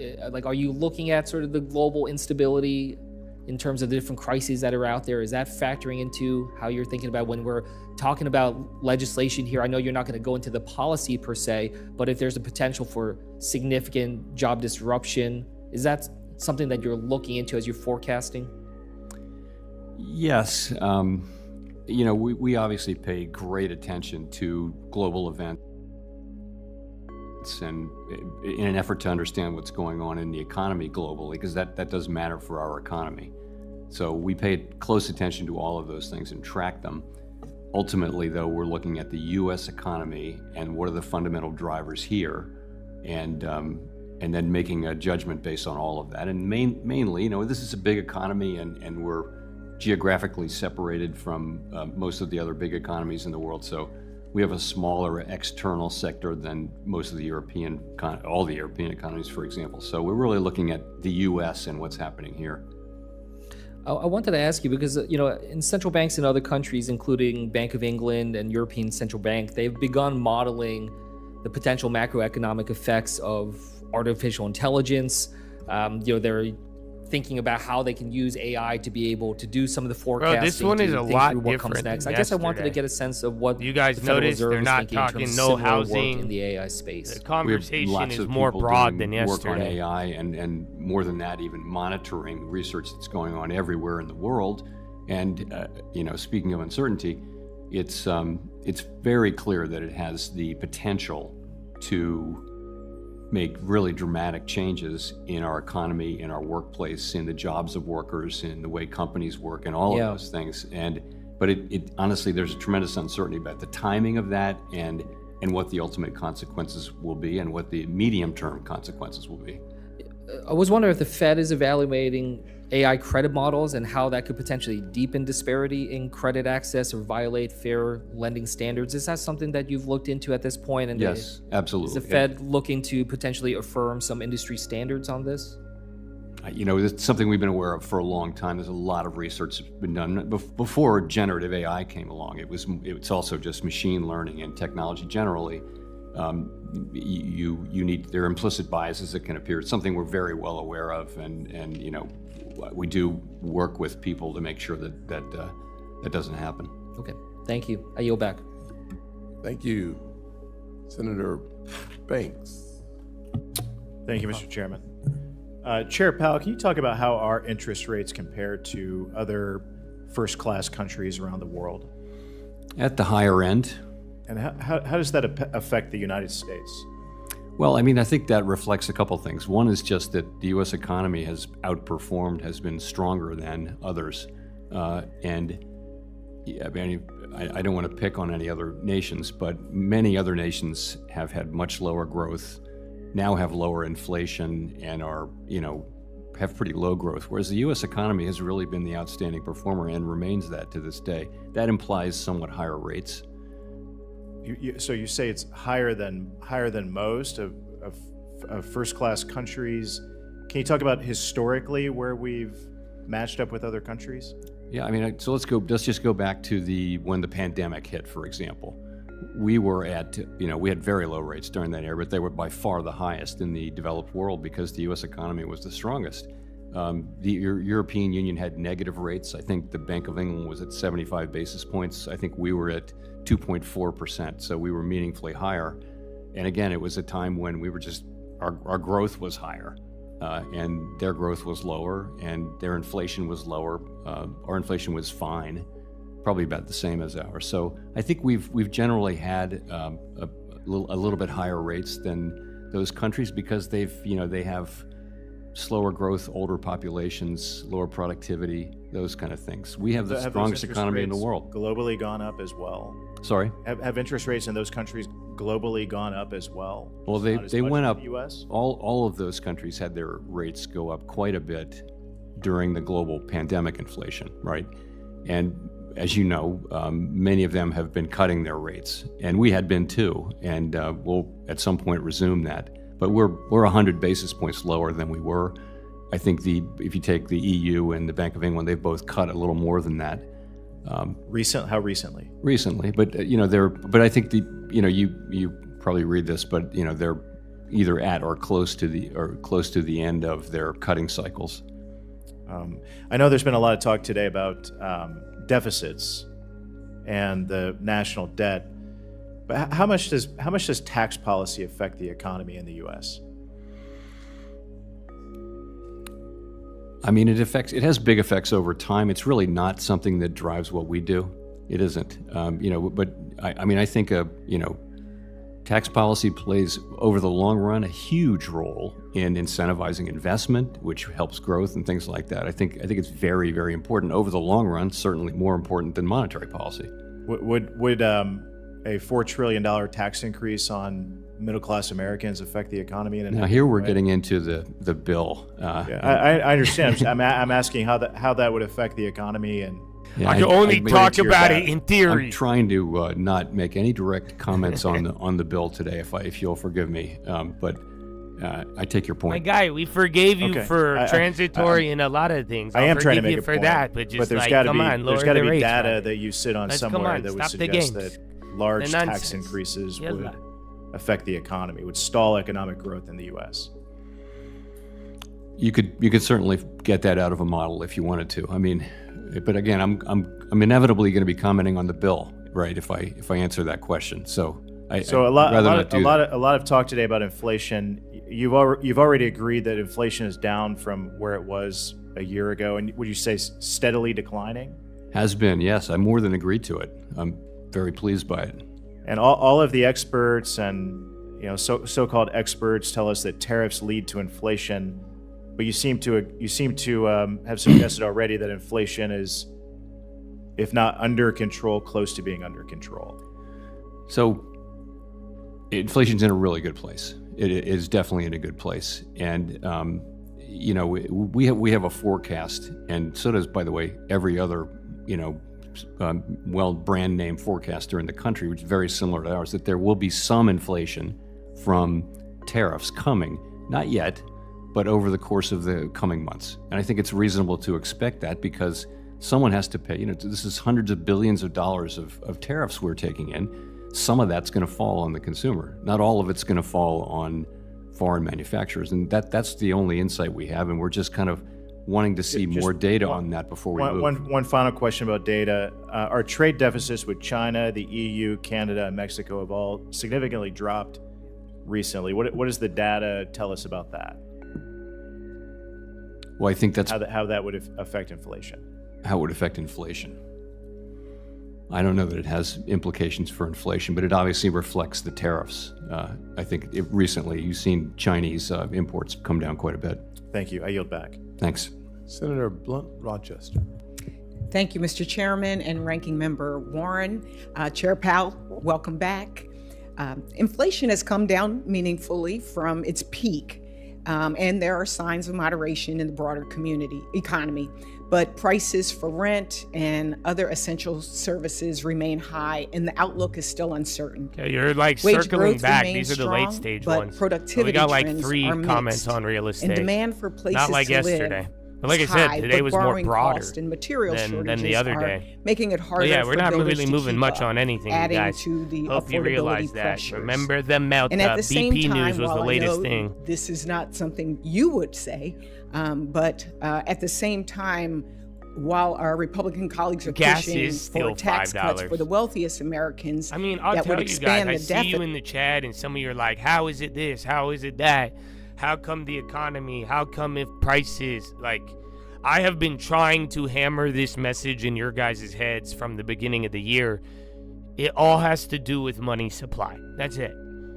are you looking at sort of the global instability in terms of the different crises that are out there? Is that factoring into how you're thinking about when we're talking about legislation here? I know you're not going to go into the policy per se, but if there's a potential for significant job disruption, is that something that you're looking into as you're forecasting? Yes. We obviously pay great attention to global events, and in an effort to understand what's going on in the economy globally, because that does matter for our economy. So we pay close attention to all of those things and track them. Ultimately, though, we're looking at the U.S. economy and what are the fundamental drivers here, and then making a judgment based on all of that. And mainly, this is a big economy, and we're geographically separated from most of the other big economies in the world. So we have a smaller external sector than most of the all the European economies, for example. So we're really looking at the U.S. and what's happening here. I wanted to ask you, because, in central banks in other countries, including Bank of England and European Central Bank, they've begun modeling the potential macroeconomic effects of artificial intelligence. They're thinking about how they can use AI to be able to do some of the forecasting. This one is a lot what comes different. next. I guess I wanted to get a sense of what you guys noticed. They're not talking no housing in the AI space. The conversation is more broad than yesterday. Work on AI and more than that, even monitoring research that's going on everywhere in the world. And speaking of uncertainty, it's very clear that it has the potential to make really dramatic changes in our economy, in our workplace, in the jobs of workers, in the way companies work, and all of those things. But it honestly, there's a tremendous uncertainty about the timing of that and what the ultimate consequences will be and what the medium-term consequences will be. I was wondering if the Fed is evaluating AI credit models and how that could potentially deepen disparity in credit access or violate fair lending standards. Is that something that you've looked into at this point? And yes, absolutely. Is the Fed looking to potentially affirm some industry standards on this? It's something we've been aware of for a long time. There's a lot of research that's been done. Before generative AI came along, it's also just machine learning and technology generally. There are implicit biases that can appear. It's something we're very well aware of, and we do work with people to make sure that doesn't happen. Okay, thank you. I yield back. Thank you, Senator Banks. Thank you, Mr. Chairman. Chair Powell, can you talk about how our interest rates compare to other first-class countries around the world? At the higher end. And how does that affect the United States? Well, I think that reflects a couple things. One is just that the U.S. economy has been stronger than others. And Yeah, I mean, I don't want to pick on any other nations, but many other nations have had much lower growth, now have lower inflation, and are, have pretty low growth, whereas the U.S. economy has really been the outstanding performer and remains that to this day. That implies somewhat higher rates. So you say it's higher than most of first-class countries. Can you talk about historically where we've matched up with other countries? Yeah, I mean, so let's just go back to when the pandemic hit, for example. We were at, we had very low rates during that era, but they were by far the highest in the developed world because the U.S. economy was the strongest. The European Union had negative rates. I think the Bank of England was at 75 basis points. I think we were at 2.4%, so we were meaningfully higher. And again, it was a time when we were our growth was higher, and their growth was lower, and their inflation was lower. Our inflation was fine, probably about the same as ours. So I think we've generally had a little bit higher rates than those countries because they have slower growth, older populations, lower productivity, those kind of things. We have the strongest economy in the world. Globally gone up as well. Sorry? Have interest rates in those countries globally gone up as well? Well, they went up. The US? All of those countries had their rates go up quite a bit during the global pandemic inflation, right? And as you know, many of them have been cutting their rates, and we had been too, and we'll at some point resume that. But we're 100 basis points lower than we were. I think if you take the EU and the Bank of England, they've both cut a little more than that. How recently? Recently, but But I think you probably read this, but they're either at or close to the end of their cutting cycles. I know there's been a lot of talk today about deficits and the national debt. But how much does tax policy affect the economy in the U.S.? I mean, it has big effects over time. It's really not something that drives what we do. It isn't. But I think tax policy plays over the long run a huge role in incentivizing investment, which helps growth and things like that. I think it's very, very important over the long run. Certainly more important than monetary policy. Would a $4 trillion tax increase on middle-class Americans affect the economy? Now here we're getting into the bill. I understand. I'm asking how that would affect the economy, and I can only talk about it in theory. I'm trying to not make any direct comments on the bill today, if you'll forgive me. But I take your point. My guy, we forgave you for transitory and a lot of things. I am trying to make you a for point, that, but just there's got to be there's got to be data that you sit on somewhere that would stop suggest that large tax increases would affect the economy, would stall economic growth in the U.S. You could certainly get that out of a model if you wanted to. I mean, but again, I'm inevitably going to be commenting on the bill, right? If I answer that question, a lot of talk today about inflation. You've already agreed that inflation is down from where it was a year ago, and would you say steadily declining? Has been, yes. I more than agreed to it. I'm very pleased by it. And all of the experts and so-called experts tell us that tariffs lead to inflation, but you seem to have suggested already that inflation is, if not under control, close to being under control. So inflation's in a really good place. It is definitely in a good place, and we have a forecast, and so does, by the way, every other brand name forecaster in the country, which is very similar to ours, that there will be some inflation from tariffs coming. Not yet, but over the course of the coming months. And I think it's reasonable to expect that because someone has to pay. This is hundreds of billions of dollars of tariffs we're taking in. Some of that's going to fall on the consumer. Not all of it's going to fall on foreign manufacturers. And that's the only insight we have, and we're just kind of wanting to see more data on that before we move. One final question about data. Our trade deficits with China, the EU, Canada, and Mexico have all significantly dropped recently. What does the data tell us about that? Well, I think that's how that would affect inflation. How it would affect inflation. I don't know that it has implications for inflation, but it obviously reflects the tariffs. I think recently you've seen Chinese imports come down quite a bit. Thank you. I yield back. Thanks. Senator Blunt, Rochester. Thank you, Mr. Chairman and Ranking Member Warren. Chair Powell, welcome back. Inflation has come down meaningfully from its peak, and there are signs of moderation in the broader economy. But prices for rent and other essential services remain high, and the outlook is still uncertain. Okay, you're like Wage circling growth back. remains These are the strong, late stage but ones. productivity We got like trends 3 are comments mixed, on real estate. and demand for places Not like to yesterday. live But like I is said, high, today but was more borrowing broader cost and material than the shortages other are day. making it harder But yeah, for we're not builders really to moving keep much up, on anything, you adding guys. to the Hope you affordability realize that. pressures. Remember them out. And at the same BP time, News was while the I latest know thing. this is not something you would say, but at the same time, while our Republican colleagues are Gas pushing is still for tax cuts $5. for the wealthiest Americans, I mean, I'll that tell would you guys, expand I the see deficit. you in the chat, and some of you are like, how is it this? How is it that? How come the economy? How come if prices, like, I have been trying to hammer this message in your guys' heads from the beginning of the year. It all has to do with money supply. That's it.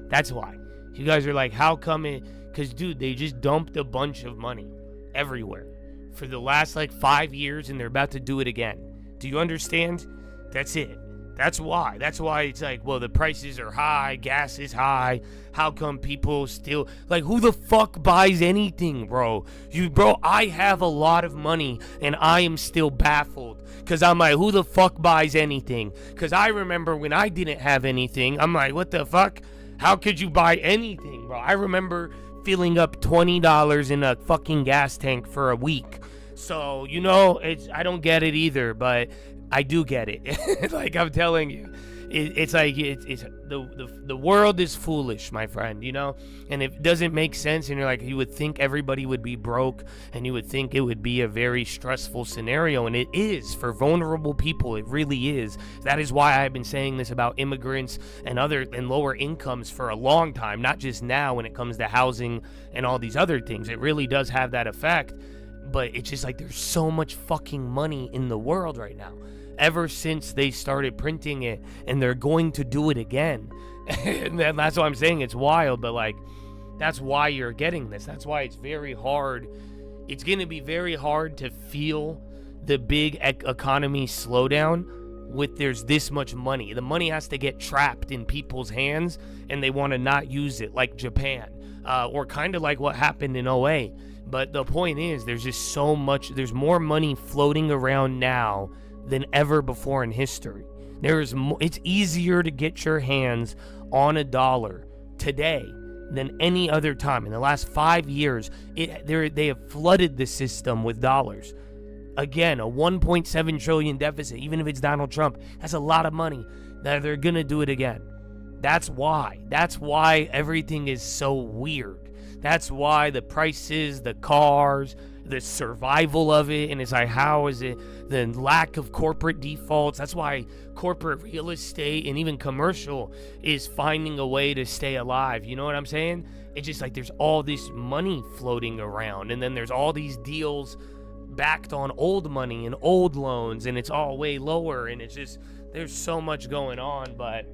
That's why. You guys are like, how come it? Because, dude, they just dumped a bunch of money everywhere for the last, like, 5 years, and they're about to do it again. Do you understand? That's it. That's why. That's why it's like, well, the prices are high, gas is high. How come people still, like, who the fuck buys anything, bro? Bro, I have a lot of money, and I am still baffled. Because I'm like, who the fuck buys anything? Because I remember when I didn't have anything, I'm like, what the fuck? How could you buy anything, bro? I remember filling up $20 in a fucking gas tank for a week. So, you know, I don't get it either, but I do get it. Like I'm telling you, it's like the world is foolish, my friend, you know? And it doesn't make sense, and you're like, you would think everybody would be broke, and you would think it would be a very stressful scenario, and it is for vulnerable people. It really is. That is why I've been saying this about immigrants and lower incomes for a long time, not just now when it comes to housing and all these other things. It really does have that effect. But it's just like there's so much fucking money in the world right now. Ever since they started printing it, and they're going to do it again. And that's why I'm saying it's wild, but like, that's why you're getting this. That's why it's very hard. It's going to be very hard to feel the big economy slowdown with there's this much money. The money has to get trapped in people's hands, and they want to not use it, like Japan, or kind of like what happened in 08. But the point is, there's just so much, there's more money floating around now than ever before in history. It's easier to get your hands on $1 today than any other time. In the last 5 years, they have flooded the system with dollars. Again, a $1.7 trillion deficit, even if it's Donald Trump, that's a lot of money. That they're going to do it again. That's why. That's why everything is so weird. That's why the prices, the cars, the survival of it, and it's like, how is it? The lack of corporate defaults. That's why corporate real estate and even commercial is finding a way to stay alive. You know what I'm saying? It's just like there's all this money floating around, and then there's all these deals backed on old money and old loans, and it's all way lower, and it's just, there's so much going on. But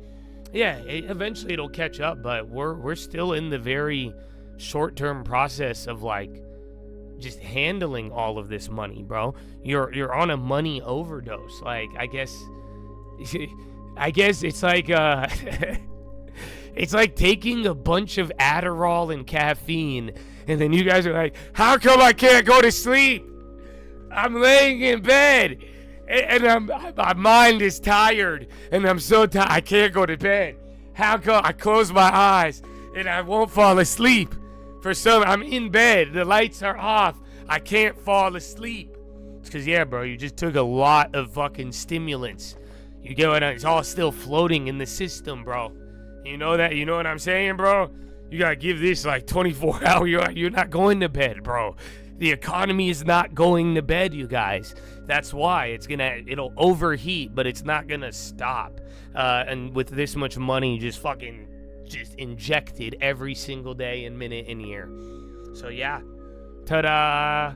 yeah, eventually it'll catch up, but we're still in the very short-term process of like just handling all of this money, bro. You're on a money overdose. Like, I guess it's like it's like taking a bunch of Adderall and caffeine, and then you guys are like, how come I can't go to sleep? I'm laying in bed and my mind is tired, and I'm so tired I can't go to bed. How come I close my eyes and I won't fall asleep? I'm in bed, the lights are off, I can't fall asleep. It's because, yeah, bro, you just took a lot of fucking stimulants. You get what it's all still floating in the system, bro. You know that? You know what I'm saying, bro? You gotta give this like 24 hours. You're not going to bed, bro. The economy is not going to bed, you guys. That's why it'll overheat, but it's not gonna stop. And with this much money just injected every single day and minute and year. So yeah, ta-da.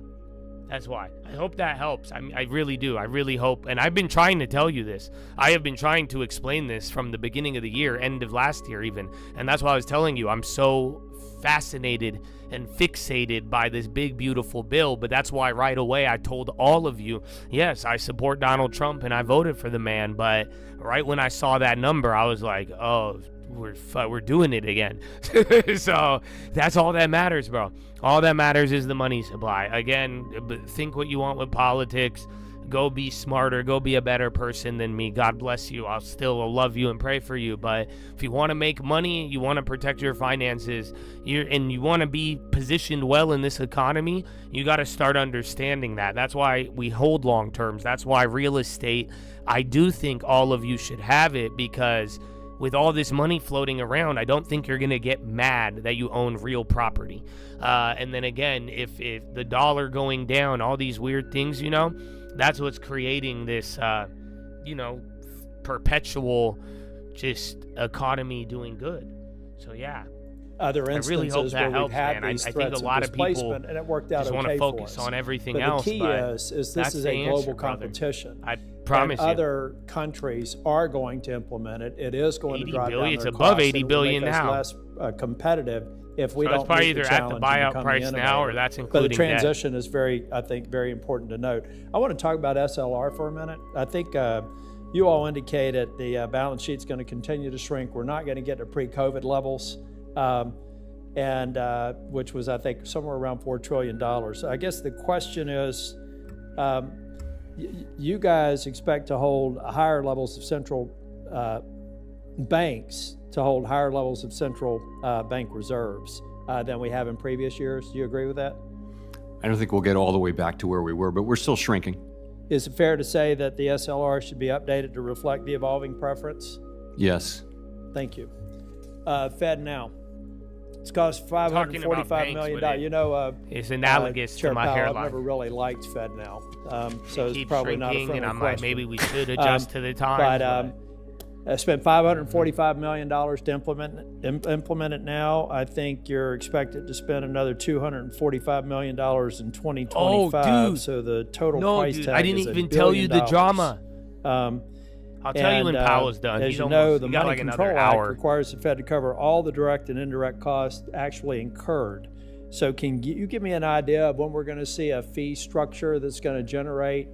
That's why. I hope that helps. I really do. I really hope. And I've been trying to tell you this. I have been trying to explain this from the beginning of the year, end of last year even. And that's why I was telling you, I'm so fascinated and fixated by this big, beautiful bill. But that's why right away I told all of you, yes, I support Donald Trump and I voted for the man. But right when I saw that number, I was like, oh, we're doing it again. So that's all that matters, bro. All that matters is the money supply. Again, think what you want with politics. Go be smarter. Go be a better person than me. God bless you. I'll still love you and pray for you. But if you want to make money, you want to protect your finances, and you want to be positioned well in this economy, you got to start understanding that. That's why we hold long terms. That's why real estate, I do think all of you should have it, because with all this money floating around, I don't think you're going to get mad that you own real property. And then again, if the dollar going down, all these weird things, that's what's creating this, perpetual just economy doing good. So, yeah. Other instances I really hope that where helps, we've had man. these I threats think a lot of people and it worked out just want okay to for focus us. on everything but else. The key but is this that's is the a global answer, brother. competition. I promise and you. Other countries are going to implement it. It is going to drive down their It's costs, above and 80 it will billion make us now. less competitive if we So don't it's probably meet the either at the challenge and buyout become price the now, or innovator. that's But including the debt. transition is I think, very important to note. I want to talk about SLR for a minute. I think you all indicated the balance sheet's going to continue to shrink. We're not going to get to pre-COVID levels, and which was, I think, somewhere around $4 trillion. So I guess the question is, you guys expect to hold higher levels of central banks to hold higher levels of central bank reserves than we have in previous years. Do you agree with that? I don't think we'll get all the way back to where we were, but we're still shrinking. Is it fair to say that the SLR should be updated to reflect the evolving preference? Yes. Thank you. Fed now. It's cost $545 million. It's analogous Chair to my Powell, hairline. I've never really liked Fed now, so it's Keep probably not a shrinking, friendly and I'm question. like, maybe we should adjust to the times. But I spent $545 million to implement it now. I think you're expected to spend another $245 million in 2025. Oh, dude. So the total No, price dude, tag I didn't is $1 even tell you the billion. drama. I'll tell you when Powell's done. As He's you know, almost- the he got Money like another Control hour. Act requires the Fed to cover all the direct and indirect costs actually incurred. So can you give me an idea of when we're going to see a fee structure that's going to generate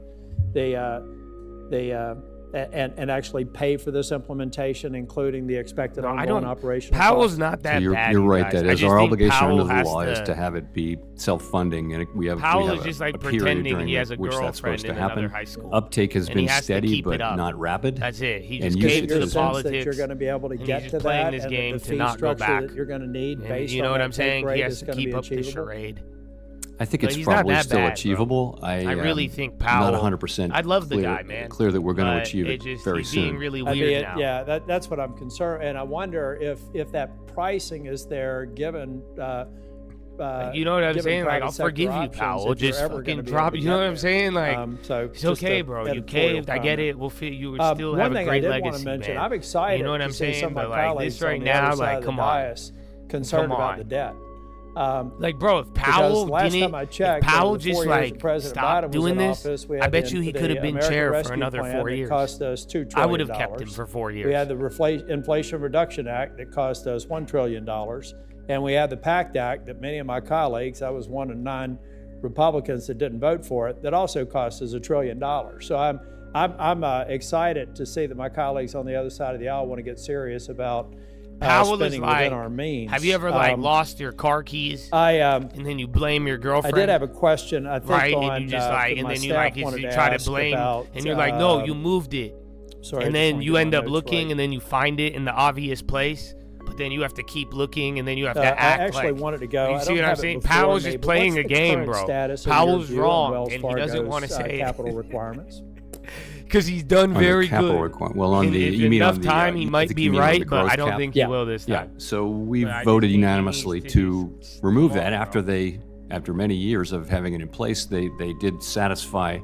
and actually pay for this implementation, including the expected ongoing operational Powell's costs? not that So bad. you're you right. guys. That I is just our think obligation Powell under the has law is to have it be self-funding, and Powell we is have just a like period pretending during he has a which that's girlfriend supposed to in happen. another high school. Uptake has And been he has to steady, keep but it up. not rapid. That's it. He And just you gets should into the just- politics. That you're going to be able to and get he's to just playing that, this and game that the to fee not go structure back. that you're going to need And based you know on what that I'm saying? take rate He has is to going to keep be up the achievable. charade. I think But it's he's not probably that still bad, bro. achievable. I really think not Powell. 100%. I'd love the clear, guy, man. Clear that we're going to But achieve it just, very he's soon. being really I weird mean, now. yeah, that's what I'm concerned, and I wonder if that pricing is there given. You know what I'm given saying? Like, private I'll sector forgive you, options, Powell. if you're Just ever gonna fucking be drop. able to You know get what I'm there. saying? Like, So it's just okay, a bro. You editorial caved. I get comment. it. We'll feel you would still One have a thing I great did legacy, want to mention, man. I'm excited You know what I'm to see saying? some of But my like colleagues this right on the now, other side like, of the come on. dais concerned Come about on. the debt. Like, bro, if Because Powell last didn't, time I checked, if Powell over the 4 just years like that President stopped Biden was doing in this, office, we I had bet the- you he the could have been American chair for Rescue another Plan 4 that years. cost us $2 trillion. I would have kept him for 4 years. We had the Inflation Reduction Act that cost us $1 trillion. And we had the PACT Act that many of my colleagues, I was one of 9 Republicans that didn't vote for it, that also cost us $1 trillion. So I'm excited to see that my colleagues on the other side of the aisle want to get serious about Powell is spending like, within our means. have you ever like lost your car keys? And then you blame your I girlfriend. did have a question, I think, right, on and you just like, that and my then you staff like wanted you to try to ask blame, about, and you're like, no, you moved it. Sorry, I and just then wanna you get end my up notes looking, right. and then you find it in the obvious place. But then you have to keep looking, and then you have to I act actually like. wanted to go. You I see don't what I'm have it saying? before Powell's me, just but playing what's a the game, current bro. status of your Powell's view on wrong, Wells and he doesn't want to Fargo's, say it. capital requirements. Because he's done On the very capital good. requirement. Well, on And the if you mean enough on the time, he I might think be you mean on the right, but growth I don't cap. think he will this Yeah. time. So we But I just voted think he unanimously needs to to remove that after many years of having it in place. They did satisfy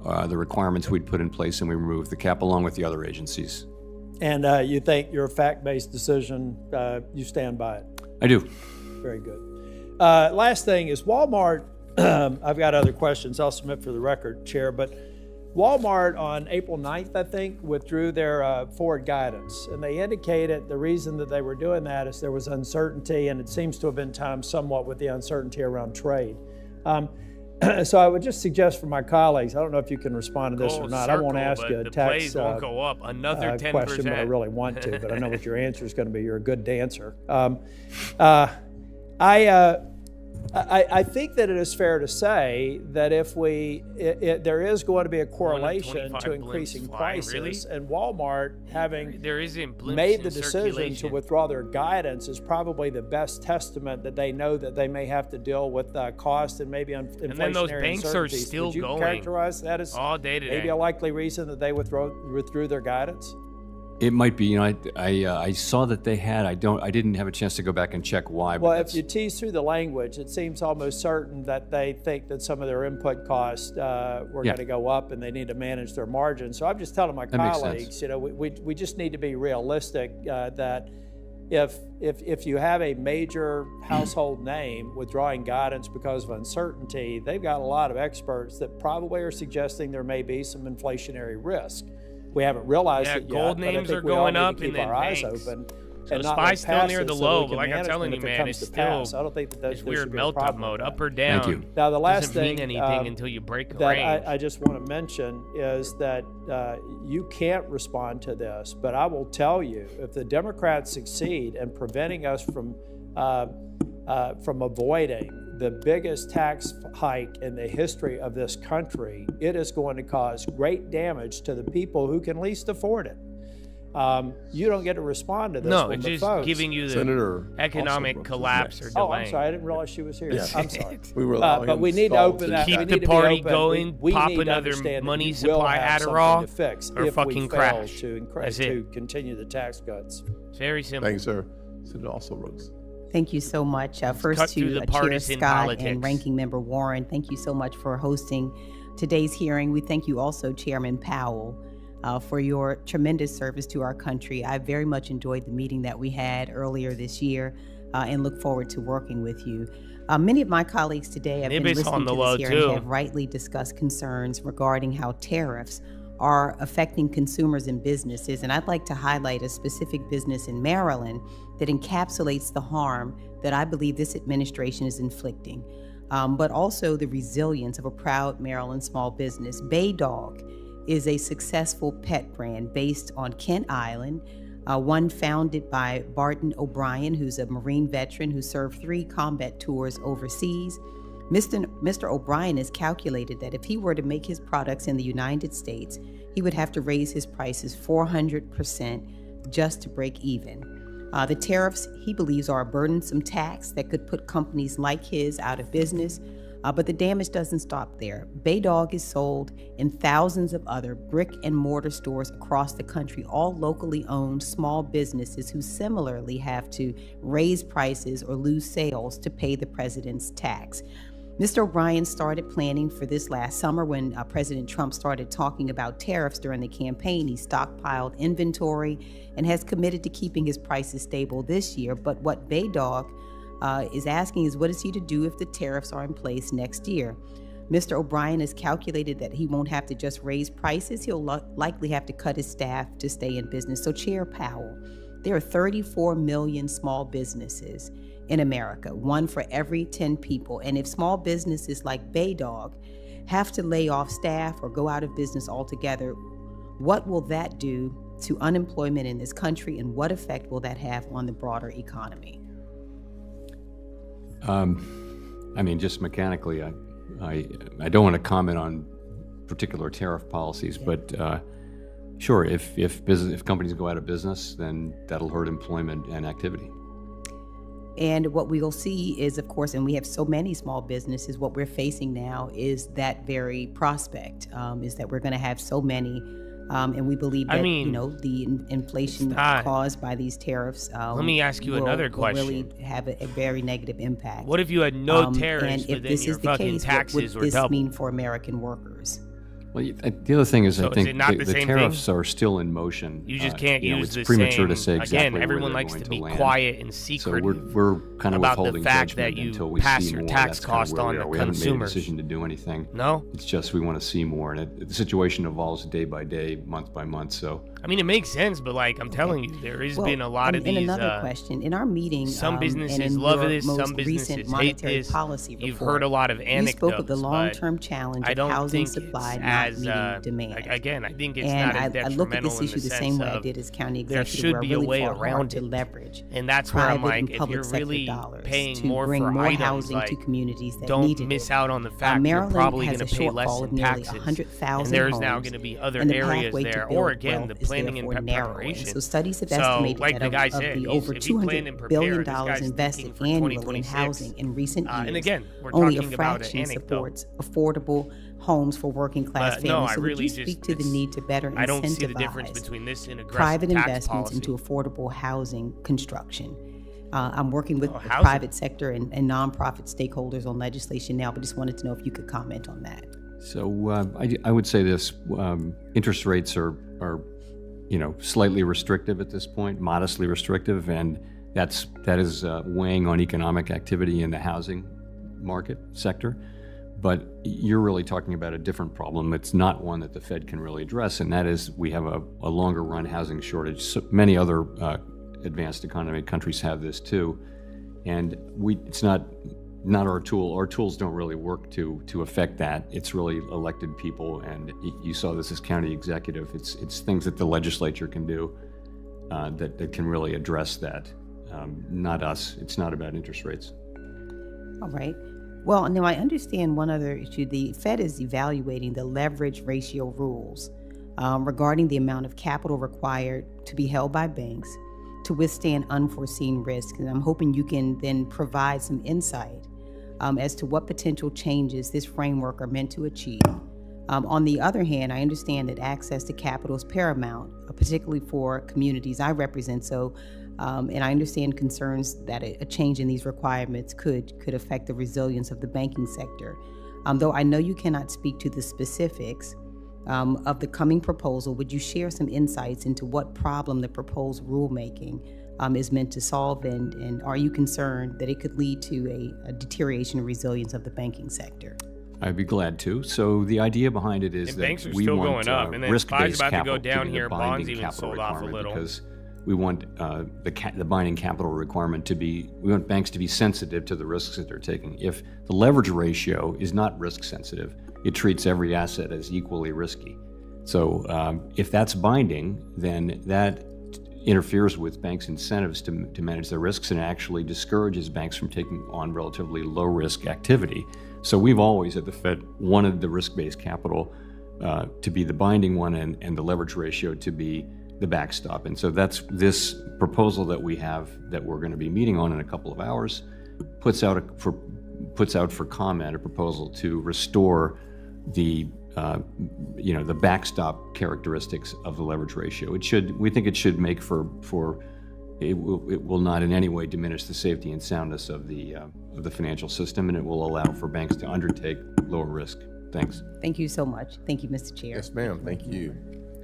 the requirements we'd put in place, and we removed the cap along with the other agencies. And you think your fact-based decision, you stand by it? I do. Very good. Last thing is Walmart. I've got other questions I'll submit for the record, Chair, but Walmart on April 9th, I think, withdrew their forward guidance. And they indicated the reason that they were doing that is there was uncertainty, and it seems to have been timed somewhat with the uncertainty around trade. So I would just suggest for my colleagues, I don't know if you can respond to this or not. I won't ask you a the text plays won't go up another 10%. question, but I really want to. But I know what your answer is going to be. You're a good dancer. I think that it is fair to say that if there is going to be a correlation to increasing prices, and Walmart having made the decision to withdraw their guidance is probably the best testament that they know that they may have to deal with cost and maybe inflationary and then those banks are still Would you going characterize that as all day today. maybe a likely reason that they withdrew their guidance? It might be. I saw that they had. I didn't have a chance to go back and check why. Well, if you tease through the language, it seems almost certain that they think that some of their input costs were going to go up, and they need to manage their margins. So I'm just telling my colleagues, we just need to be realistic that if you have a major household name withdrawing guidance because of uncertainty, they've got a lot of experts that probably are suggesting there may be some inflationary risk. We haven't realized it yet. Gold names are going up, and then eyes banks. open. So and the not SPY's still near the low, but like I'm manage telling it you, if it man, comes it's to pass. still I don't think that this there weird should be a melt-up problem mode, with up or that. down. Thank you. Now, the last doesn't mean thing anything until you break a that range. I just want to mention is that you can't respond to this, but I will tell you, if the Democrats succeed in preventing us from avoiding the biggest tax hike in the history of this country, it is going to cause great damage to the people who can least afford it. You don't get to respond to this. No, it's just giving you the Senator economic collapse or delay. Oh, I'm sorry. I didn't realize she was here. Yeah. I'm sorry. We were allowing but him we need to stall open to that. keep we the need to be party open. going, we pop need to another understand money that we will supply have Adderall, something to fix or if fucking we crash. fail That's to it. continue the tax cuts. Very simple. Thanks, sir. Senator also Rose. Thank you so much. First cut through to the Chair partisan Scott politics. and Ranking Member Warren, thank you so much for hosting today's hearing. We thank you also, Chairman Powell, for your tremendous service to our country. I very much enjoyed the meeting that we had earlier this year and look forward to working with you. Many of my colleagues today have been listening to this hearing and have rightly discussed concerns regarding how tariffs are affecting consumers and businesses. And I'd like to highlight a specific business in Maryland that encapsulates the harm that I believe this administration is inflicting, but also the resilience of a proud Maryland small business. Bay Dog is a successful pet brand based on Kent Island, one founded by Barton O'Brien, who's a Marine veteran who served 3 combat tours overseas. Mr. O'Brien has calculated that if he were to make his products in the United States, he would have to raise his prices 400% just to break even. The tariffs, he believes, are a burdensome tax that could put companies like his out of business. But the damage doesn't stop there. Bay Dog is sold in thousands of other brick and mortar stores across the country, all locally owned small businesses who similarly have to raise prices or lose sales to pay the president's tax. Mr. O'Brien started planning for this last summer when President Trump started talking about tariffs during the campaign. He stockpiled inventory and has committed to keeping his prices stable this year. But what Bay Dog is asking is, what is he to do if the tariffs are in place next year? Mr. O'Brien has calculated that he won't have to just raise prices. He'll likely have to cut his staff to stay in business. So Chair Powell, there are 34 million small businesses in America, 1 for every 10 people. And if small businesses like Bay Dog have to lay off staff or go out of business altogether, what will that do to unemployment in this country, and what effect will that have on the broader economy? I mean, just mechanically, I don't want to comment on particular tariff policies, but sure, if companies go out of business, then that'll hurt employment and activity. And what we will see is, of course, and we have so many small businesses, what we're facing now is that very prospect, is that we're going to have so many, and we believe that, the inflation caused by these tariffs let me ask you another question. Will really have a very negative impact. What if you had no tariffs, and but if then this your is the fucking case, taxes what were would this double? mean for American workers? Well, the other thing is, So I is think it not the the same tariffs thing? are still in motion. You just can't use it's the premature same. to say exactly Again, everyone where likes they're to going be land. quiet and So secretive we're kind of about the withholding fact judgment that you until we pass see your more. tax That's kind of cost where on we the are. We haven't made a consumers. decision to do anything. No? It's just we want to see more, and the situation evolves day by day, month by month. So I mean, it makes sense, but like I'm telling you, there has been a lot of these. And another question in our meeting, Some businesses and in love your this, most some businesses recent hate monetary this. policy You've report, heard a lot of anecdotes. You spoke of the but long-term challenge I of don't housing think supply it's not as, meeting demand. Again, I think it's and not as I look at this detrimental in issue the sense same way I of did as county there executive. should where I be a really way fought hard around to it. leverage And that's where I'm private and like, if public you're sector really dollars paying to more bring for more items, housing like, to communities that don't needed miss it. out on the fact Maryland you're probably has going a to pay shortfall less of in nearly taxes. 100,000 And there's homes, now going to be other and the areas pathway to there, build or again, wealth the is planning and therefore narrowing. preparation. So studies have So, estimated like that the guy of said, the over if he planned and $200 billion prepared, this guy's invested thinking for annually in 2026. housing in recent years, And again, we're only a talking about an fraction anecdote. supports affordable homes for working class But families. no, I so would really you just speak to the need to better I don't see the difference incentivize between this and aggressive private tax investments policy. into affordable housing construction? I'm working with the housing. private sector and nonprofit stakeholders on legislation now, but just wanted to know if you could comment on that. So I would say this: interest rates are slightly restrictive at this point, modestly restrictive, and that is weighing on economic activity in the housing market sector. But you're really talking about a different problem. It's not one that the Fed can really address, and that is we have a longer run housing shortage. So many other advanced economy countries have this too, and it's not our tool. Our tools don't really work to affect that. It's really elected people, and you saw this as county executive. It's things that the legislature can do that can really address that. Not us. It's not about interest rates. All right. Well, now I understand one other issue. The Fed is evaluating the leverage ratio rules regarding the amount of capital required to be held by banks to withstand unforeseen risks. And I'm hoping you can then provide some insight as to what potential changes this framework are meant to achieve. On the other hand, I understand that access to capital is paramount, particularly for communities I represent. So, and I understand concerns that a change in these requirements could affect the resilience of the banking sector. Though I know you cannot speak to the specifics of the coming proposal, would you share some insights into what problem the proposed rulemaking is meant to solve, and are you concerned that it could lead to a deterioration of resilience of the banking sector? I'd be glad to. So the idea behind it is And that banks are we still want going up, and then risk-based SPY's about to go capital down be the here. Bonds binding even capital sold off a requirement little. because we want the binding capital requirement to be. We want banks to be sensitive to the risks that they're taking. If the leverage ratio is not risk sensitive, it treats every asset as equally risky. So if that's binding, then that interferes with banks' incentives to manage their risks and actually discourages banks from taking on relatively low-risk activity. So we've always, at the Fed, wanted the risk-based capital to be the binding one and the leverage ratio to be the backstop. And so that's this proposal that we have that we're going to be meeting on in a couple of hours puts out for comment a proposal to restore the the backstop characteristics of the leverage ratio. We think it should make it will not in any way diminish the safety and soundness of the financial system, and it will allow for banks to undertake lower risk. Thanks. Thank you so much. Thank you, Mr. Chair. Yes, ma'am. Thank you.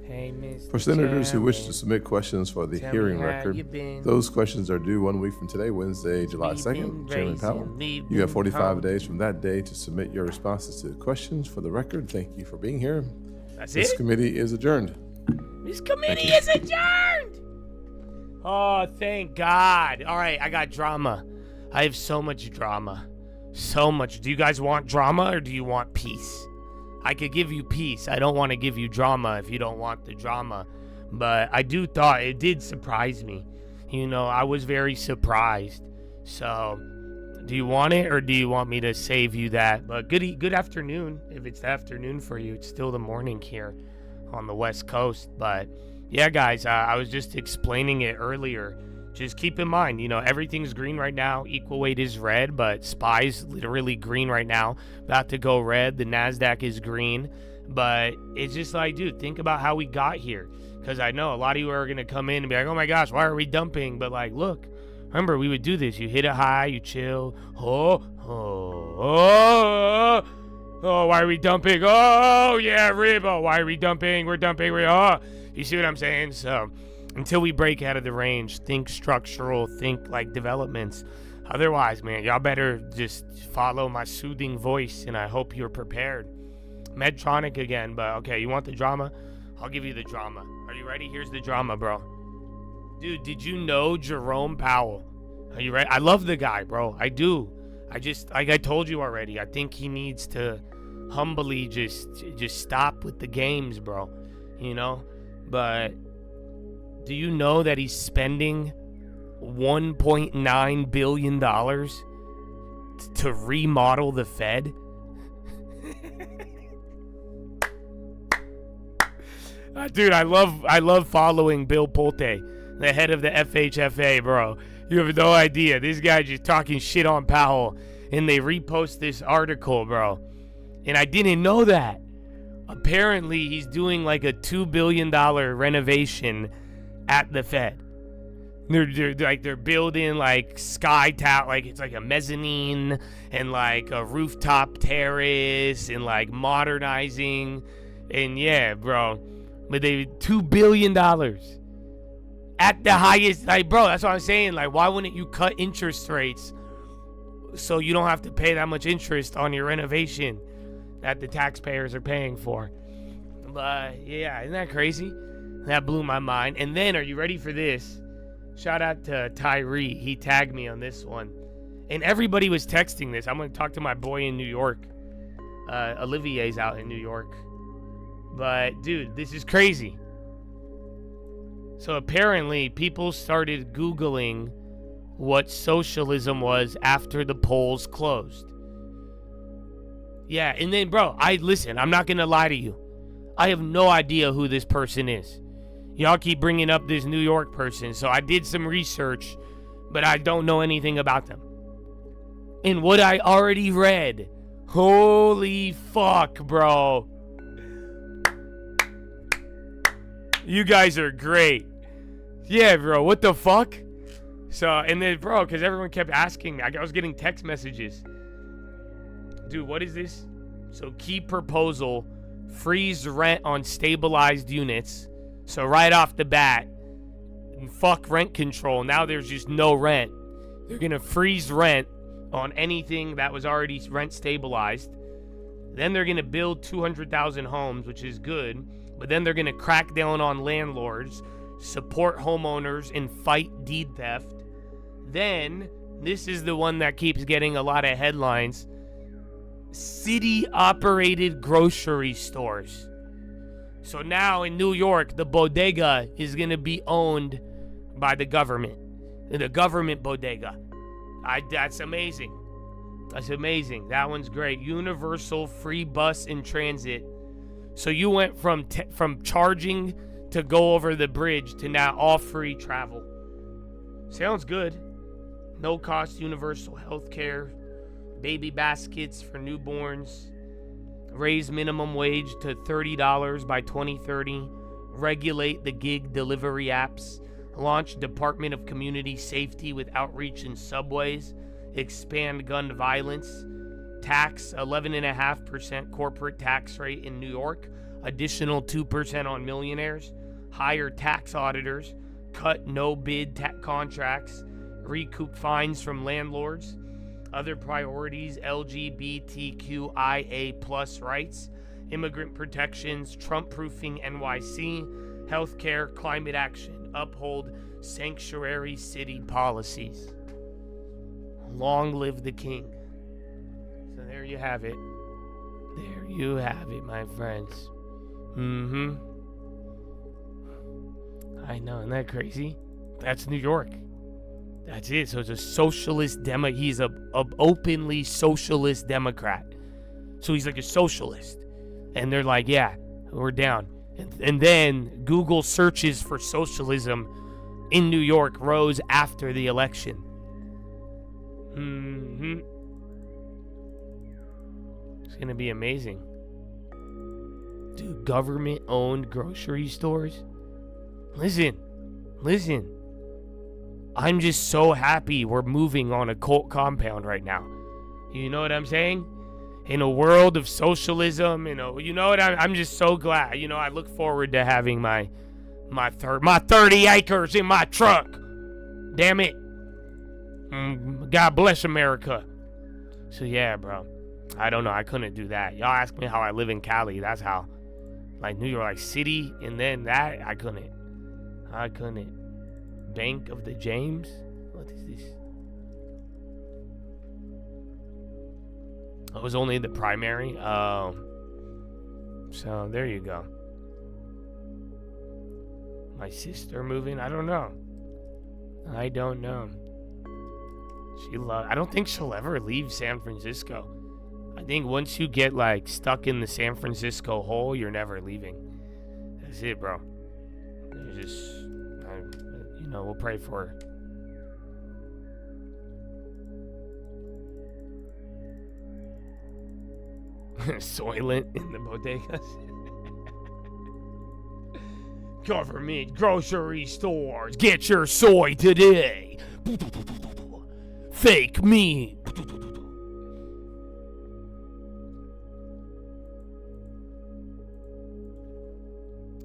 Hey, Mr. For senators who wish to Chairman, submit questions for the tell hearing me how record, you been. those questions are due 1 week from today, Wednesday, July We've 2nd. been Chairman Powell, raising, we've you have been 45 pounding. days from that day to submit your responses to the questions for the record. Thank you for being here. That's This it? committee is adjourned. This committee is adjourned! Oh, thank God. All right, I got drama. I have so much drama. So much. Do you guys want drama or do you want peace? I could give you peace. I don't want to give you drama if you don't want the drama. But I thought it did surprise me. I was very surprised. So, do you want it or do you want me to save you that? But good afternoon. If it's the afternoon for you, it's still the morning here on the West Coast. But yeah, guys, I was just explaining it earlier. Just keep in mind, everything's green right now. Equal weight is red, but SPY's literally green right now. About to go red. The NASDAQ is green. But it's just like, dude, think about how we got here. Because I know a lot of you are going to come in and be like, oh my gosh, why are we dumping? But like, look, remember, we would do this. You hit it high, you chill. Oh, why are we dumping? Oh, yeah, rib. Oh, why are we dumping? We're dumping. Oh, you see what I'm saying? So until we break out of the range, think structural, think like developments. Otherwise, man, y'all better just follow my soothing voice, and I hope you're prepared. Medtronic again, but okay, you want the drama? I'll give you the drama. Are you ready? Here's the drama, bro. Dude, did you know Jerome Powell? Are you ready? I love the guy, bro. I do. I just, like I told you already, I think he needs to humbly just stop with the games, bro. You know? But do you know that he's spending $1.9 billion to remodel the Fed? Dude, I love following Bill Pulte, the head of the FHFA, bro. You have no idea. This guy just talking shit on Powell, and they repost this article, bro. And I didn't know that. Apparently, he's doing like a $2 billion renovation at the Fed. They're building like sky tower, like it's like a mezzanine and like a rooftop terrace and like modernizing, and yeah, bro. But they $2 billion at the highest, like, bro. That's what I'm saying. Like, why wouldn't you cut interest rates so you don't have to pay that much interest on your renovation that the taxpayers are paying for? But yeah, isn't that crazy? That blew my mind. And then, are you ready for this? Shout out to Tyree. He tagged me on this one. And everybody was texting this. I'm going to talk to my boy in New York. Olivier's out in New York. But, dude, this is crazy. So, apparently, people started Googling what socialism was after the polls closed. Yeah, and then, bro, listen, I'm not going to lie to you. I have no idea who this person is. Y'all keep bringing up this New York person, so I did some research, but I don't know anything about them. And what I already read, holy fuck, bro. You guys are great. Yeah, bro, what the fuck? So, and then, bro, because everyone kept asking me, I was getting text messages. Dude, what is this? So, key proposal, freeze rent on stabilized units. So right off the bat, fuck rent control. Now there's just no rent. They're going to freeze rent on anything that was already rent stabilized. Then they're going to build 200,000 homes, which is good. But then they're going to crack down on landlords, support homeowners, and fight deed theft. Then, this is the one that keeps getting a lot of headlines. City-operated grocery stores. So now in New York, the bodega is going to be owned by the government. The government bodega. That's amazing. That's amazing. That one's great. Universal free bus and transit. So you went from charging to go over the bridge to now all free travel. Sounds good. No cost universal health care. Baby baskets for newborns. Raise minimum wage to $30 by 2030. Regulate the gig delivery apps. Launch Department of Community Safety with outreach in subways. Expand gun violence. Tax 11.5% corporate tax rate in New York. Additional 2% on millionaires. Hire tax auditors. Cut no-bid contracts. Recoup fines from landlords. Other priorities, LGBTQIA plus rights, immigrant protections, Trump-proofing NYC, healthcare, climate action, uphold sanctuary city policies. Long live the king. So there you have it. There you have it, my friends. I know, isn't that crazy? That's New York. That's it. So it's a socialist he's a openly socialist Democrat. So he's like a socialist. And they're like, yeah, we're down. And then Google searches for socialism in New York rose after the election. It's going to be amazing. Dude, government-owned grocery stores? Listen. I'm just so happy we're moving on a cult compound right now. You know what I'm saying? in a world of socialism, you know what? I'm just so glad. I look forward to having my 30 acres in my truck. Damn it. God bless America. So yeah, bro. I don't know. I couldn't do that. Y'all ask me how I live in Cali. That's how. Like New York, like city, and then that, I couldn't. Bank of the James? What is this? It was only the primary. Oh. So there you go. My sister moving? I don't know. I don't think she'll ever leave San Francisco. I think once you get like stuck in the San Francisco hole, you're never leaving. That's it, bro. We'll pray for her. Soylent in the bodegas. Government grocery stores, get your soy today. Fake meat.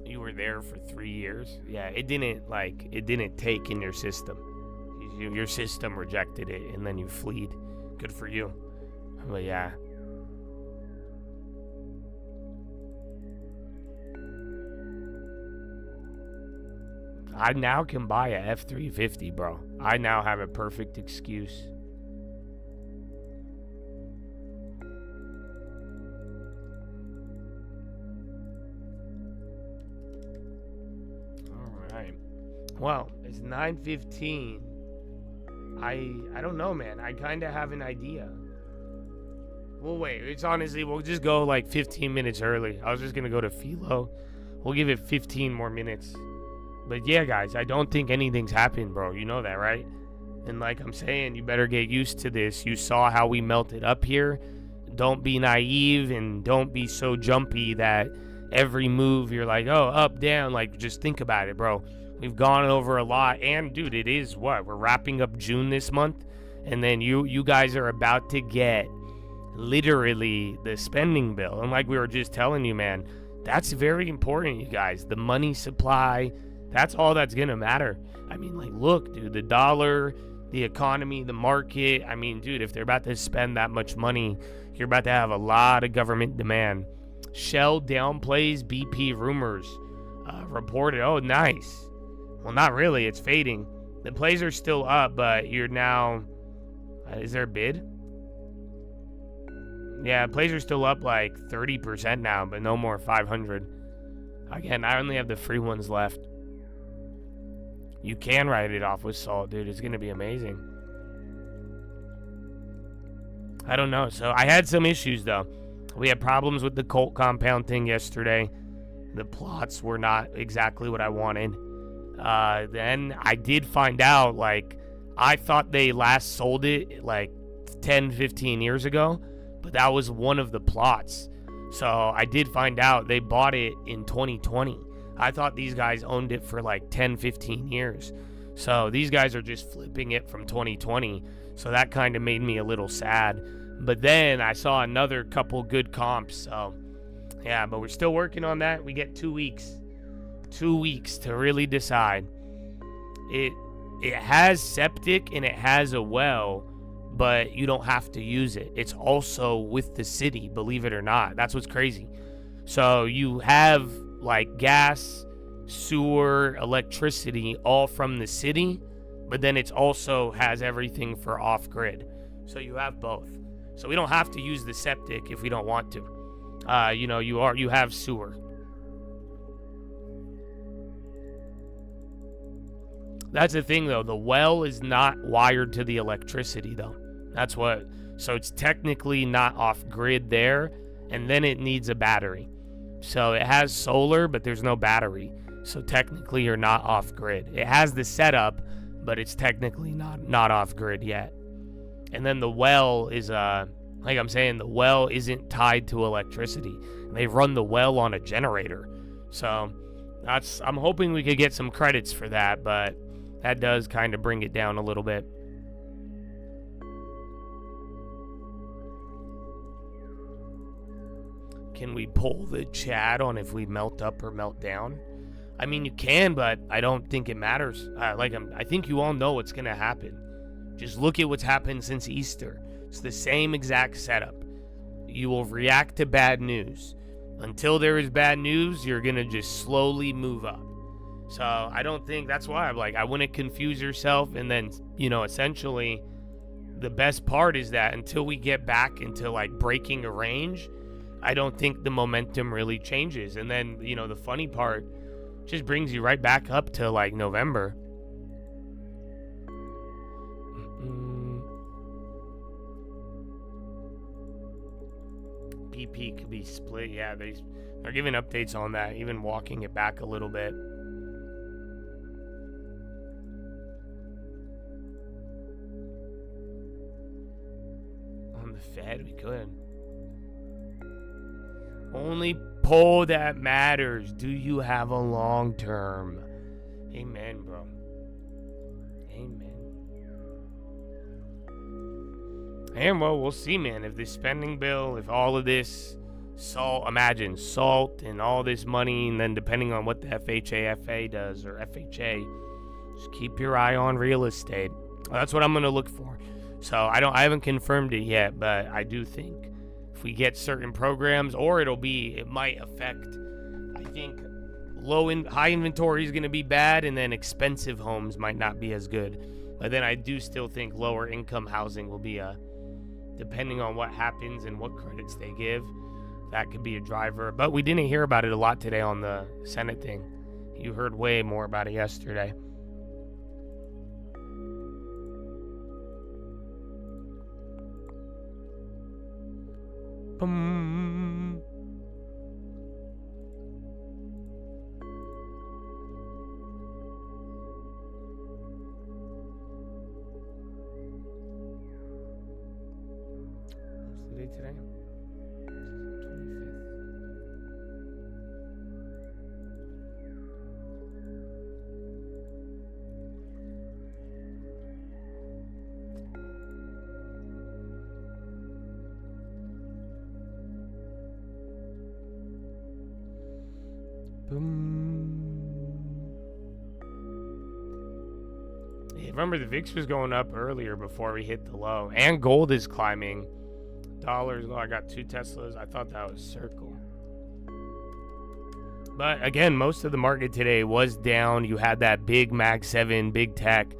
You were there for 3 years. Yeah, it didn't take in your system. Your system rejected it, and then you fled. Good for you. But yeah. I now can buy a F-350, bro. I now have a perfect excuse. All right. Well, it's 9:15. I don't know, man. I kind of have an idea. Well, wait. It's honestly, we'll just go like 15 minutes early. I was just going to go to Philo. We'll give it 15 more minutes. But yeah, guys, I don't think anything's happened, bro. You know that, right? And like I'm saying, you better get used to this. You saw how we melted up here. Don't be naive and don't be so jumpy that every move you're like, oh, up, down. Like, just think about it, bro. We've gone over a lot. And, dude, it is what? We're wrapping up June this month. And then you guys are about to get literally the spending bill. And like we were just telling you, man, that's very important, you guys. The money supply. That's all that's going to matter. I mean, like, look, dude, the dollar, the economy, the market. I mean, dude, if they're about to spend that much money, you're about to have a lot of government demand. Shell downplays BP rumors. Reported. Oh, nice. Well, not really. It's fading. The plays are still up, but you're now... is there a bid? Yeah, plays are still up like 30% now, but no more 500. Again, I only have the free ones left. You can write it off with salt, dude. It's going to be amazing. I don't know. So I had some issues, though. We had problems with the Colt compound thing yesterday. The plots were not exactly what I wanted. Then I did find out, like, I thought they last sold it like 10, 15 years ago, but that was one of the plots. So I did find out they bought it in 2020. I thought these guys owned it for like 10, 15 years. So these guys are just flipping it from 2020. So that kind of made me a little sad. But then I saw another couple good comps. So yeah, but we're still working on that. We get 2 weeks. 2 weeks to really decide. It has septic and it has a well, but you don't have to use it. It's also with the city, believe it or not. That's what's crazy. So you have like gas, sewer, electricity, all from the city, but then it's also has everything for off-grid. So you have both. So we don't have to use the septic if we don't want to. You have sewer. That's the thing, though. The well is not wired to the electricity, though. That's what. So it's technically not off-grid there, and then it needs a battery. So it has solar, but there's no battery. So technically you're not off-grid. It has the setup, but it's technically not off-grid yet. And then the well is, like I'm saying, the well isn't tied to electricity. They run the well on a generator. So I'm hoping we could get some credits for that, but that does kind of bring it down a little bit. can we pull the chat on if we melt up or melt down? I mean, you can, but I don't think it matters. I think you all know what's going to happen. Just look at what's happened since Easter. It's the same exact setup. You will react to bad news. Until there is bad news, you're going to just slowly move up. So I don't think, that's why I'm like, I wouldn't confuse yourself. And then, essentially, the best part is that until we get back into like breaking a range, I don't think the momentum really changes. And then, the funny part just brings you right back up to like November. BP could be split. Yeah, they're giving updates on that, even walking it back a little bit. On the Fed, we could. Only poll that matters. Do you have a long term? Amen, bro. Amen. And well, we'll see, man. If this spending bill, if all of this salt and all this money, and then depending on what the FHA does or FHA, just keep your eye on real estate. That's what I'm gonna look for. So I haven't confirmed it yet, but I do think if we get certain programs, or it might affect. I think high inventory is gonna be bad, and then expensive homes might not be as good. But then I do still think lower income housing will be depending on what happens and what credits they give, that could be a driver. But we didn't hear about it a lot today on the Senate thing. You heard way more about it yesterday. Boom. What's the date today? 25th. Yeah, remember the VIX was going up earlier before we hit the low, and gold is climbing. Dollars low. I got 2 Teslas. I thought that was Circle. But again, most of the market today was down. You had that big Mag 7, big tech.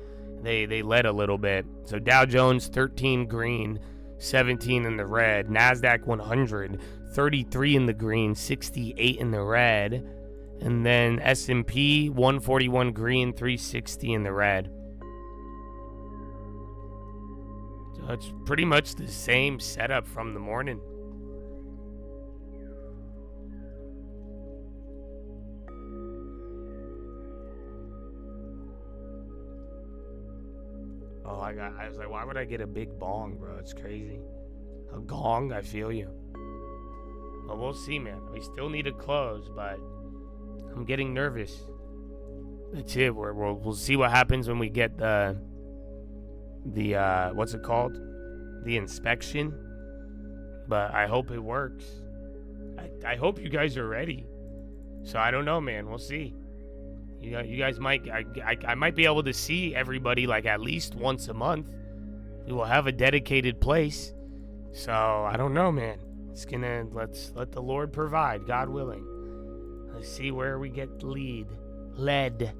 They led a little bit. So Dow Jones 13 green, 17 in the red. NASDAQ 100, 33 in the green, 68 in the red. And then S&P 141 green, 360 in the red. So it's pretty much the same setup from the morning. Oh, I was like, why would I get a big bong, bro? It's crazy. A gong? I feel you. Well, we'll see, man. We still need to close, but I'm getting nervous. That's it. We'll see what happens when we get the what's it called? The inspection. But I hope it works. I hope you guys are ready. So I don't know, man. We'll see. You guys might. I might be able to see everybody like at least once a month. We will have a dedicated place. So I don't know, man. Let's let the Lord provide, God willing. Let's see where we get led.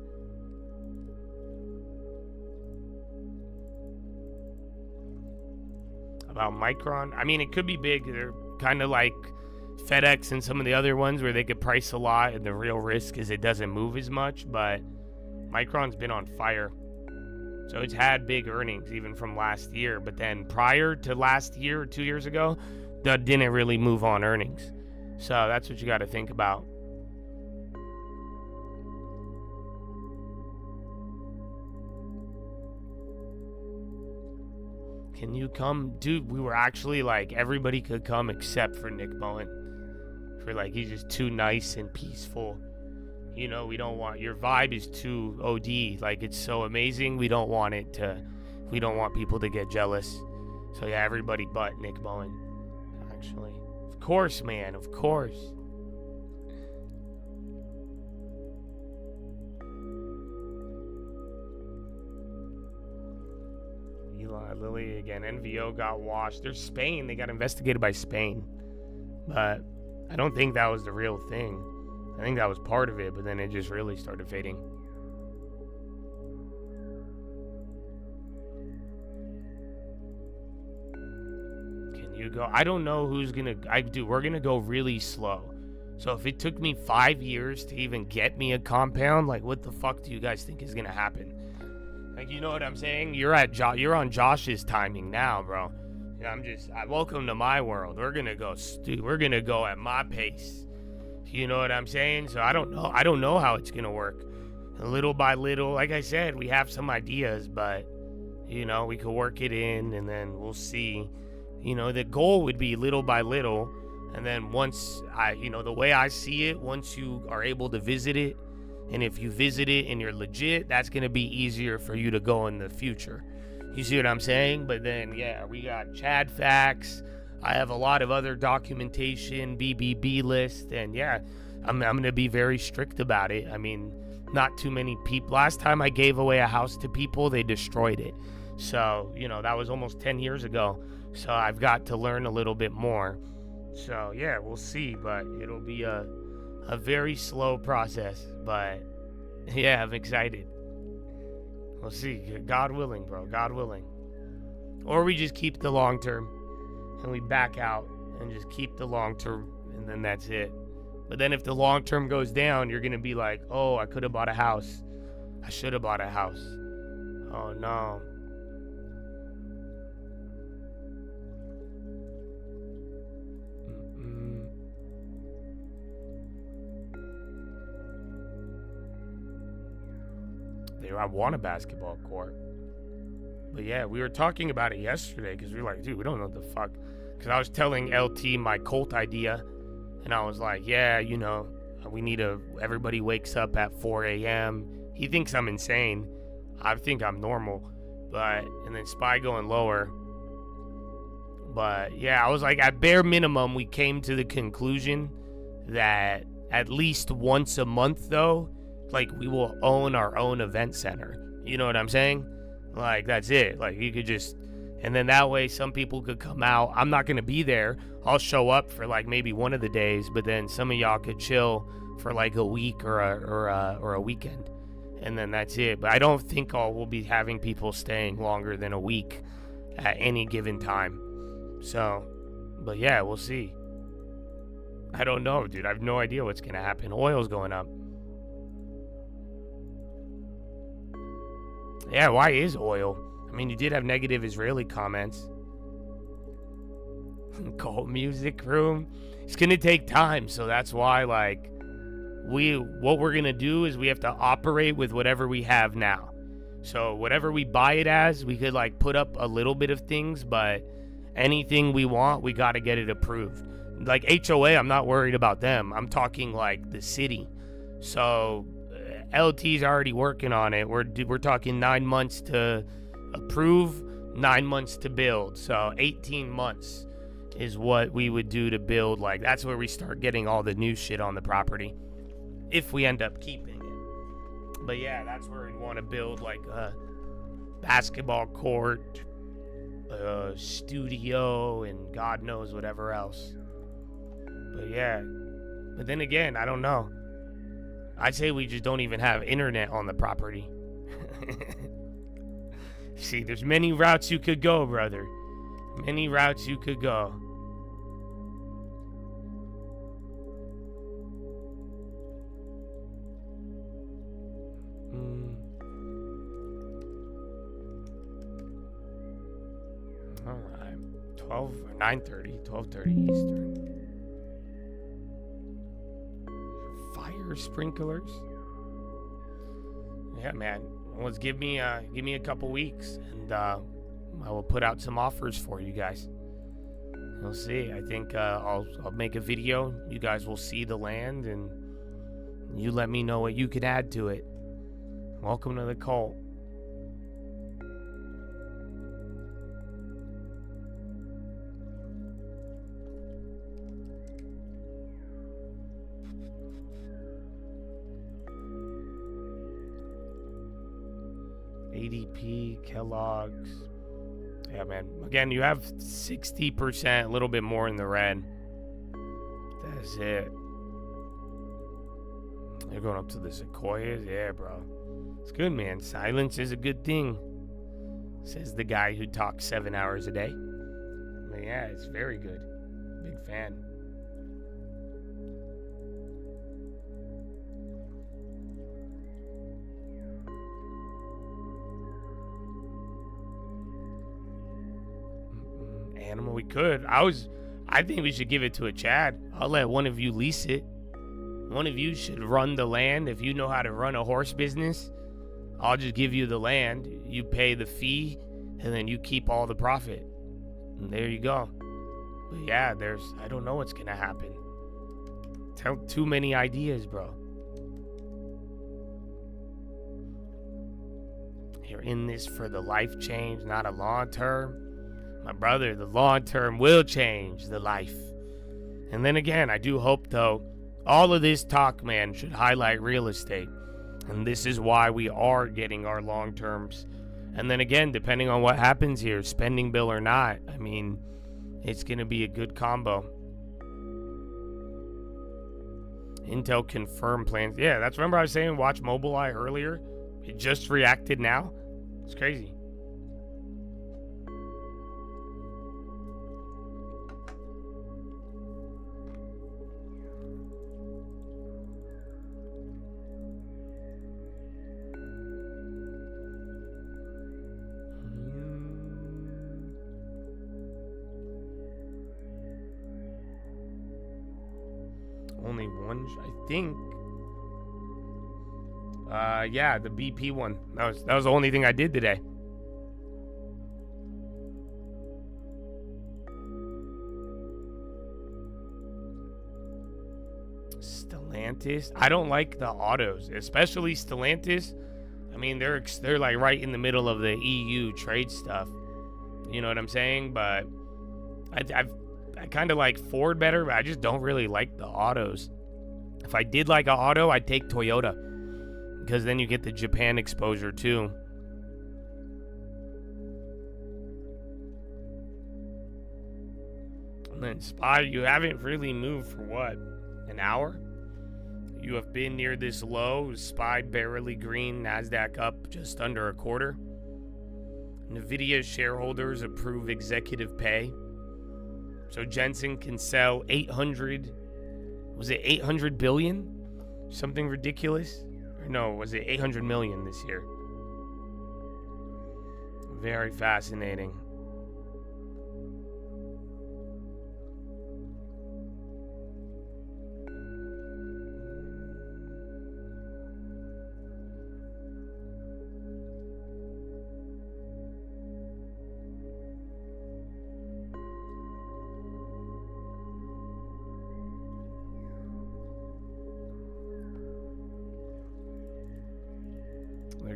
About Micron, I mean, it could be big. They're kind of like FedEx and some of the other ones where they could price a lot, and the real risk is it doesn't move as much. But Micron's been on fire, so it's had big earnings even from last year. But then prior to last year or 2 years ago, that didn't really move on earnings. So that's what you got to think about. Can you come? Dude, we were actually like, everybody could come except for Nick Bowen. For like, he's just too nice and peaceful. You know, we don't want, your vibe is too OD. Like, it's so amazing. We don't want people to get jealous. So yeah, everybody but Nick Bowen, actually. Of course, man. Of course. Eli Lilly again. NVO got washed. There's Spain. They got investigated by Spain. But I don't think that was the real thing. I think that was part of it, but then it just really started fading. Can you go? I don't know who's gonna. We're gonna go really slow. So if it took me 5 years to even get me a compound, like what the fuck do you guys think is gonna happen? Like, you know what I'm saying? You're on Josh's timing now, bro. Welcome to my world. We're gonna go, we're gonna go at my pace. You know what I'm saying? So I don't know how it's gonna work. Little by little, like I said, we have some ideas, but we could work it in, and then we'll see. The goal would be little by little, and then once the way I see it, once you are able to visit it, and if you visit it and you're legit, that's gonna be easier for you to go in the future. You see what I'm saying? But then, yeah, we got Chad facts. I have a lot of other documentation, BBB list, and yeah, I'm going to be very strict about it. I mean, not too many people. Last time I gave away a house to people, they destroyed it. So, that was almost 10 years ago. So I've got to learn a little bit more. So, yeah, we'll see, but it'll be a very slow process. But, yeah, I'm excited. We'll see. God willing, bro. God willing. Or we just keep the long term and we back out and just keep the long term, and then that's it. But then if the long term goes down, you're going to be like, oh, I could have bought a house. I should have bought a house. Oh, no. I want a basketball court. But yeah, we were talking about it yesterday because we were like, dude, we don't know what the fuck. Because I was telling LT my cult idea, and I was like, yeah, we need everybody wakes up at 4 a.m. He thinks I'm insane. I think I'm normal. And then Spy going lower. But yeah, I was like, at bare minimum, we came to the conclusion that at least once a month, though, like, we will own our own event center. You know what I'm saying? Like, that's it. Like, you could just, and then that way some people could come out. I'm not going to be there. I'll show up for like maybe one of the days, but then some of y'all could chill for like a week or a weekend. And then that's it. But I don't think we'll be having people staying longer than a week at any given time. So, but yeah, we'll see. I don't know, dude. I have no idea what's going to happen. Oil's going up. Yeah, why is oil? I mean, you did have negative Israeli comments. Cult music room. It's gonna take time, so that's why, like, what we're gonna do is we have to operate with whatever we have now. So whatever we buy it as, we could like put up a little bit of things, but anything we want, we gotta get it approved. Like HOA, I'm not worried about them. I'm talking like the city. So LT's already working on it. We're talking 9 months to approve, 9 months to build. So 18 months is what we would do to build. Like, that's where we start getting all the new shit on the property, if we end up keeping it. But yeah, that's where we'd want to build like a basketball court, a studio, and God knows whatever else. But yeah, but then again, I don't know. I'd say we just don't even have internet on the property. See, there's many routes you could go, brother. Many routes you could go. All right. 9:30, 12:30 Eastern. Fire sprinklers. Yeah, man. Let's give me a couple weeks, and I will put out some offers for you guys. We'll see. I think I'll make a video. You guys will see the land, and you let me know what you could add to it. Welcome to the cult. ADP, Kellogg's. Yeah, man. Again, you have 60%, a little bit more in the red. That's it. They're going up to the Sequoias. Yeah, bro. It's good, man. Silence is a good thing, says the guy who talks 7 hours a day. But yeah, it's very good. Big fan. Animal, we could. I think we should give it to a Chad. I'll let one of you lease it. One of you should run the land. If you know how to run a horse business, I'll just give you the land. You pay the fee, and then you keep all the profit. And there you go. But yeah, I don't know what's gonna happen. Too many ideas, bro. You're in this for the life change, not a long term. My brother, the long term will change the life. And then again, I do hope, though, all of this talk, man, should highlight real estate. And this is why we are getting our long terms. And then again, depending on what happens here, spending bill or not, I mean, it's going to be a good combo. Intel confirmed plans. Yeah, that's, remember I was saying watch Mobileye earlier? It just reacted now? It's crazy. Only one, I think. Yeah, the BP one. That was the only thing I did today. Stellantis. I don't like the autos, especially Stellantis. I mean, they're like right in the middle of the EU trade stuff. You know what I'm saying? But I kind of like Ford better, but I just don't really like the autos. If I did like an auto, I'd take Toyota, because then you get the Japan exposure too. And then SPY, you haven't really moved for what? An hour? You have been near this low. SPY barely green, NASDAQ up just under a quarter. NVIDIA shareholders approve executive pay. So Jensen can sell 800, was it 800 billion? Something ridiculous? Or no, was it 800 million this year? Very fascinating.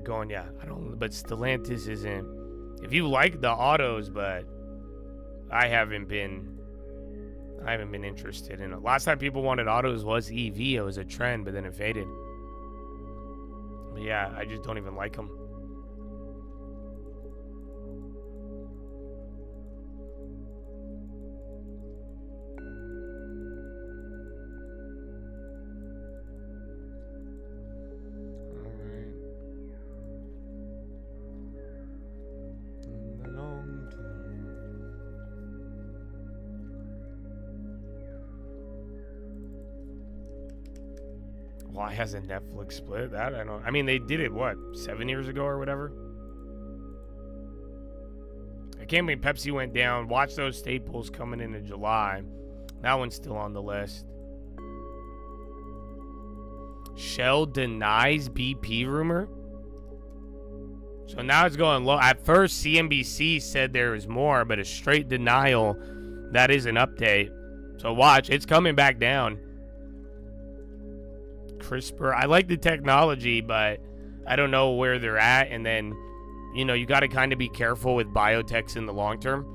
Going, yeah, I don't, but Stellantis isn't. If you like the autos, but I haven't been interested in it. Last time people wanted autos was EV. It was a trend, but then it faded. But yeah, I just don't even like them. Why hasn't Netflix split that? I mean, they did it, what, 7 years ago or whatever? I can't believe Pepsi went down. Watch those staples coming into July. That one's still on the list. Shell denies BP rumor. So now it's going low. At first, CNBC said there was more, but a straight denial. That is an update. So watch, it's coming back down. CRISPR. I like the technology, but I don't know where they're at. And then, you know, you got to kind of be careful with biotechs in the long term.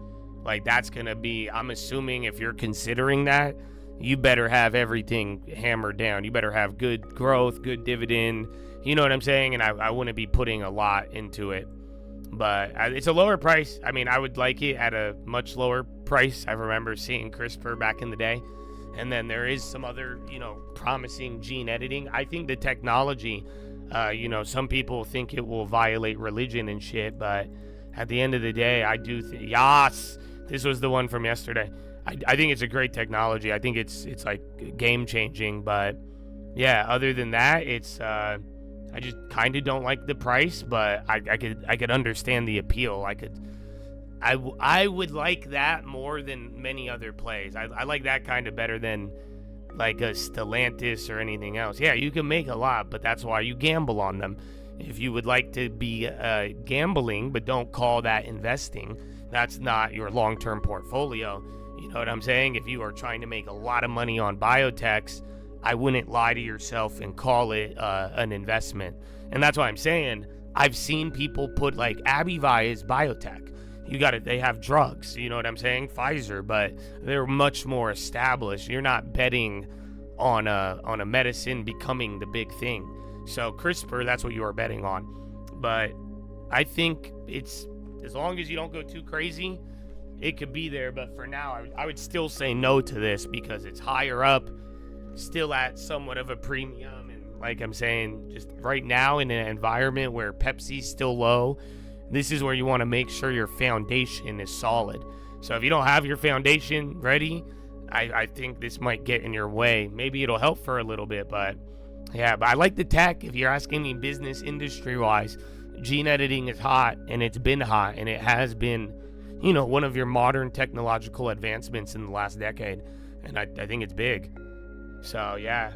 Like, that's going to be, I'm assuming if you're considering that, you better have everything hammered down. You better have good growth, good dividend. You know what I'm saying? And I wouldn't be putting a lot into it. But it's a lower price. I mean, I would like it at a much lower price. I remember seeing CRISPR back in the day. And then there is some other, promising gene editing. I think the technology, some people think it will violate religion and shit, but at the end of the day, I do think, yes, this was the one from yesterday. I think it's a great technology. I think it's like game changing, but yeah, other than that, it's, I just kind of don't like the price, but I could understand the appeal. I would like that more than many other plays. I like that kind of better than like a Stellantis or anything else. Yeah, you can make a lot, but that's why you gamble on them. If you would like to be gambling, but don't call that investing, that's not your long-term portfolio. You know what I'm saying? If you are trying to make a lot of money on biotechs, I wouldn't lie to yourself and call it an investment. And that's why I'm saying I've seen people put like Abivi is biotech. They have drugs, you know what I'm saying? Pfizer, but they're much more established. You're not betting on a medicine becoming the big thing. So CRISPR, that's what you are betting on. But I think it's, as long as you don't go too crazy, it could be there. But for now, I would still say no to this because it's higher up, still at somewhat of a premium. And like I'm saying, just right now in an environment where Pepsi's still low, this is where you want to make sure your foundation is solid. So if you don't have your foundation ready, I think this might get in your way. Maybe it'll help for a little bit, but yeah, but I like the tech. If you're asking me business industry-wise, gene editing is hot, and it's been hot, and it has been, one of your modern technological advancements in the last decade, and I think it's big. So, yeah.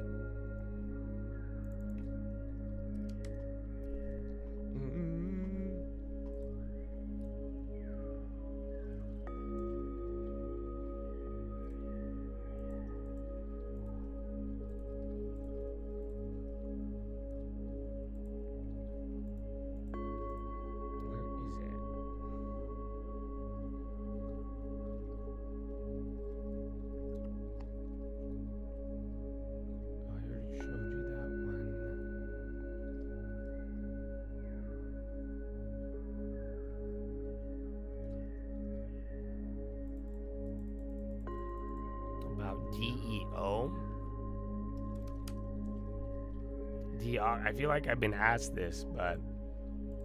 I feel like I've been asked this, but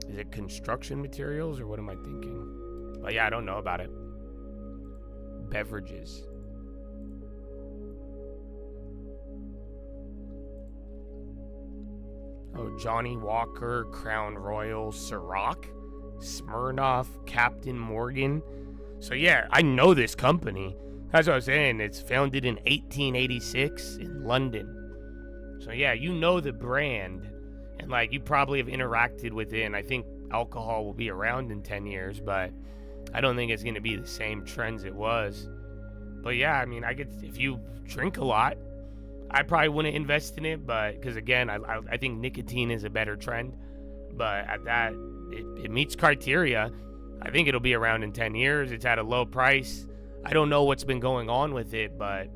is it construction materials or what am I thinking? But yeah, I don't know about it. Beverages. Oh, Johnny Walker, Crown Royal, Ciroc, Smirnoff, Captain Morgan. So yeah, I know this company. That's what I was saying. It's founded in 1886 in London. So yeah, you know the brand, and like you probably have interacted with it, and I think alcohol will be around in 10 years, but I don't think it's going to be the same trends it was. But yeah, I mean, if you drink a lot, I probably wouldn't invest in it, but because again, I think nicotine is a better trend, but at that, it meets criteria. I think it'll be around in 10 years. It's at a low price. I don't know what's been going on with it, but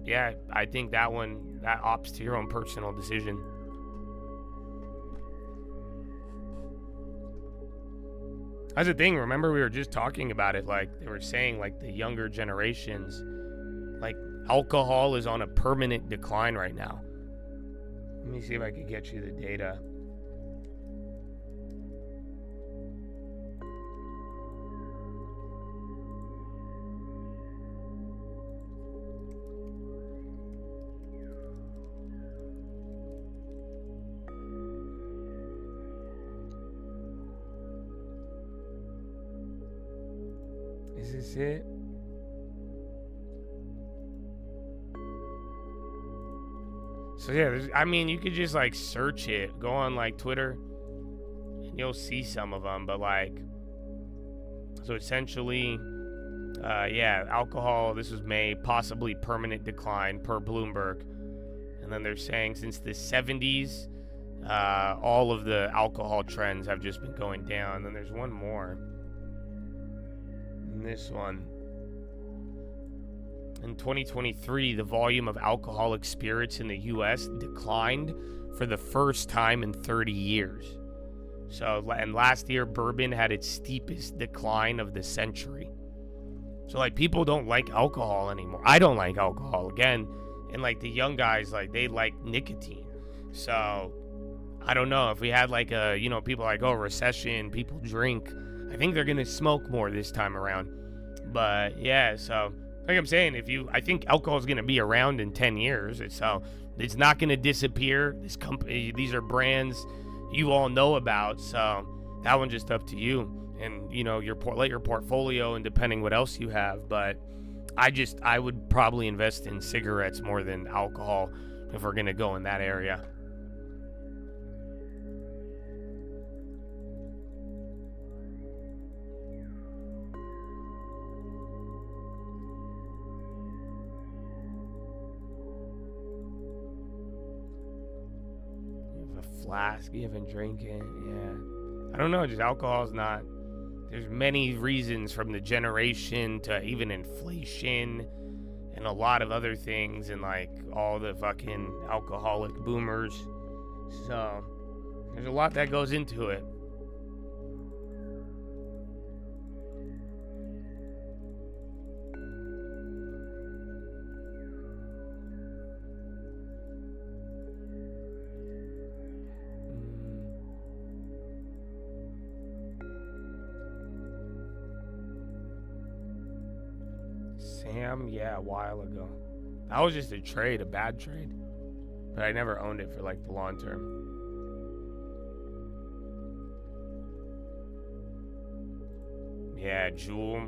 yeah, I think that opts to your own personal decision. That's the thing. Remember, we were just talking about it. Like they were saying, like the younger generations, like alcohol is on a permanent decline right now. Let me see if I can get you the data. Is this it? So yeah, I mean, you could just like search it, go on like Twitter, and you'll see some of them. But like, so essentially, yeah, alcohol. This was May, possibly permanent decline per Bloomberg, and then they're saying since the 70s, all of the alcohol trends have just been going down. And then there's one more. This one. In 2023, the volume of alcoholic spirits in the U.S. declined for the first time in 30 years. So, and last year, bourbon had its steepest decline of the century. So, like, people don't like alcohol anymore. I don't like alcohol, again. And, like, the young guys, like, they like nicotine. So, I don't know. If we had, like, a, you know, people like, oh, recession, people drink. I think they're going to smoke more this time around. But, yeah, so, like I'm saying, I think alcohol is going to be around in 10 years. So, it's not going to disappear. This company, these are brands you all know about. So, that one's just up to you. And, you know, let your portfolio and depending what else you have. But I would probably invest in cigarettes more than alcohol if we're going to go in that area. You have a flask, you haven't drank it, yeah. I don't know, just alcohol's not. There's many reasons, from the generation to even inflation and a lot of other things, and like all the fucking alcoholic boomers. So there's a lot that goes into it. Sam, yeah, a while ago. That was just a bad trade. But I never owned it for like the long term. Yeah, Jewel,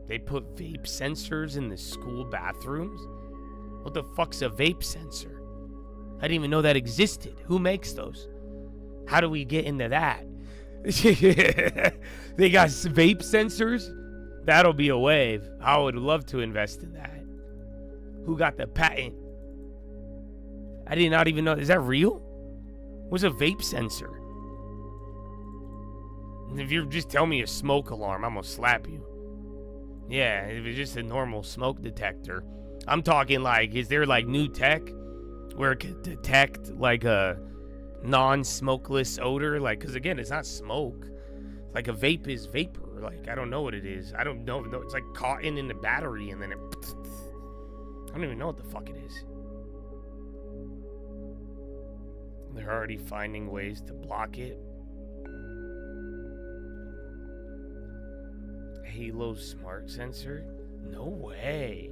They put vape sensors in the school bathrooms? What the fuck's a vape sensor? I didn't even know that existed. Who makes those? How do we get into that? They got vape sensors? That'll be a wave. I would love to invest in that. Who got the patent? I did not even know. Is that real? What's a vape sensor? If you just tell me a smoke alarm, I'm gonna slap you. Yeah, if it's just a normal smoke detector. I'm talking like, is there like new tech where it could detect like a non-smokeless odor? Like, because again, it's not smoke. Like a vape is vapor. Like, I don't know what it is. I don't know. It's like cotton in the battery, and then it... I don't even know what the fuck it is. They're already finding ways to block it. Halo smart sensor? No way.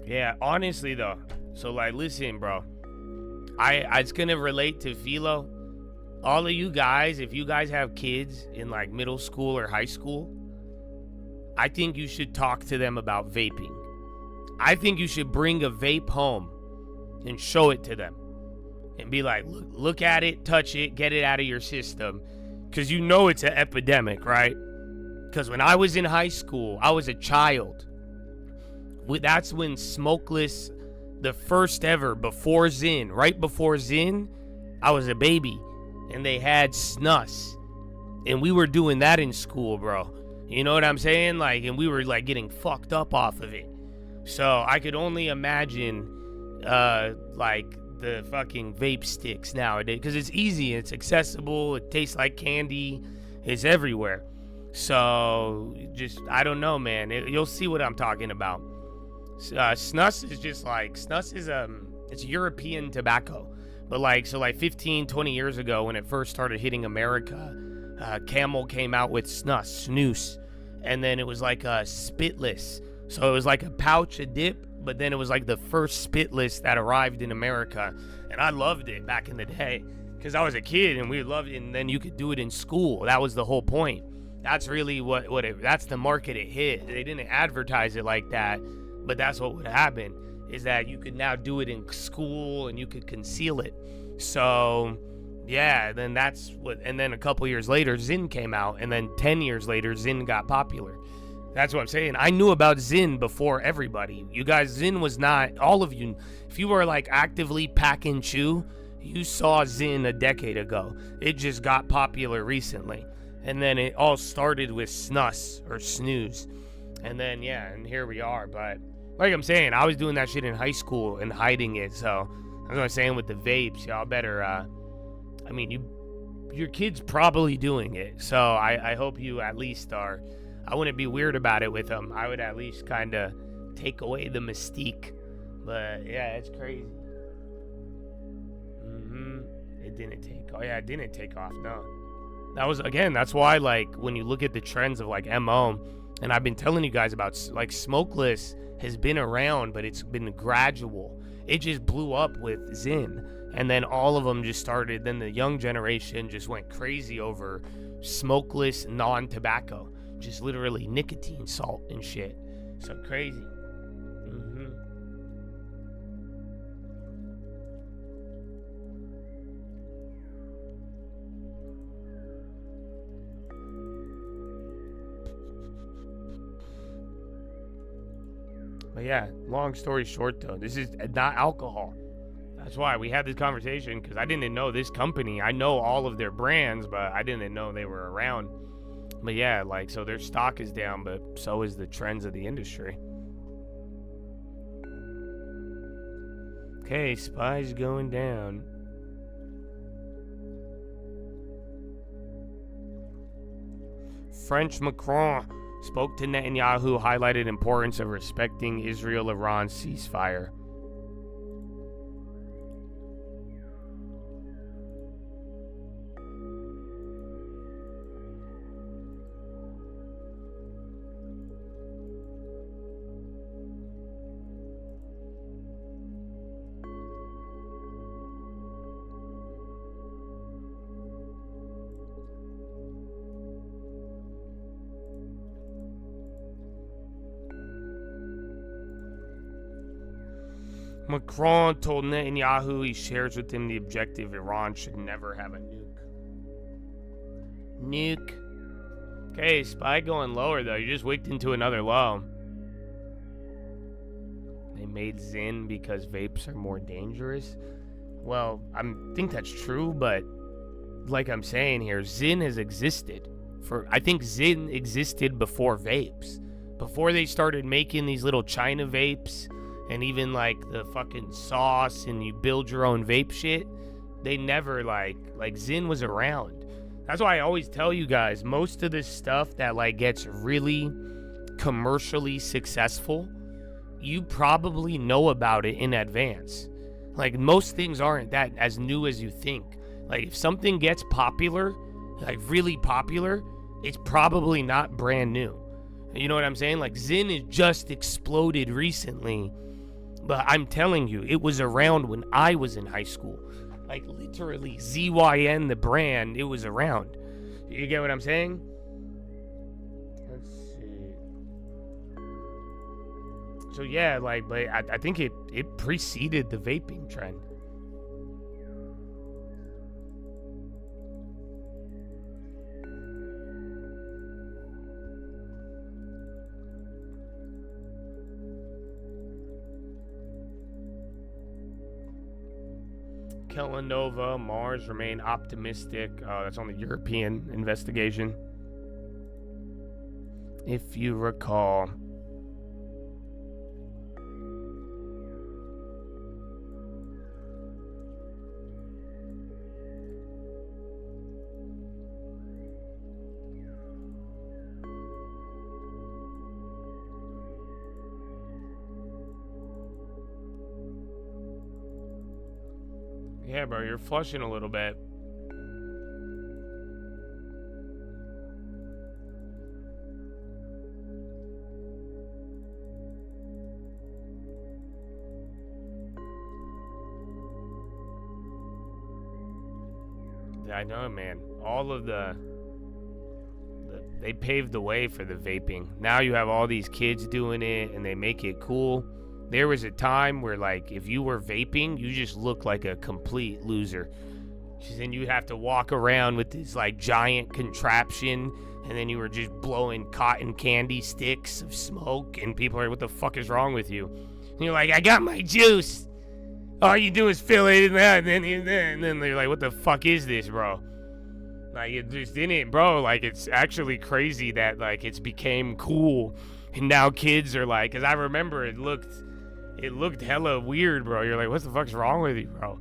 Yeah, honestly though. So like, listen, bro. It's gonna relate to Philo. All of you guys, if you guys have kids in like middle school or high school, I think you should talk to them about vaping. I think you should bring a vape home and show it to them. And be like, look at it, touch it, get it out of your system. Because you know it's an epidemic, right? Because when I was in high school, I was a child. That's when smokeless, the first ever, before Zyn, right before Zyn, I was a baby. And they had snus. And we were doing that in school, bro. You know what I'm saying? Like, and we were like getting fucked up off of it. So I could only imagine, like, the fucking vape sticks nowadays. Because it's easy, it's accessible, it tastes like candy, it's everywhere. So, just, I don't know, man. You'll see what I'm talking about. Snus is just like, snus is, it's European tobacco. But like, so like 15, 20 years ago when it first started hitting America, Camel came out with snus. And then it was like a spitless. So it was like a pouch, a dip, but then it was like the first spitless that arrived in America. And I loved it back in the day because I was a kid and we loved it. And then you could do it in school. That was the whole point. That's really that's the market it hit. They didn't advertise it like that, but that's what would happen, is that you could now do it in school and you could conceal it. So yeah, then that's what, and then a couple years later, Zyn came out, and then 10 years later, Zyn got popular. That's what I'm saying. I knew about Zyn before everybody. You guys, Zyn was not, all of you, if you were like actively pack and chew, you saw Zyn a decade ago. It just got popular recently. And then it all started with snus or snooze. And then, yeah, and here we are. But like I'm saying, I was doing that shit in high school and hiding it. So that's what I'm saying with the vapes. Y'all better, I mean, your kid's probably doing it. So I hope you at least are. I wouldn't be weird about it with them. I would at least kind of take away the mystique. But yeah, it's crazy. It didn't take off. Yeah, it didn't take off. No. That was, again, that's why, like, when you look at the trends of, like, MO, and I've been telling you guys about, like, smokeless has been around, but it's been gradual. It just blew up with Zyn, and then all of them just started, then the young generation just went crazy over smokeless non-tobacco, just literally nicotine salt and shit. So crazy. But yeah, long story short though, this is not alcohol. That's why we had this conversation, because I didn't know this company. I know all of their brands, but I didn't know they were around. But yeah, like, so their stock is down, but so is the trends of the industry. Okay, SPY's going down. French Macron spoke to Netanyahu, highlighted importance of respecting Israel-Iran ceasefire. Macron told Netanyahu he shares with him the objective Iran should never have a nuke. Okay, SPY going lower though. You just wicked into another low. They made Zyn because vapes are more dangerous. Well, I think that's true, but like I'm saying here, Zyn has existed. I think Zyn existed before vapes. Before they started making these little China vapes, and even like the fucking sauce and you build your own vape shit, they never like Zyn was around. That's why I always tell you guys, most of this stuff that like gets really commercially successful, you probably know about it in advance. Like most things aren't that as new as you think. Like if something gets popular, like really popular, it's probably not brand new. You know what I'm saying? Like Zyn has just exploded recently. But I'm telling you, it was around when I was in high school. Like, literally, ZYN, the brand, it was around. You get what I'm saying? Let's see. So, yeah, like, but I think it preceded the vaping trend. Kellanova, Mars remain optimistic. That's on the European investigation. If you recall. Yeah, bro, you're flushing a little bit. I know, man. All of they paved the way for the vaping. Now you have all these kids doing it, and they make it cool. There was a time where, like, if you were vaping, you just looked like a complete loser. Then you'd have to walk around with this, like, giant contraption, and then you were just blowing cotton candy sticks of smoke, and people are like, what the fuck is wrong with you? And you're like, I got my juice. All you do is fill it in that, and then they're like, what the fuck is this, bro? Like, it just didn't, bro. Like, it's actually crazy that, like, it's became cool. And now kids are like, because I remember it looked hella weird, bro. You're like, what the fuck's wrong with you, bro?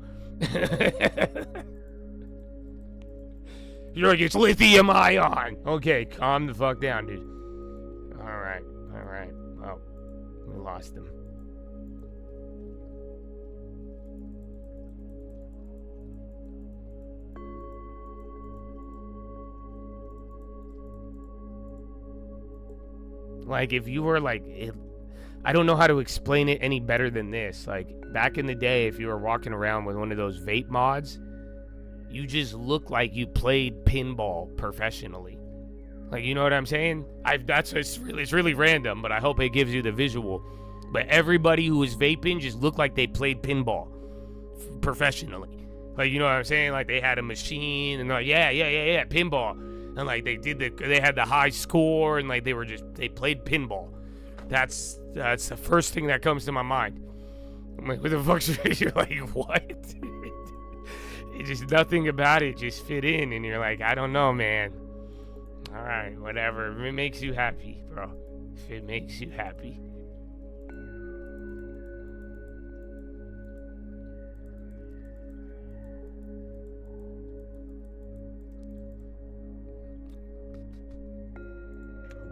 You're like, it's lithium ion. Okay, calm the fuck down, dude. All right. Oh, we lost him. Like, if you were like, I don't know how to explain it any better than this. Like, back in the day, if you were walking around with one of those vape mods, you just look like you played pinball professionally. Like, you know what I'm saying? It's really random, but I hope it gives you the visual. But everybody who was vaping just looked like they played pinball professionally. Like, you know what I'm saying? Like, they had a machine and they're like, yeah, pinball. And like they had the high score and like they played pinball. That's the first thing that comes to my mind. I'm like, what the fuck's you're like, what? It's just nothing about it just fit in, and you're like, I don't know, man. All right, whatever. If it makes you happy, bro. If it makes you happy.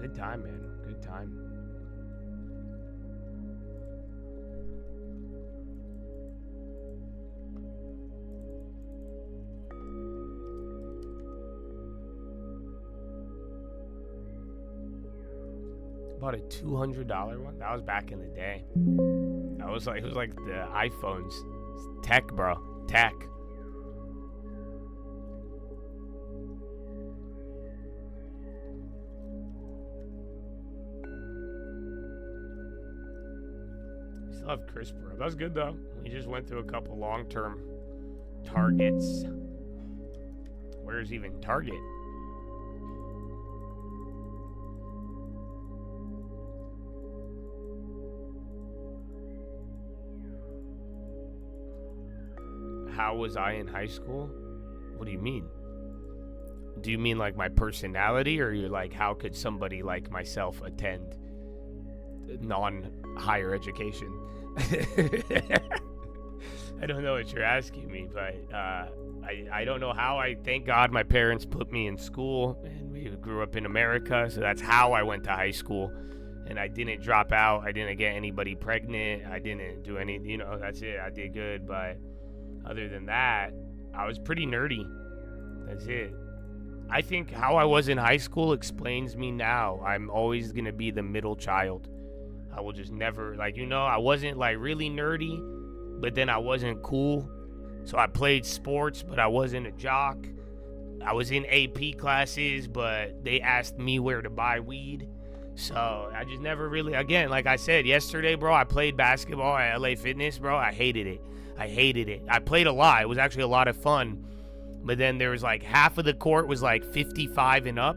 Good time, man. Good time. Bought a $200 one. That was back in the day. That was like, it was like the iPhones. It's tech, bro. Tech. Still have CRISPR. That was good though. We just went through a couple long-term targets. Where's even Target? How was I in high school? What do you mean? Do you mean like my personality, or you're like, how could somebody like myself attend non-higher education? I don't know what you're asking me, but I don't know how. Thank God my parents put me in school, and we grew up in America, so that's how I went to high school. And I didn't drop out. I didn't get anybody pregnant. I didn't do any, that's it. I did good, but other than that, I was pretty nerdy. That's it. I think how I was in high school explains me now. I'm always going to be the middle child. I will just never, I wasn't like really nerdy, but then I wasn't cool. So I played sports, but I wasn't a jock. I was in AP classes, but they asked me where to buy weed. So I just never really, again, like I said yesterday, bro, I played basketball at LA Fitness, bro. I hated it. I played a lot. It was actually a lot of fun. But then there was like half of the court was like 55 and up.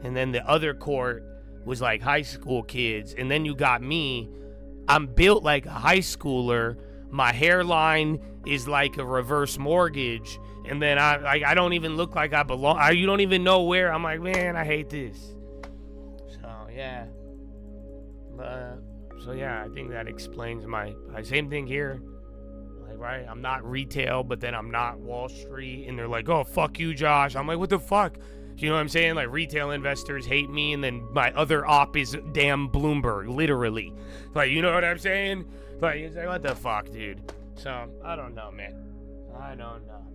And then the other court was like high school kids. And then you got me. I'm built like a high schooler. My hairline is like a reverse mortgage. And then I don't even look like I belong. You don't even know where. I'm like, man, I hate this. So, yeah. I think that explains my same thing here. Right? I'm not retail, but then I'm not Wall Street, and they're like, oh, fuck you, Josh. I'm like, what the fuck? You know what I'm saying? Like, retail investors hate me, and then my other op is damn Bloomberg, literally. Like, you know what I'm saying? Like, it's like, what the fuck, dude? So, I don't know, man. I don't know.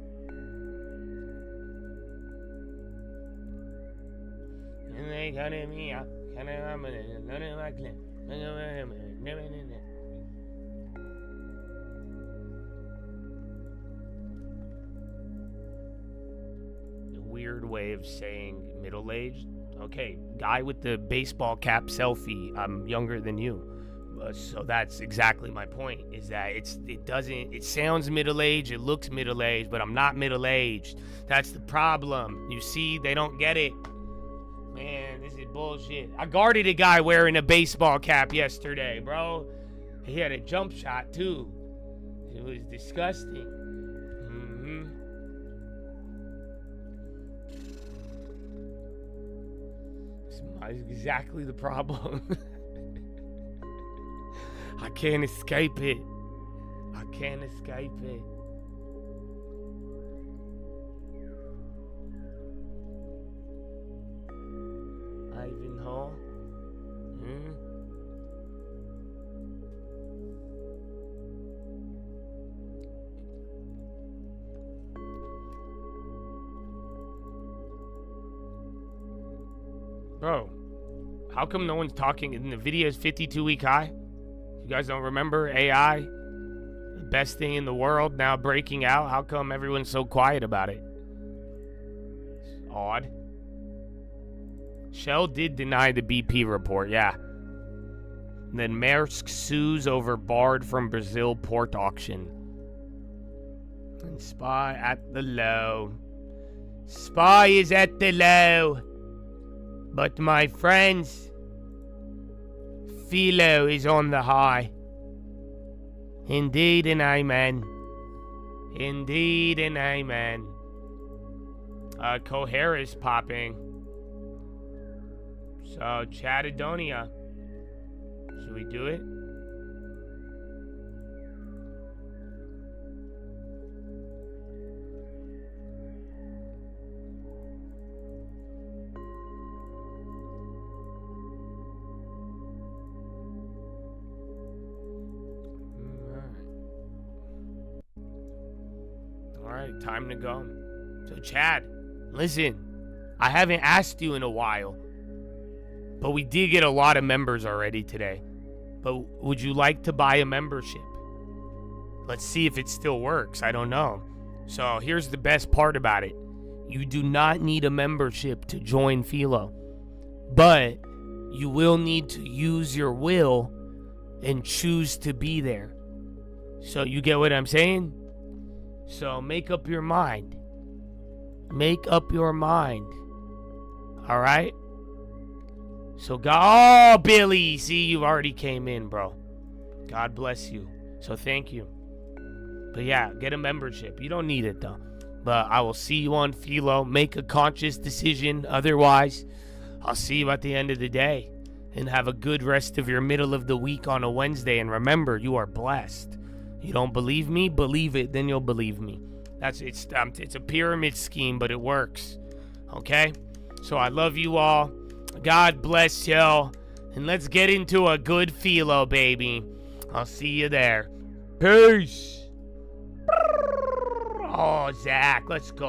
And they got me out. Weird way of saying middle-aged. Okay, guy with the baseball cap selfie. I'm younger than you, so that's exactly my point. Is that it sounds middle-aged, it looks middle-aged, but I'm not middle-aged. That's the problem. You see, they don't get it. Man, this is bullshit. I guarded a guy wearing a baseball cap yesterday, bro. He had a jump shot too. It was disgusting. That's exactly the problem. I can't escape it. I can't escape it. Ivanhoe? Bro, how come no one's talking? In the video's 52-week high? You guys don't remember AI? The best thing in the world now breaking out? How come everyone's so quiet about it? It's odd. Shell did deny the BP report, yeah. And then Maersk sues over barred from Brazil port auction. And SPY at the low. SPY is at the low. But my friends, Philo is on the high. Indeed and amen. Indeed and amen. Cohere is popping. So, Chatadonia. Should we do it? Alright, time to go. So, Chad, listen, I haven't asked you in a while, but we did get a lot of members already today. But would you like to buy a membership? Let's see if it still works. I don't know. So, here's the best part about it. You do not need a membership to join Philo, but you will need to use your will and choose to be there. So, you get what I'm saying? So make up your mind. Make up your mind. All right? So God, oh, Billy, see, you already came in, bro. God bless you. So thank you. But yeah, get a membership. You don't need it though. But I will see you on Philo. Make a conscious decision. Otherwise, I'll see you at the end of the day. And have a good rest of your middle of the week on a Wednesday. And remember, you are blessed. You don't believe me? Believe it, then you'll believe me. It's a pyramid scheme, but it works. Okay? So I love you all. God bless y'all. And let's get into a good Philo, baby. I'll see you there. Peace. Oh, Zach, let's go.